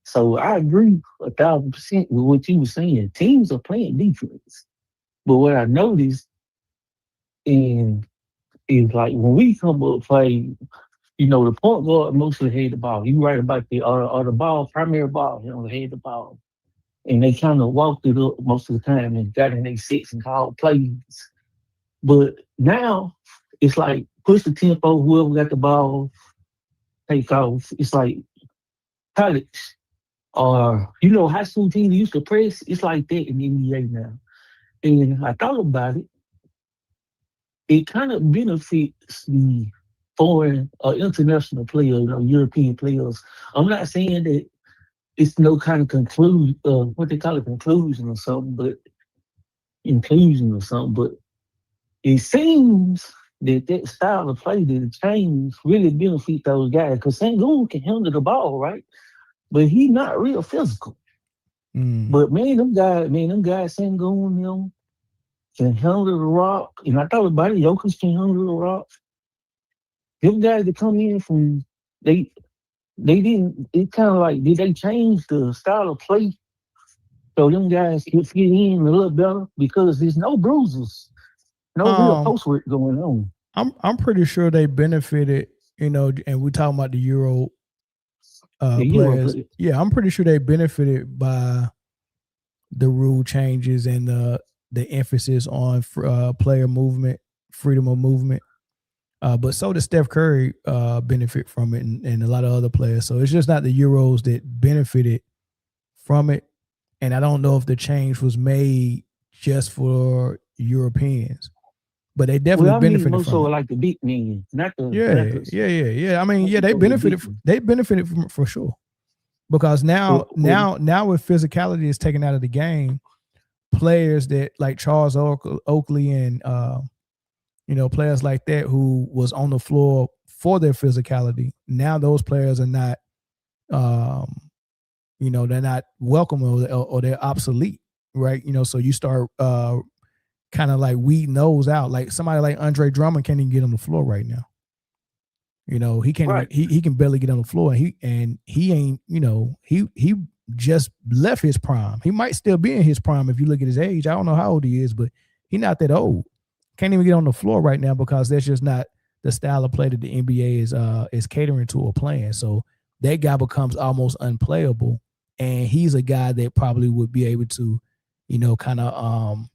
So I agree 1,000% with what you were saying. Teams are playing defense. But what I noticed in is like when we come up play, the point guard mostly had the ball. You right about the ball, primary ball, had the ball. And they kind of walked it up most of the time and got in their sets and called plays. But now it's like push the tempo, whoever got the ball, take off. It's like college or high school teams used to press. It's like that in the NBA now. And I thought about it. It kind of benefits the foreign or international players, European players. I'm not saying that it's no kind of what they call it, conclusion or something, but inclusion or something. But it seems that style of play, that change, really benefit those guys. Because Sengun can handle the ball, right? But he's not real physical. But man, them guys, Sengun, can handle the rock. And I thought about it, Jokic can handle the rock. Them guys that come in from they didn't. It kind of like, did they change the style of play so them guys could fit in a little better? Because there's no bruises, no real post work going on. I'm pretty sure they benefited, and we're talking about the Euro players. Yeah, I'm pretty sure they benefited by the rule changes and the emphasis on player movement, freedom of movement. But so does Steph Curry benefit from it, and a lot of other players. So it's just not the Euros that benefited from it. And I don't know if the change was made just for Europeans, but they definitely benefited from it. So like the big men, not the yeah. I mean, yeah, they benefited. They benefited from it for sure, because now with physicality is taken out of the game, players that like Charles Oakley and players like that who was on the floor for their physicality. Now those players are not, they're not welcome or they're obsolete, right? So you start kind of like weeding those out. Like somebody like Andre Drummond can't even get on the floor right now. He can't. Right. He can barely get on the floor, and he ain't. He just left his prime. He might still be in his prime if you look at his age. I don't know how old he is, but he's not that old. Can't even get on the floor right now because that's just not the style of play that the NBA is catering to or playing. So that guy becomes almost unplayable, and he's a guy that probably would be able to, kind of,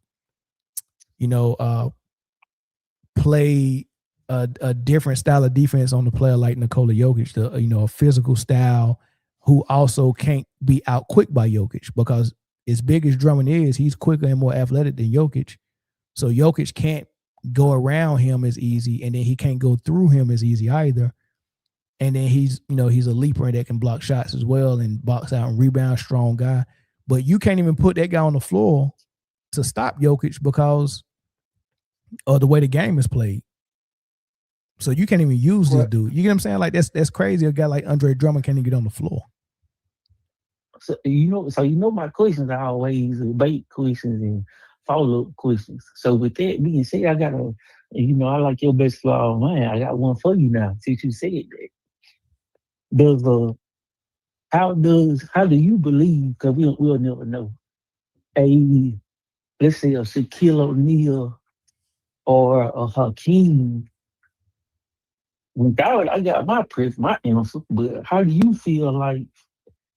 play a different style of defense on the player like Nikola Jokic, a physical style who also can't be out quick by Jokic, because as big as Drummond is, he's quicker and more athletic than Jokic. So Jokic can't go around him as easy, and then he can't go through him as easy either. And then he's a leaper that can block shots as well and box out and rebound, strong guy. But you can't even put that guy on the floor to stop Jokic because of the way the game is played. So you can't even use this dude. You get what I'm saying? Like that's crazy. A guy like Andre Drummond can't even get on the floor. So my questions are always debate questions and follow-up questions. So with that being said, I got I like your basketball man. I got one for you now since you said that. How do you believe? Because we'll never know. Let's say a Shaquille O'Neal or a Hakeem. Without it, I got my answer. But how do you feel like,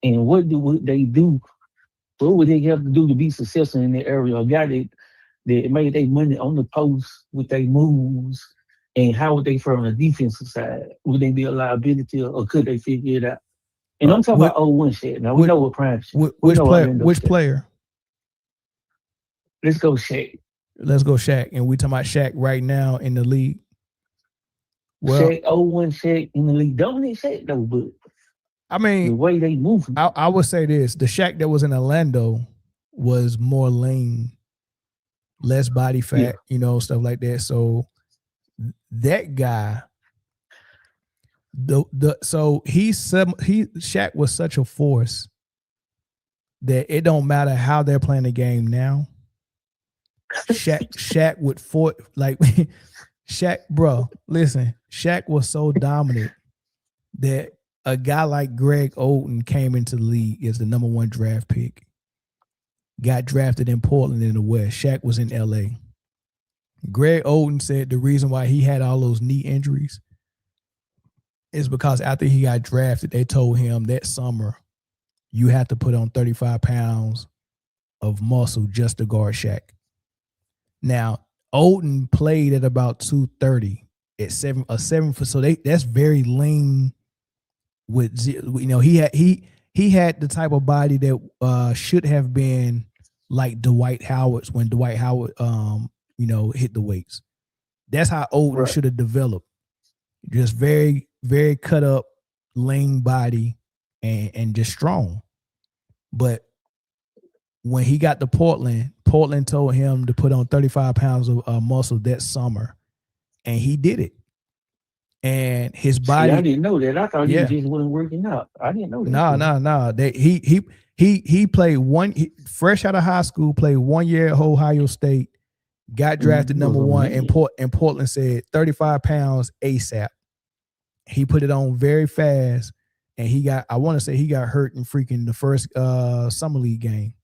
and what would they do? What would they have to do to be successful in that area? A guy that made their money on the post with their moves, and how would they from the defensive side? Would they be a liability, or could they figure it out? And I'm talking about 01 shit. Now we know what prime shit. Which player? Let's go Shaq. Let's go Shaq. And we talking about Shaq right now in the league. Well, Shaq, 01 Shaq in the league. Dominant Shaq though, but I mean, the way they move. I would say this: the Shaq that was in Orlando was more lean, less body fat, stuff like that. So that guy, Shaq was such a force that it don't matter how they're playing the game now. Shaq would Shaq, bro, listen, Shaq was so dominant that a guy like Greg Oden came into the league as the number 1 draft pick. Got drafted in Portland in the West. Shaq was in LA. Greg Oden said the reason why he had all those knee injuries is because after he got drafted, they told him that summer, you have to put on 35 pounds of muscle just to guard Shaq. Now, Oden played at about 230 at 7 foot. So that's very lean. With he had the type of body that should have been like Dwight Howard's when Dwight Howard hit the weights. That's how Oden should have developed. Just very, very cut up, lean body and just strong. But when he got to Portland told him to put on 35 pounds of muscle that summer, and he did it. And his body. See, I didn't know that. I thought he just wasn't working out. I didn't know that. No. He played fresh out of high school, played 1 year at Ohio State, got drafted number 1, and Portland said 35 pounds ASAP. He put it on very fast, and I want to say he got hurt in freaking the first summer league game.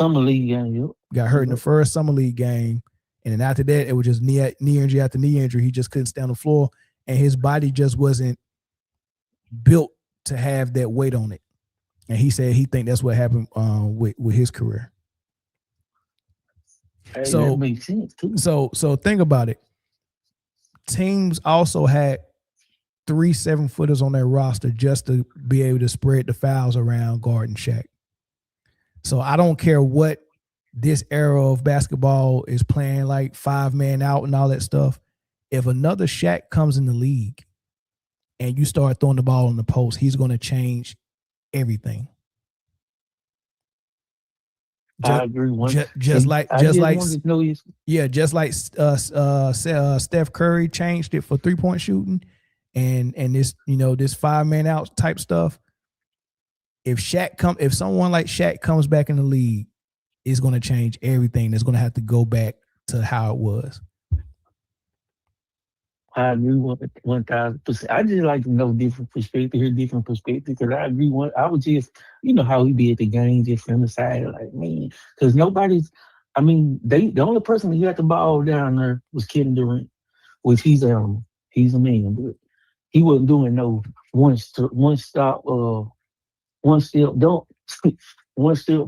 Yep. Got hurt in the first summer league game, and then after that, it was just knee injury after knee injury. He just couldn't stay on the floor, and his body just wasn't built to have that weight on it. And he said he think that's what happened with his career. Hey, that makes sense too. So think about it. Teams also had 3 7-footers on their roster just to be able to spread the fouls around guarding Shaq. So I don't care what this era of basketball is playing, like 5-man out and all that stuff. If another Shaq comes in the league and you start throwing the ball on the post, he's going to change everything. I agree. Just like Steph Curry changed it for 3-point shooting, and this this 5-man out type stuff. If someone like Shaq comes back in the league, it's going to change everything. It's going to have to go back to how it was. I agree 1,000%. I just like to know different perspective, hear different perspective. Because I agree. I was just, how he be at the game, just from the side, like, man. Because nobody's. I mean, the only person who got the ball down there was Kevin Durant, which he's a man, but he wasn't doing no one step dunk, one step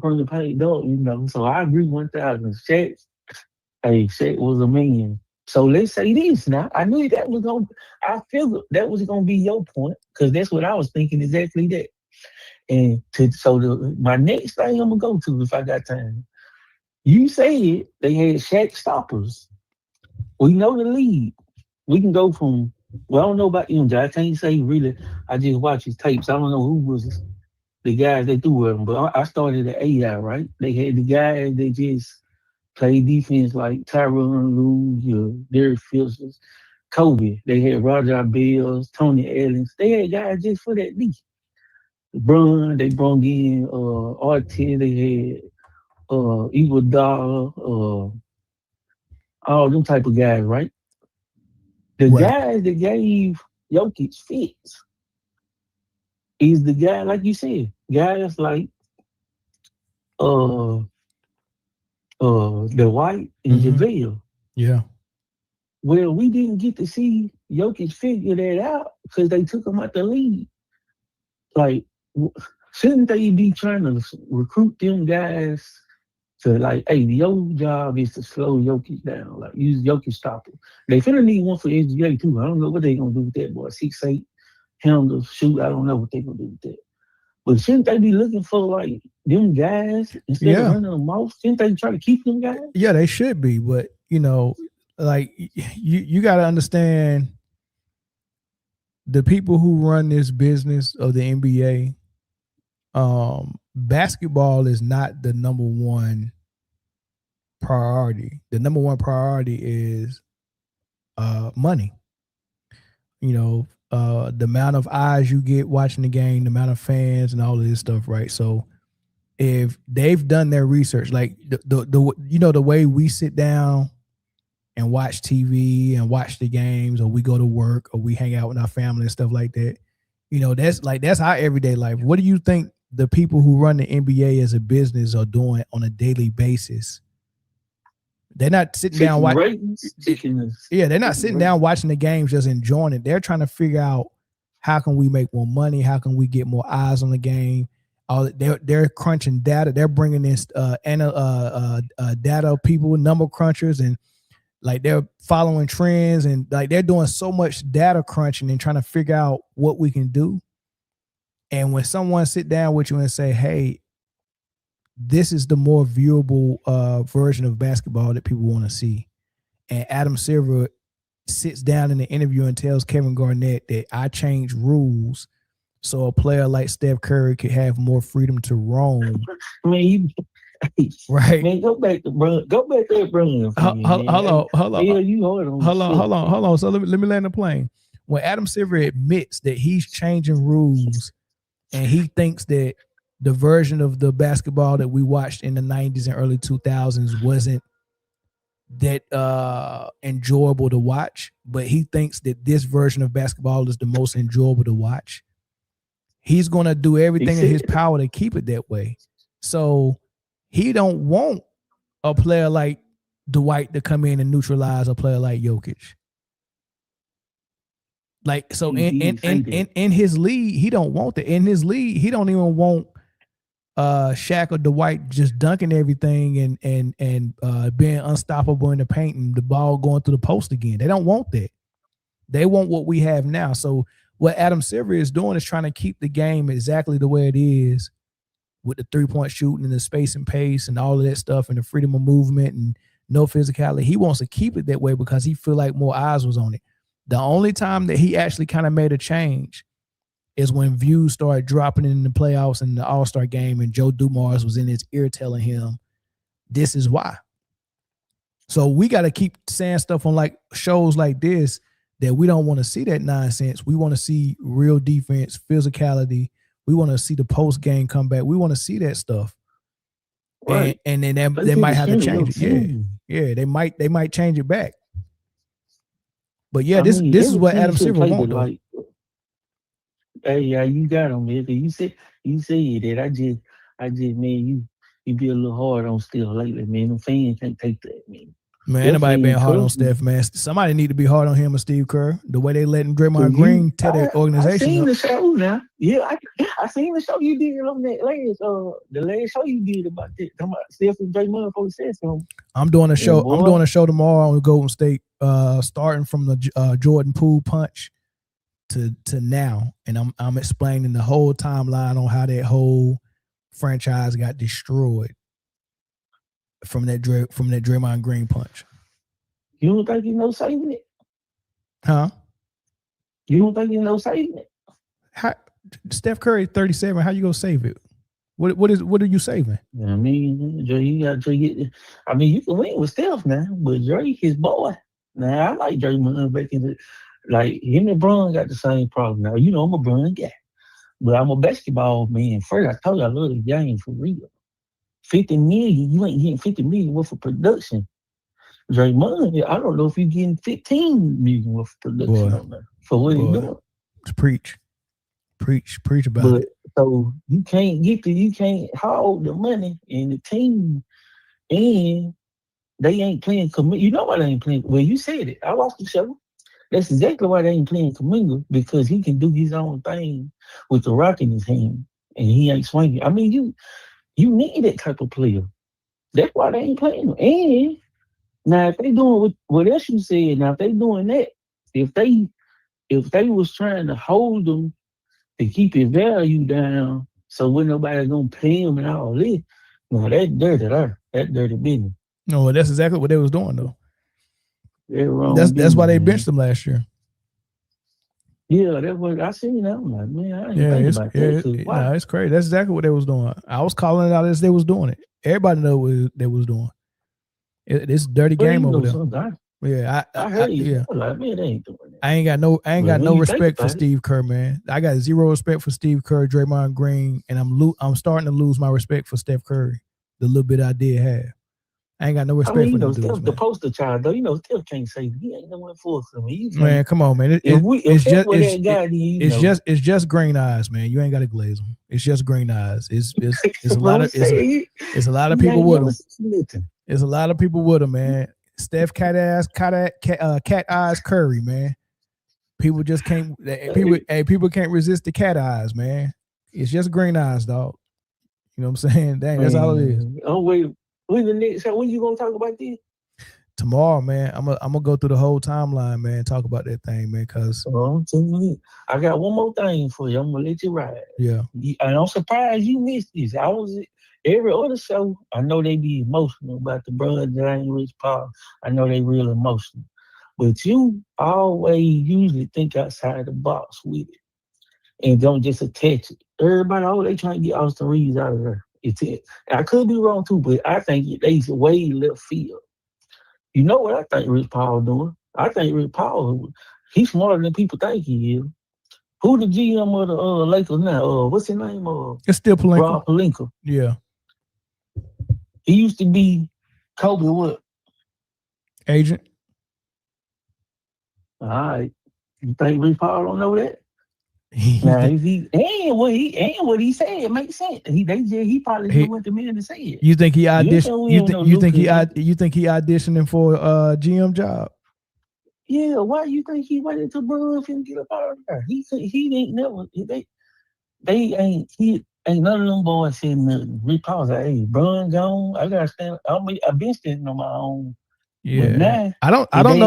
from the paint dunk. So I agree 1,000. Shaq was a man. So let's say this now. I figured that was gonna be your point, because that's what I was thinking, exactly that. And my next thing I'm gonna go to, if I got time. You said they had Shaq stoppers. We know the league. We can go from. Well, I don't know about MJ. I can't say really. I just watch his tapes. I don't know who was the guys they threw with him, but I started at AI, right? They had the guys that just play defense like Tyronn Lue, Derek Fisher, Kobe. They had Roger Bell, Tony Allen. They had guys just for that D. They brought in Artest. They had Iguodala, all them type of guys, right? The guys that gave Jokic fits is the guy, like you said, guys like the White and JaVale. Yeah. Well, we didn't get to see Jokic figure that out because they took him out the league. Like, shouldn't they be trying to recruit them guys to, like, hey, your job is to slow Jokic down, like use Jokic stopper. They finna need one for SGA too. I don't know what they gonna do with that boy. 6'8", handle, shoot. I don't know what they gonna do with that. But shouldn't they be looking for, like, them guys instead of running them off? Shouldn't they try to keep them guys? Yeah, they should be. But, like, you got to understand the people who run this business of the NBA, basketball is not the number one priority. The number one priority is money. The amount of eyes you get watching the game, the amount of fans and all of this stuff, right? So if they've done their research, like the way we sit down and watch TV and watch the games, or we go to work, or we hang out with our family and stuff like that. That's our everyday life. What do you think the people who run the NBA as a business are doing on a daily basis? They're not sitting down watching. Yeah, they're not sitting down watching the games, just enjoying it. They're trying to figure out how can we make more money, how can we get more eyes on the game. They're crunching data. They're bringing in data people, number crunchers, and like they're following trends, and like they're doing so much data crunching and trying to figure out what we can do. And when someone sit down with you and say, "Hey, this is the more viewable version of basketball that people want to see," and Adam Silver sits down in the interview and tells Kevin Garnett that I changed rules so a player like Steph Curry could have more freedom to roam. Man, right? Man, go back to that Briana. Hold on. So let me land the plane. When Adam Silver admits that he's changing rules and he thinks that the version of the basketball that we watched in the 90s and early 2000s wasn't that enjoyable to watch, but he thinks that this version of basketball is the most enjoyable to watch, he's going to do everything in his power to keep it that way. So he don't want a player like Dwight to come in and neutralize a player like Jokic. Like, so in his league, he don't want that. In his league, he don't even want Shaq or Dwight just dunking everything and being unstoppable in the paint and the ball going through the post again. They don't want that. They want what we have now. So what Adam Silver is doing is trying to keep the game exactly the way it is, with the 3-point shooting and the space and pace and all of that stuff and the freedom of movement and no physicality. He wants to keep it that way because he feel like more eyes was on it. The only time that he actually kind of made a change is when views started dropping in the playoffs and the All-Star game, and Joe Dumars was in his ear telling him, this is why. So we got to keep saying stuff on like shows like this that we don't want to see that nonsense. We want to see real defense, physicality. We want to see the post-game comeback. We want to see that stuff. Right. And then they might have to change it. Yeah, they might change it back. But yeah, this is what Adam Silver wants. Like, hey, yeah, you got him, man. You said that I just, man, you be a little hard on Steph lately, man. The fans can't take that, man. Man, anybody being hard on Steph, man. Somebody need to be hard on him and Steve Kerr. The way they letting Draymond Green tell their organization. I seen the show now. Yeah, I seen the show you did on that the last show you did about Steph and Draymond for the session. I'm doing a show. I'm doing a show tomorrow on Golden State, starting from the Jordan Poole punch to now, and I'm explaining the whole timeline on how that whole franchise got destroyed from that Draymond Green punch. You don't think you saving it? Huh? You don't think you saving it? How, Steph Curry 37. How you gonna save it? What are you saving? I mean, Dre, you got to get. I mean, you can win with Steph now, but Dre, his boy. Now I like Draymond back in the. Like, him and Bron got the same problem. Now, you know, I'm a Bron guy. But I'm a basketball man. First, I told you I love the game for real. 50 million, you ain't getting 50 million worth of production. Draymond, I don't know if you're getting 15 million worth of production on there for what he's doing. Preach about it. So you can't hold the money and the team, and they ain't playing. You know why they ain't playing? Well, you said it. I watched the show. That's exactly why they ain't playing Kuminga, because he can do his own thing with the rock in his hand, and he ain't swinging. I mean, you need that type of player. That's why they ain't playing him. And now, if they doing what else you said, now if they doing that, if they was trying to hold them to keep his value down, so when nobody gonna pay him and all this, no, that's dirty there. That's dirty business. No, that's exactly what they was doing though. Wrong that's why they benched him last year. Yeah, that's what I seen. I'm like, man, I ain't think about that. No, it's crazy. That's exactly what they was doing. I was calling it out as they was doing it. Everybody know what they was doing. It's a dirty game over there. Yeah, I heard you. Yeah. Like, man, they ain't doing that. I ain't got no respect for Steve Kerr, man. I got zero respect for Steve Kerr, Draymond Green, and I'm starting to lose my respect for Steph Curry. The little bit I did have. I ain't got no I respect mean, for them dudes, Steph, the man. poster child, though, Steph can't say he ain't no one for him. Man, come on, man. If that's what that guy did, It's just green eyes, man. You ain't got to glaze them. It's just green eyes. It's a lot of it's a lot of people with them. It's a lot of people with them, man. Steph cat eyes Curry, man. People just can't. People can't resist the cat eyes, man. It's just green eyes, dog. You know what I'm saying? Dang, that's all it is. Oh wait, when the next? When you gonna talk about this? Tomorrow, man. I'm gonna go through the whole timeline, man. Talk about that thing, man. Cause I got one more thing for you. I'm gonna let you ride. Yeah. And I'm surprised you missed this. I was every other show. I know they be emotional about the brother that ain't Rich Paul. I know they real emotional. But you always usually think outside the box with it and don't just attach it. Everybody, they trying to get Austin Reeves out of there. I could be wrong too, but I think they way left field. You know what I think Rich Paul doing? I think Rich Paul, he's smarter than people think he is. Who the GM of the Lakers now? What's his name? It's still Pelinka. Rob Pelinka. Yeah. He used to be Kobe what? Agent. All right. You think Rich Paul don't know that? Now, what he said, it makes sense. He probably knew what the man to say it. You think he auditioned? You think he auditioning for a GM job? Yeah. Why you think he waited to Brun and get up out of there? He ain't never. He ain't none of them boys said nothing. Rich Paul said, "Hey, Brun gone. I gotta stand. I've been standing on my own." Yeah, now, I don't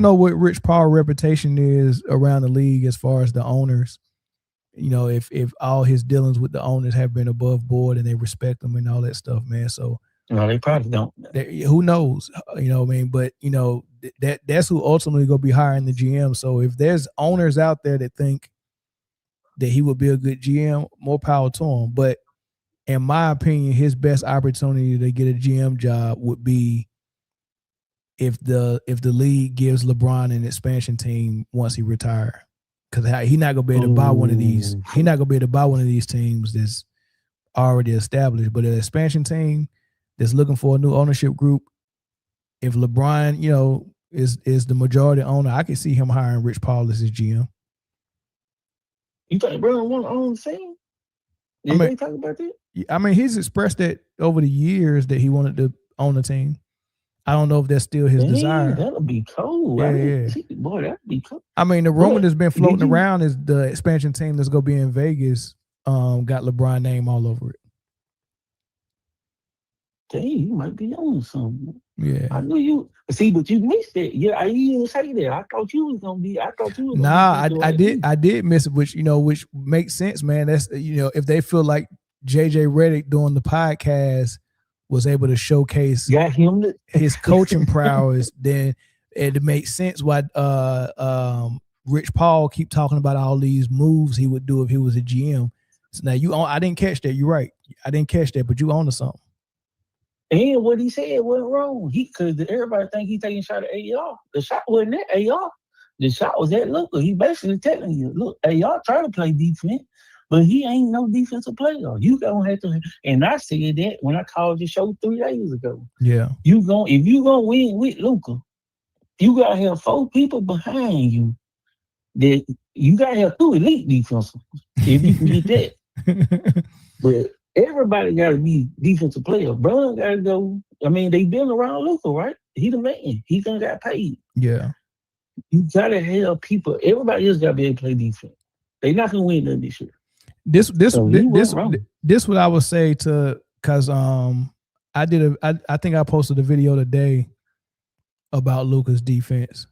know what Rich Paul reputation is around the league as far as the owners. You know, if all his dealings with the owners have been above board and they respect him and all that stuff, man. So no, they probably don't. Who knows? You know what I mean? But you know that's who ultimately gonna be hiring the GM. So if there's owners out there that think that he would be a good GM, more power to him. But in my opinion, his best opportunity to get a GM job would be if the league gives LeBron an expansion team once he retires, because he's not gonna be able to buy one of these. He's not gonna be able to buy one of these teams that's already established. But an expansion team that's looking for a new ownership group, if LeBron, you know, is the majority owner, I can see him hiring Rich Paul as his GM. You think LeBron want to own the team? Did they talk about that? I mean, he's expressed that over the years that he wanted to own the team. I don't know if that's still his desire. That'll be cold. Yeah. Boy, that'd be cold. I mean, the rumor that's been floating around is the expansion team that's gonna be in Vegas got LeBron name all over it. Dang, you might be on something. Yeah. I knew you. See, but you missed it. Yeah, I didn't say that. I thought you was gonna be. Nah, I did miss it, which makes sense, man. That's if they feel like JJ Redick doing the podcast was able to showcase his coaching prowess, then it makes sense why Rich Paul keep talking about all these moves he would do if he was a GM. So now I didn't catch that. You're right. I didn't catch that, but you own to something. And what he said wasn't wrong. Because everybody think he taking a shot at AR. The shot wasn't at AR. The shot was at Luka. He basically telling you, look, AR trying to play defense, but he ain't no defensive player. You gonna have to, and I said that when I called your show 3 days ago. Yeah. If you gonna win with Luka, you gotta have 4 people behind you. That you gotta have 2 elite defensive if you can get that. But everybody gotta be defensive player. Bron gotta go. I mean, they been around Luka, right? He the man. He done got paid. Yeah. You gotta have people. Everybody else gotta be able to play defense. They not gonna win none this year. This what I would say to, because I think I posted a video today about Luka's defense,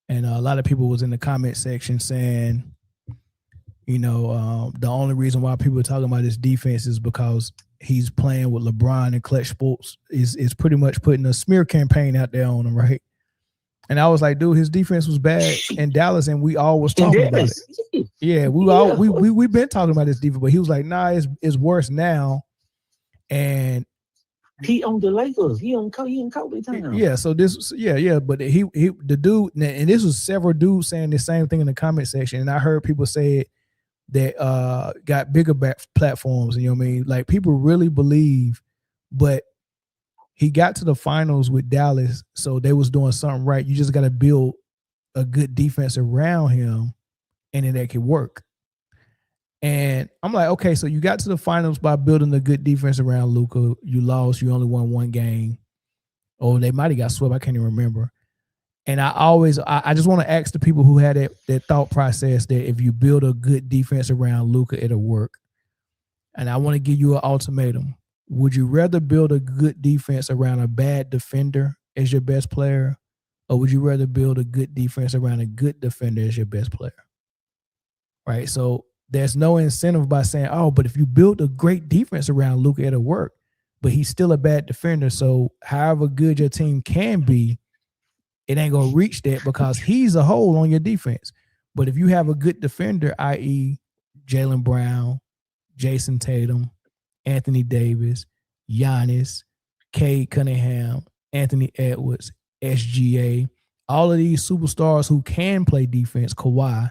and a lot of people was in the comment section saying, the only reason why people are talking about his defense is because he's playing with LeBron and clutch sports is pretty much putting a smear campaign out there on him, right? And I was like, dude, his defense was bad in Dallas, and we all was talking about it. Yeah, we've been talking about his defense, but he was like, nah, it's worse now. And he on the Lakers, he on Kobe time. Yeah, so this, but he the dude, and this was several dudes saying the same thing in the comment section, and I heard people say it that got bigger platforms, and you know what I mean? Like, people really believe, but he got to the finals with Dallas, so they was doing something right. You just got to build a good defense around him, and then that could work. And I'm like, okay, so you got to the finals by building a good defense around Luka. You lost. You only won one game. Oh, they might have got swept. I can't even remember. And I just want to ask the people who had that thought process that if you build a good defense around Luka, it'll work. And I want to give you an ultimatum. Would you rather build a good defense around a bad defender as your best player, or would you rather build a good defense around a good defender as your best player? Right? So there's no incentive by saying, oh, but if you build a great defense around Luka, it'll work. But he's still a bad defender. So however good your team can be, it ain't going to reach that because he's a hole on your defense. But if you have a good defender, i.e. Jaylen Brown, Jason Tatum, Anthony Davis, Giannis, Cade Cunningham, Anthony Edwards, SGA, all of these superstars who can play defense, Kawhi,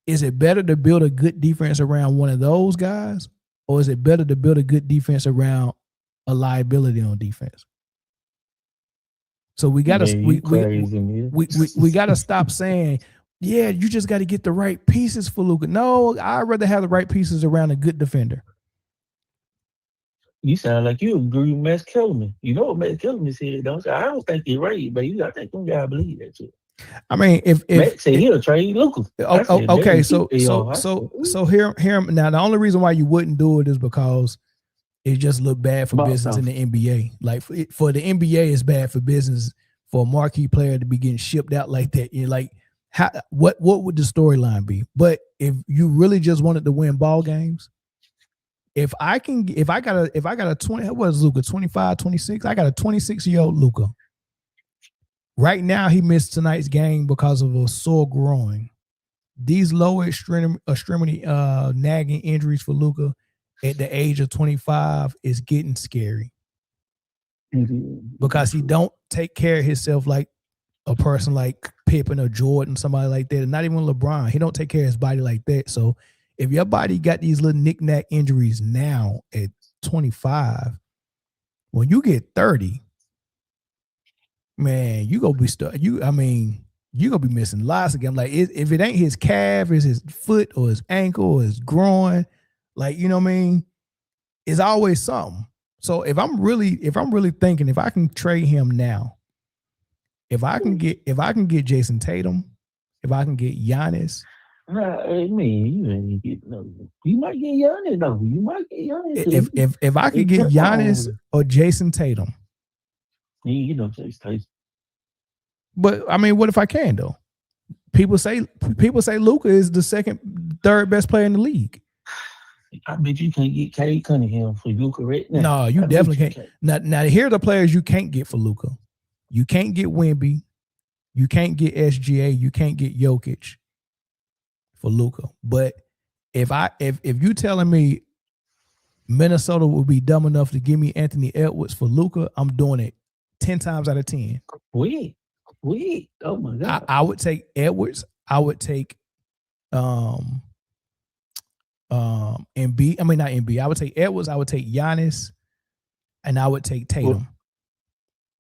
is it better to build a good defense around one of those guys, or is it better to build a good defense around a liability on defense? So we gotta we gotta stop saying, yeah, you just got to get the right pieces for Luka. No, I'd rather have the right pieces around a good defender. You sound like you agree with Max Kellerman. You know what Max Kellerman said, don't you? I don't think he's right, but I think them guys believe that shit. I mean, if Max said he'll trade Luka. Okay, so here now. The only reason why you wouldn't do it is because it just looked bad for business in the NBA. Like for the NBA, it's bad for business for a marquee player to be getting shipped out like that. You're like, what would the storyline be? But if you really just wanted to win ball games, if I got a 20, what was Luka, 25, 26? I got a 26-year-old Luka. Right now, he missed tonight's game because of a sore groin. These lower extremity nagging injuries for Luka at the age of 25 is getting scary. Because he don't take care of himself like a person like Pippen or Jordan, somebody like that, and not even LeBron. He don't take care of his body like that. So if your body got these little knick-knack injuries now at 25, when you get 30, man, you gonna be you gonna be missing lots of games. Like if it ain't his calf, it's his foot or his ankle or his groin. Like, you know what I mean? It's always something. So if I'm really thinking if I can trade him now, if I can get Jason Tatum, if I can get Giannis. I mean, you ain't get no. You might get Giannis though. You might get Giannis. If I could get Giannis or Jason Tatum. You know Jason Tatum. But I mean, what if I can though? People say Luka is the third best player in the league. I bet you can't get Cade Cunningham for Luka right now. No, you definitely can't. Now here are the players you can't get for Luka. You can't get Wemby. You can't get SGA. You can't get Jokic for Luka. But if you telling me Minnesota will be dumb enough to give me Anthony Edwards for Luka, I'm doing it 10 times out of 10. Wait. Oh my God. I would take Edwards. I would take MB. I mean, not MB. I would take Edwards. I would take Giannis, and I would take Tatum.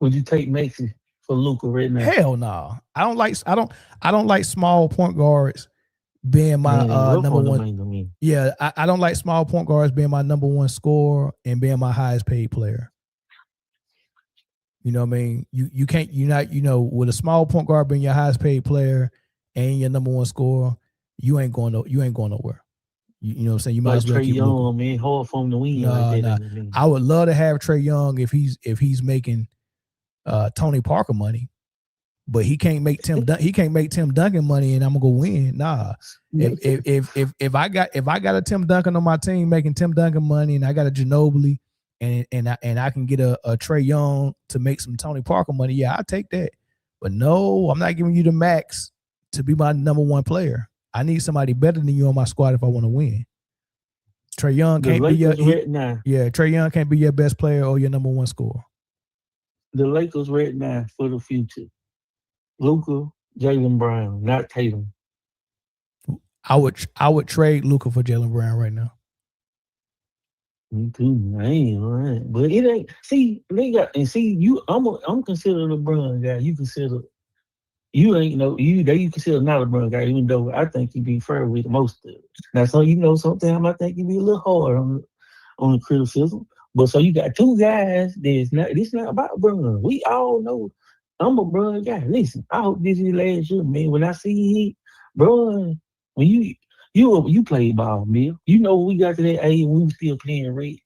Would you take Maxey for Luka right now? Hell no. I don't like small point guards being my number one. Yeah, I don't like small point guards being my number one scorer and being my highest paid player. You know what I mean? With a small point guard being your highest paid player and your number one scorer, you ain't going nowhere. You know what I'm saying? You might as well keep Young, man, hard for him to win. Nah. I would love to have Trae Young if he's making Tony Parker money, but he can't make Tim Duncan money, and I'm gonna go win. Nah. If I got a Tim Duncan on my team making Tim Duncan money, and I got a Ginobili, and I can get a Trae Young to make some Tony Parker money, yeah, I'll take that. But no, I'm not giving you the max to be my number one player. I need somebody better than you on my squad if I want to win. Trae Young can't be Trae Young can't be your best player or your number one scorer. The Lakers right now for the future. Luka, Jaylen Brown, not Tatum. I would trade Luka for Jaylen Brown right now. Me too. I ain't right, but it ain't. See, they got and see you. I'm considered a LeBron guy. You consider you ain't no you. They consider not a LeBron guy, even though I think he be fair with most of it. Now, so sometimes I think he be a little hard on the criticism. But so you got two guys. There's not. This not about Bron. We all know I'm a Bron guy. Listen, I hope this is last year, man. When I see he, Bron, when you played ball, man. You know we got to that age when we was still playing red,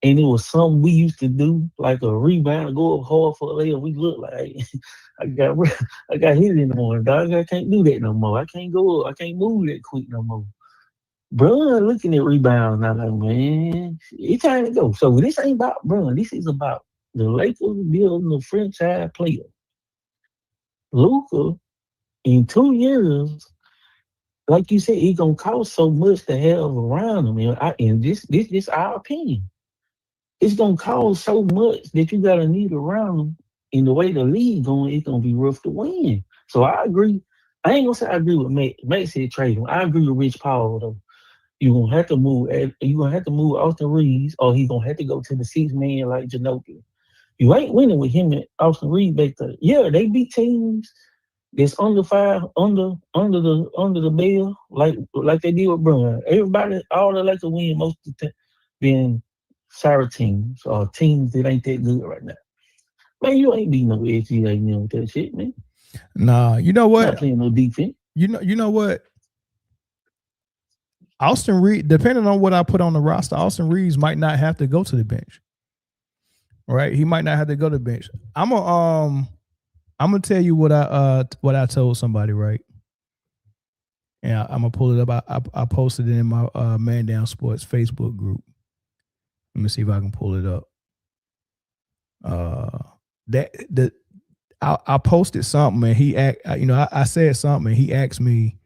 and it was something we used to do, like a rebound, go up hard for a layup. We look like I got I got hit in the morning, dog. I can't do that no more. I can't go up. I can't move that quick no more. Bro, looking at rebounds now, like, man, it's time to go. So this ain't about Bron. This is about the Lakers building a franchise player. Luka, in 2 years, like you said, it gonna cost so much to have around him. And this our opinion. It's gonna cost so much that you gotta need around him. In the way the league going, it's gonna be rough to win. So I agree. I ain't gonna say I agree with Matt. Matt said trade him. I agree with Rich Paul though. You gonna have to move Austin Reeves, or he's gonna have to go to the 6 man like Ginobili. You ain't winning with him and Austin Reeves back there. Yeah, they beat teams that's under five, under the bell, like they did with Bron. Everybody, all the Lakers win most of the time, being sour teams or teams that ain't that good right now. Man, you ain't beating no SGA with that shit, man. Nah, you know what? Not playing no defense. You know what? Austin Reeves, depending on what I put on the roster, Austin Reeves might not have to go to the bench. Right? He might not have to go to the bench. I'm gonna tell you what I told somebody, right? And I'm gonna pull it up. I posted it in my Man Down Sports Facebook group. Let me see if I can pull it up. I posted something and I said something and he asked me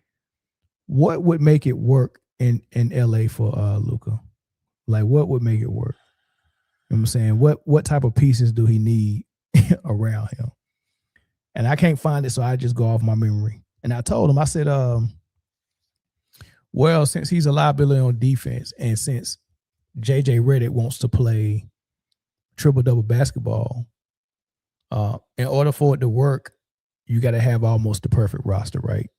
what would make it work in LA for Luka. Like what would make it work? You know what I'm saying? What type of pieces do he need around him? And I can't find it, so I just go off my memory. And I told him, I said, well, since he's a liability on defense and since JJ Redick wants to play triple-double basketball, in order for it to work, you got to have almost the perfect roster, right?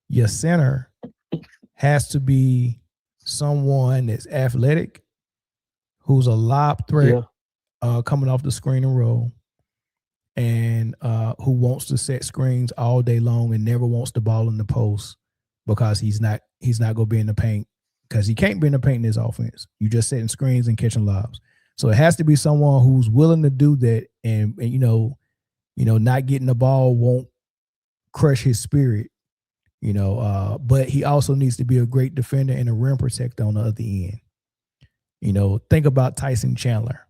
Your center has to be someone that's athletic, who's a lob threat, coming off the screen and roll, and who wants to set screens all day long and never wants the ball in the post because he's not going to be in the paint because he can't be in the paint in his offense. You just setting screens and catching lobs. So it has to be someone who's willing to do that and not getting the ball won't crush his spirit, but he also needs to be a great defender and a rim protector on the other end. Think about Tyson Chandler,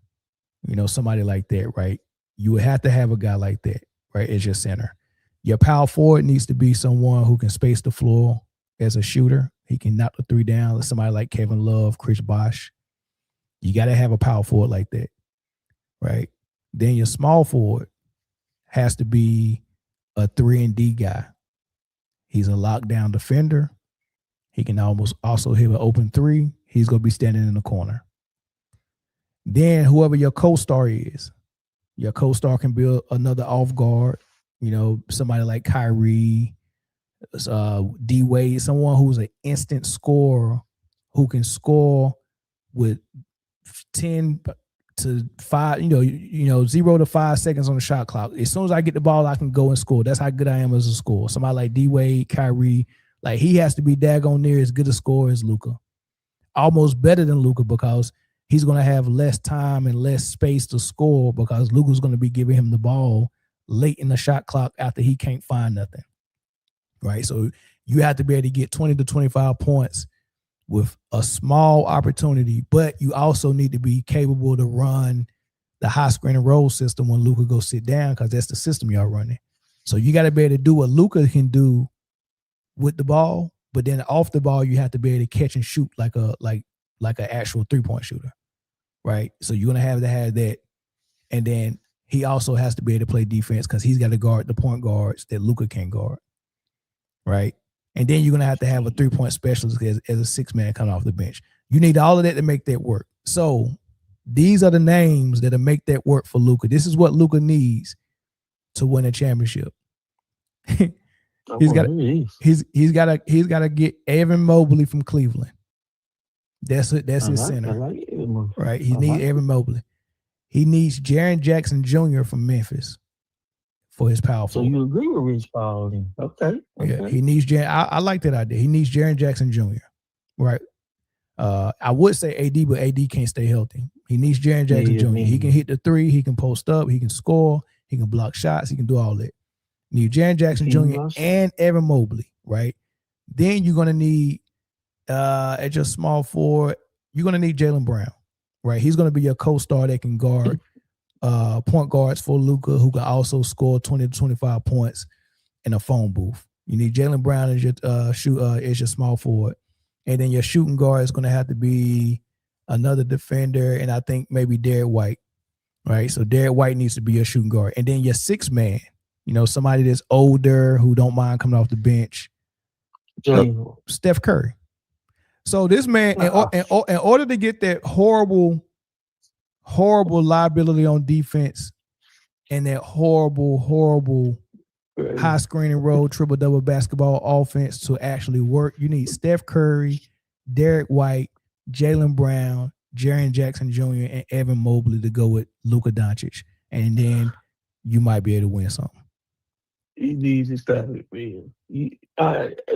somebody like that, right? You would have to have a guy like that, right, as your center. Your power forward needs to be someone who can space the floor as a shooter. He can knock the three down. Somebody like Kevin Love, Chris Bosh. You got to have a power forward like that, right? Then your small forward has to be a 3-and-D guy. He's a lockdown defender. He can almost also hit an open three. He's going to be standing in the corner. Then whoever your co-star is, your co-star can be another off guard, somebody like Kyrie, D Wade, someone who's an instant scorer who can score with 10 to 5, 0 to 5 seconds on the shot clock. As soon as I get the ball, I can go and score. That's how good I am as a scorer. Somebody like D Wade, Kyrie, like he has to be daggone near as good a scorer as Luka. Almost better than Luka because he's going to have less time and less space to score because Luka's going to be giving him the ball late in the shot clock after he can't find nothing, right? So you have to be able to get 20 to 25 points with a small opportunity, but you also need to be capable to run the high screen and roll system when Luka goes sit down because that's the system y'all running. So you got to be able to do what Luka can do with the ball, but then off the ball, you have to be able to catch and shoot like an actual 3-point shooter. Right. So you're going to have that. And then he also has to be able to play defense because he's got to guard the point guards that Luka can't guard. Right. And then you're going to have a 3-point specialist as a 6-man coming off the bench. You need all of that to make that work. So these are the names that'll make that work for Luka. This is what Luka needs to win a championship. he's got to get Evan Mobley from Cleveland. That's it. That's his center. Right. He needs Evan Mobley. He needs Jaren Jackson Jr. from Memphis for his power forward. So you agree with Rich Paul then? Okay. Yeah, he needs Jaren. I like that idea. He needs Jaren Jackson Jr. Right. I would say AD, but AD can't stay healthy. He needs Jaren Jackson Jr. He can hit the three. He can post up. He can score. He can block shots. He can do all that. You need Jaren Jackson Jr. and Evan Mobley, right? Then you're going to need, at your small forward, you're going to need Jaylen Brown, right? He's going to be your co-star that can guard point guards for Luka, who can also score 20 to 25 points in a phone booth. You need Jaylen Brown as your small forward. And then your shooting guard is going to have to be another defender, and I think maybe Derek White, right? So Derek White needs to be your shooting guard. And then your sixth man, somebody that's older who don't mind coming off the bench, Steph Curry. So this man, in order to get that horrible liability on defense and that horrible high screen and roll triple-double basketball offense to actually work, you need Steph Curry, Derek White, Jaylen Brown, Jaren Jackson Jr., and Evan Mobley to go with Luka Doncic. And then you might be able to win something. He needs to stop it, man.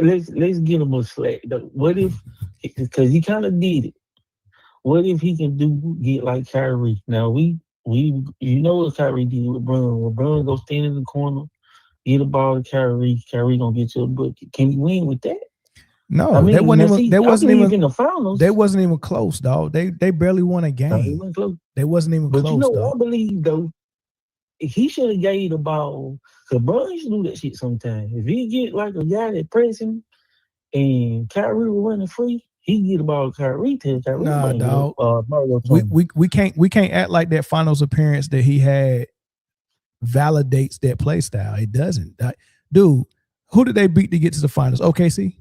Let's get him a slack, though. What if, because he kind of did it, what if he can get like Kyrie? Now, we what Kyrie did with Bron. When Bron go stand in the corner, get the ball to Kyrie gonna get you a bucket. Can he win with that? No, they wasn't even in the finals. They wasn't even close, dog. They barely won a game. They wasn't even close. I believe though, he should have gave the ball. Cause Bron used to do that shit sometimes. If he get like a guy that press him and Kyrie was running free, he get the ball to Kyrie till Kyrie. Nah, dog. We can't act like that finals appearance that he had validates that play style. It doesn't. Dude, who did they beat to get to the finals? OKC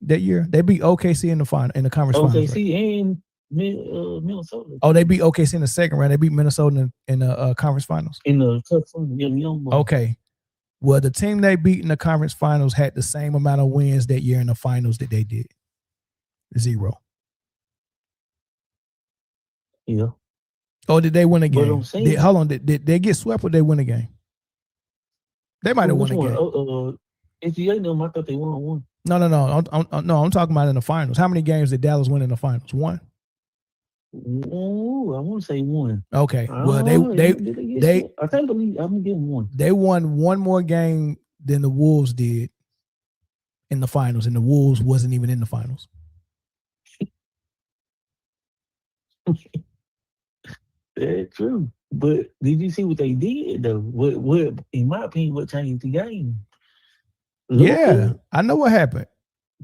that year? They beat OKC in the conference finals. OKC and Minnesota. Oh, they beat OKC in the second round. They beat Minnesota in the conference finals. In the conference finals, okay. Well, the team they beat in the conference finals had the same amount of wins that year in the finals that they did. 0. Yeah. Oh, did they win a game? Hold on. Did they get swept or did they win a game? They might have won a game. SGA them, I thought they won one. No. I'm talking about in the finals. How many games did Dallas win in the finals? One? Oh, I want to say one. Okay. Well, they I can't believe I'm getting one. They won one more game than the Wolves did in the finals, and the Wolves wasn't even in the finals. That's true. But did you see what they did though? What in my opinion, what changed the game? Yeah, I know what happened.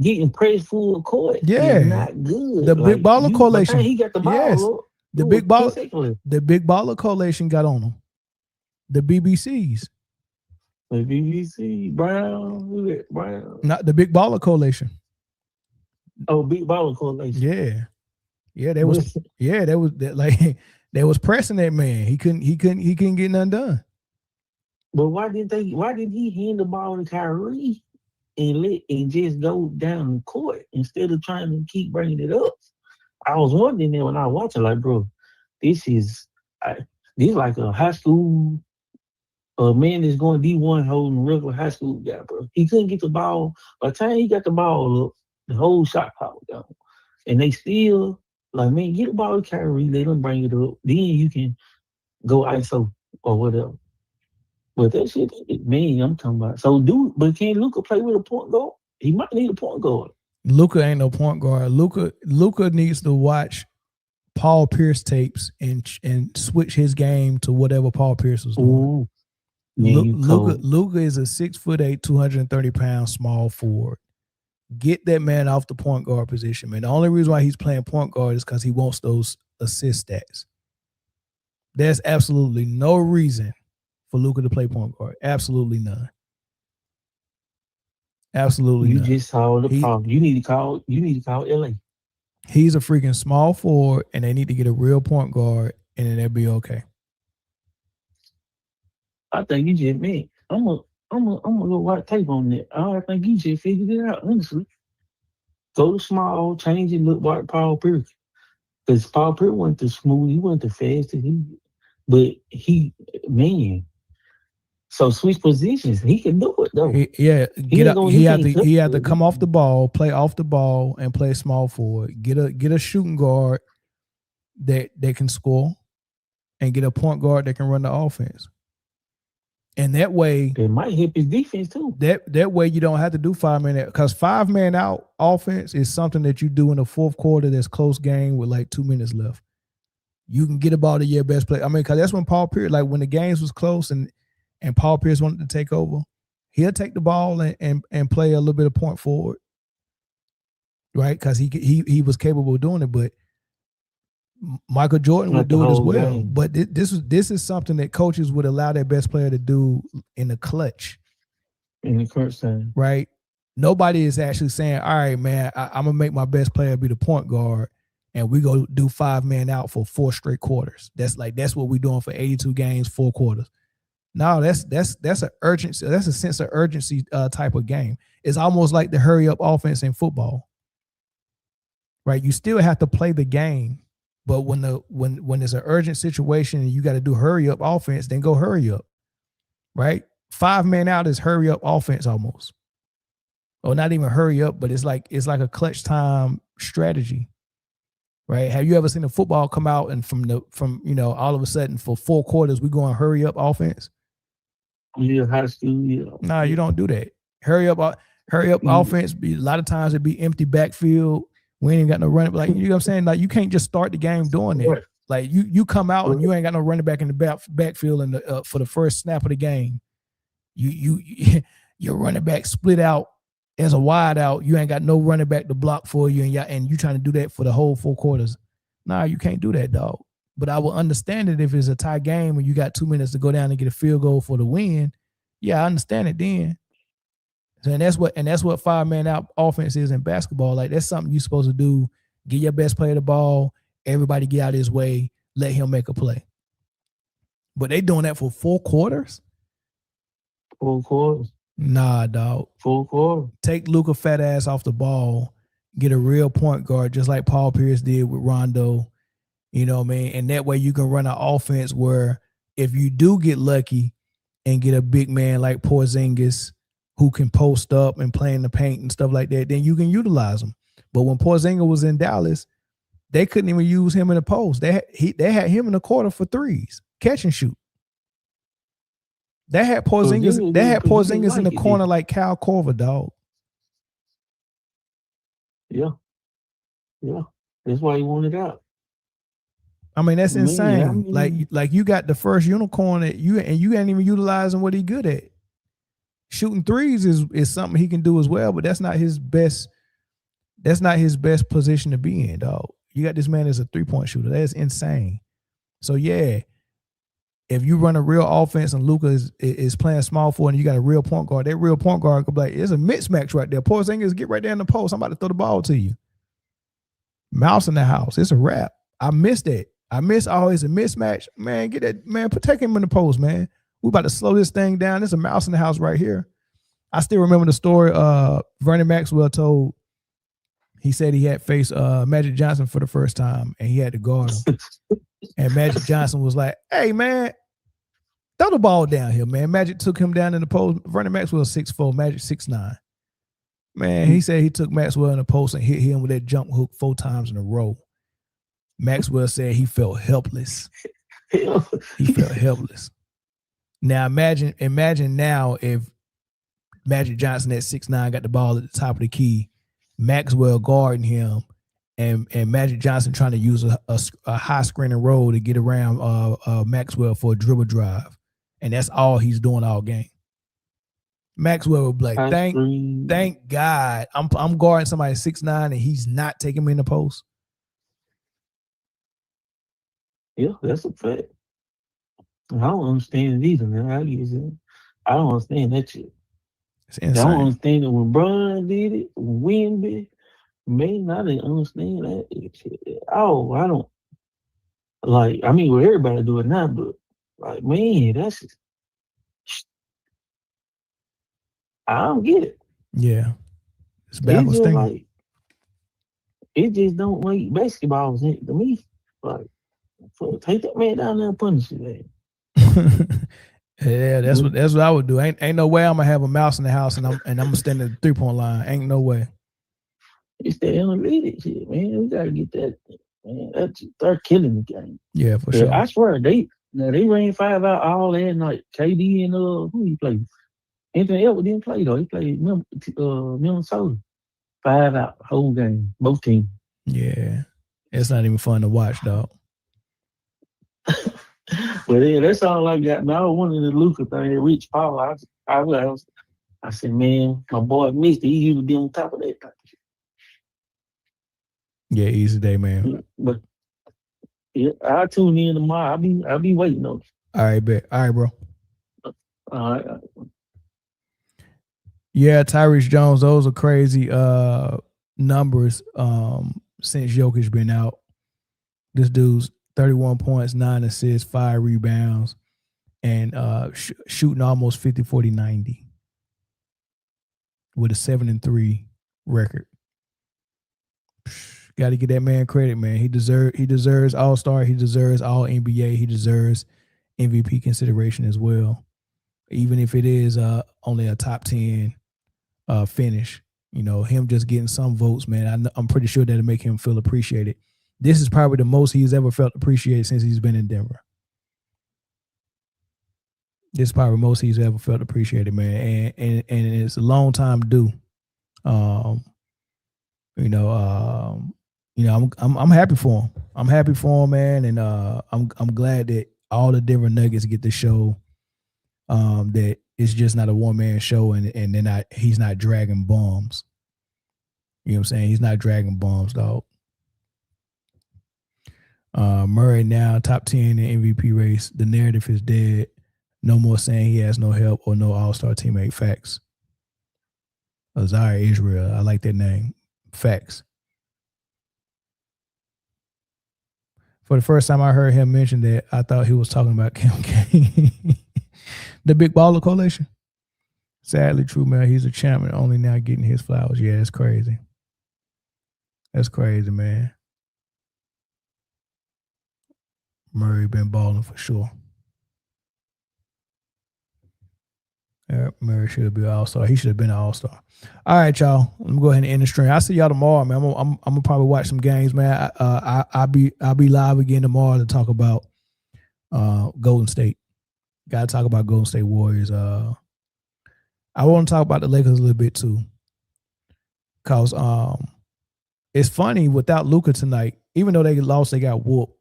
Getting pressed full court is not good. The big baller coalition. He got the ball. Yes. The big baller coalition got on him. The BBCs. The BBC, Brown. Not the big baller coalition. Oh, big baller coalition. Yeah, they was pressing that man. He couldn't get nothing done. But why didn't he hand the ball to Kyrie and just go down the court instead of trying to keep bringing it up? I was wondering that when I was watching, like, bro, this is like a high school man that's going D1 holding a regular high school guy, bro. He couldn't get the ball. By the time he got the ball up, the whole shot clock was gone. And they still, like, man, get the ball to Kyrie, let him bring it up. Then you can go ISO or whatever. But that shit, man, I'm talking about. So, but can Luka play with a point guard? He might need a point guard. Luka ain't no point guard. Luka needs to watch Paul Pierce tapes and switch his game to whatever Paul Pierce was doing. Luka is a 6'8", 230-pound small forward. Get that man off the point guard position, man. The only reason why he's playing point guard is because he wants those assist stats. There's absolutely no reason for Luka to play point guard. Absolutely none. Absolutely none. You just saw the problem. You need to call LA. He's a freaking small forward, and they need to get a real point guard, and then they'll be okay. I think you just man. I'm gonna go watch tape on that. I think you just figured it out. Honestly, go to small, change it, look like Paul Pierce. Because Paul Pierce went too smooth. He went too fast. But man. So switch positions. He can do it though. Get up. He had to come off the ball, play off the ball, and play small forward. Get a shooting guard that can score, and get a point guard that can run the offense. And that way, it might help his defense too. That way, you don't have to do 5-man out, because 5-man out offense is something that you do in the fourth quarter. That's close game with like 2 minutes left. You can get a ball to your best player. I mean, because that's when Paul Pierce, like when the games was close and Paul Pierce wanted to take over, he'll take the ball and play a little bit of point forward, right? Because he was capable of doing it. But Michael Jordan would do it as well. Game. But this is something that coaches would allow their best player to do in the clutch. In the crunch time. Right? Nobody is actually saying, all right, man, I'm going to make my best player be the point guard, and we go do 5-man out for 4 straight quarters. That's what we're doing for 82 games, 4 quarters. No, that's an urgency. That's a sense of urgency type of game. It's almost like the hurry up offense in football. Right? You still have to play the game. But when there's an urgent situation and you got to do hurry up offense, then go hurry up, right? 5-man out is hurry up offense almost, or not even hurry up, but it's like a clutch time strategy, right? Have you ever seen a football come out and from all of a sudden for 4 quarters we going hurry up offense? Yeah, high school. Yeah. No, you don't do that. Hurry up offense. A lot of times it'd be empty backfield. We ain't got no running. Like, you know what I'm saying? Like, you can't just start the game doing that. Like, you come out and you ain't got no running back in the backfield for the first snap of the game. Your running back split out as a wide out. You ain't got no running back to block for you, and you trying to do that for the whole 4 quarters. Nah, you can't do that, dog. But I will understand it if it's a tie game and you got 2 minutes to go down and get a field goal for the win. Yeah, I understand it then. And that's what 5-man out offense is in basketball. Like, that's something you're supposed to do. Get your best player the ball. Everybody get out of his way. Let him make a play. But they doing that for 4 quarters? 4 quarters. Nah, dog. 4 quarters. Take Luka fat ass off the ball. Get a real point guard, just like Paul Pierce did with Rondo. You know what I mean? And that way you can run an offense where if you do get lucky and get a big man like Porzingis who can post up and play in the paint and stuff like that, then you can utilize them. But when Porzingis was in Dallas, they couldn't even use him in the post. They had him in the quarter for threes, catch and shoot. They had Porzingis. They had Porzingis in the corner like Kyle Korver, dog. Yeah. That's why he wanted out. I mean, that's insane. Like you got the first unicorn that you ain't even utilizing what he good at. Shooting threes is something he can do as well, but that's not his best. That's not his best position to be in, dog. You got this man as a 3-point shooter. That's insane. So yeah, if you run a real offense and Luka is playing small forward and you got a real point guard, that real point guard could be like, it's a mismatch right there. Porzingis, get right there in the post. I'm about to throw the ball to you. Mouse in the house. It's a wrap. I missed that. Always a mismatch. Man, get that, man, take him in the post, man. We about to slow this thing down. There's a mouse in the house right here. I still remember the story Vernon Maxwell told. He said he had faced Magic Johnson for the first time, and he had to guard him. And Magic Johnson was like, hey, man, throw the ball down here, man. Magic took him down in the post. Vernon Maxwell 6'4", Magic 6'9". Man, he said he took Maxwell in the post and hit him with that jump hook 4 times in a row. Maxwell said he felt helpless. He felt helpless. Now imagine now if Magic Johnson at 6'9" got the ball at the top of the key, Maxwell guarding him, and Magic Johnson trying to use a high screen and roll to get around Maxwell for a dribble drive, and that's all he's doing all game. Maxwell would be like, thank God I'm guarding somebody 6'9" and he's not taking me in the post. Yeah, that's a fact. I don't understand it either, man. I don't understand that shit. It's insane. I don't understand it when Bron did it, when Win did it. Man, I didn't understand that shit. Oh, I don't like. I mean, well, everybody do it now, but like, man, I don't get it. Yeah, it's It's backwards just thinking. like it just don't make basketball sense to me. Like, take that man down there and punish him, man. Yeah, that's what I would do. Ain't no way I'm gonna have a mouse in the house and I'm gonna stand at the 3-point line. Ain't no way. It's the analytics shit, man. We gotta get that. Man, they're killing the game. Yeah, for Yeah, sure. I swear they ran 5 out all that night. KD and who he played? Anthony Edwards didn't play though. He played Minnesota. 5 out whole game, both teams. Yeah, it's not even fun to watch, dog. But yeah, that's all I got. Now I wanted the Luka thing, Rich Paul. I said, man, my boy missed it. He used to be on top of that thing. Yeah, easy day, man. But yeah, I'll tune in tomorrow. I'll be waiting on it. All right, bet. All right, bro. All right. Yeah, Tyrese Jones, those are crazy numbers since Jokic been out. This dude's 31 points, 9 assists, 5 rebounds, and shooting almost 50, 40, 90 with a 7-3 record. Got to get that man credit, man. He deserves All-Star. He deserves All NBA. He deserves MVP consideration as well, even if it is only a top 10 finish. You know, him just getting some votes, man. I'm pretty sure that'll make him feel appreciated. This is probably the most he's ever felt appreciated since he's been in Denver. This is probably the most he's ever felt appreciated, man. And it's a long time due. I'm happy for him. I'm happy for him, man, and I'm glad that all the Denver Nuggets get to show that it's just not a one-man show, and he's not dragging bombs. You know what I'm saying? He's not dragging bombs, dog. Murray now top 10 in MVP race. The narrative is dead. No more saying he has no help or no all-star teammate. Facts. Azari Israel. I like that name. Facts. For the first time I heard him mention that, I thought he was talking about Kim K. The Big Baller Coalition. Sadly true, man. He's a champion, only now getting his flowers. Yeah, that's crazy. That's crazy, man. Murray been balling for sure. Murray should be an all-star. He should have been an all-star. All right, y'all. Let me go ahead and end the stream. I'll see y'all tomorrow, man. I'm gonna probably watch some games, man. I'll be live again tomorrow to talk about Golden State. Gotta talk about Golden State Warriors. I want to talk about the Lakers a little bit too. Cause it's funny without Luka tonight, even though they lost, they got whooped.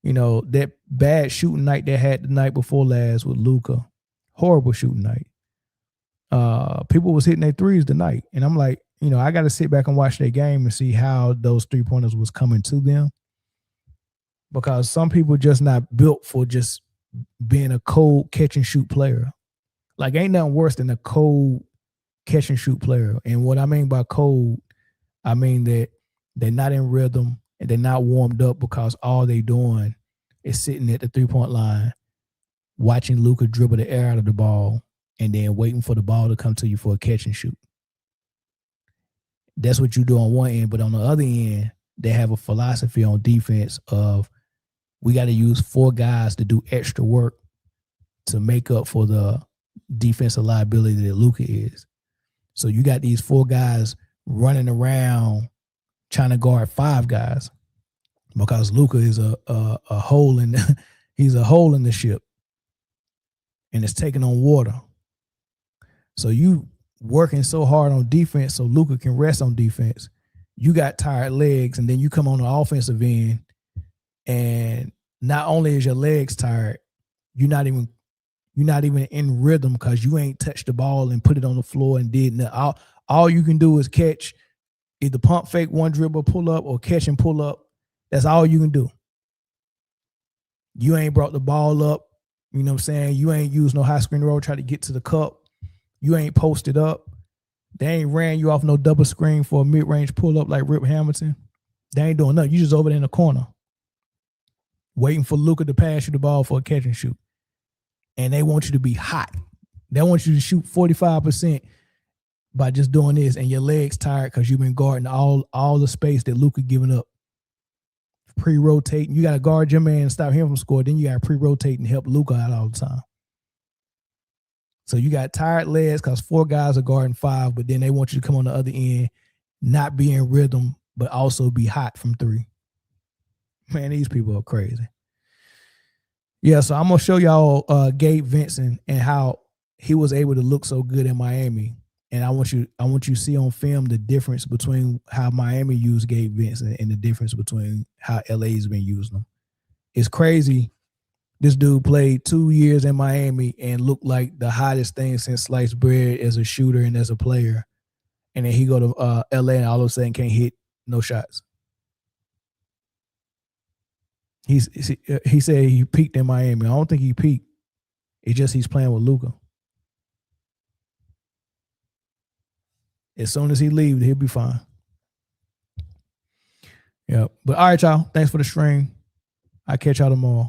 You know, that bad shooting night they had the night before last with Luka. Horrible shooting night. People was hitting their threes tonight. And I'm like, you know, I got to sit back and watch their game and see how those 3-pointers was coming to them. Because some people just not built for just being a cold catch and shoot player. Like, ain't nothing worse than a cold catch and shoot player. And what I mean by cold, I mean that they're not in rhythm and they're not warmed up because all they doing is sitting at the 3-point line, watching Luka dribble the air out of the ball, and then waiting for the ball to come to you for a catch and shoot. That's what you do on one end, but on the other end, they have a philosophy on defense of we got to use 4 guys to do extra work to make up for the defensive liability that Luka is. So you got these 4 guys running around trying to guard 5 guys because Luka is a hole in he's a hole in the ship. And it's taking on water. So you working so hard on defense so Luka can rest on defense. You got tired legs, and then you come on the offensive end, and not only is your legs tired, you're not even in rhythm because you ain't touched the ball and put it on the floor and did nothing. All you can do is catch, either pump fake, one dribble, pull up, or catch and pull up. That's all you can do. You ain't brought the ball up. You know what I'm saying? You ain't used no high screen roll, try to get to the cup. You ain't posted up. They ain't ran you off no double screen for a mid-range pull-up like Rip Hamilton. They ain't doing nothing. You just over there in the corner waiting for Luka to pass you the ball for a catch and shoot. And they want you to be hot. They want you to shoot 45% by just doing this, and your legs tired because you've been guarding all the space that Luka giving up. Pre-rotating. You got to guard your man and stop him from scoring. Then you got to pre-rotate and help Luka out all the time. So you got tired legs because 4 guys are guarding 5, but then they want you to come on the other end, not be in rhythm, but also be hot from 3. Man, these people are crazy. Yeah, so I'm going to show y'all Gabe Vincent and how he was able to look so good in Miami. And I want you to see on film the difference between how Miami used Gabe Vincent and the difference between how LA's been using them. It's crazy. This dude played 2 years in Miami and looked like the hottest thing since sliced bread as a shooter and as a player. And then he go to LA and all of a sudden can't hit no shots. He said he peaked in Miami. I don't think he peaked. It's just he's playing with Luka. As soon as he leaves, he'll be fine. Yeah. But all right, y'all. Thanks for the stream. I'll catch y'all tomorrow.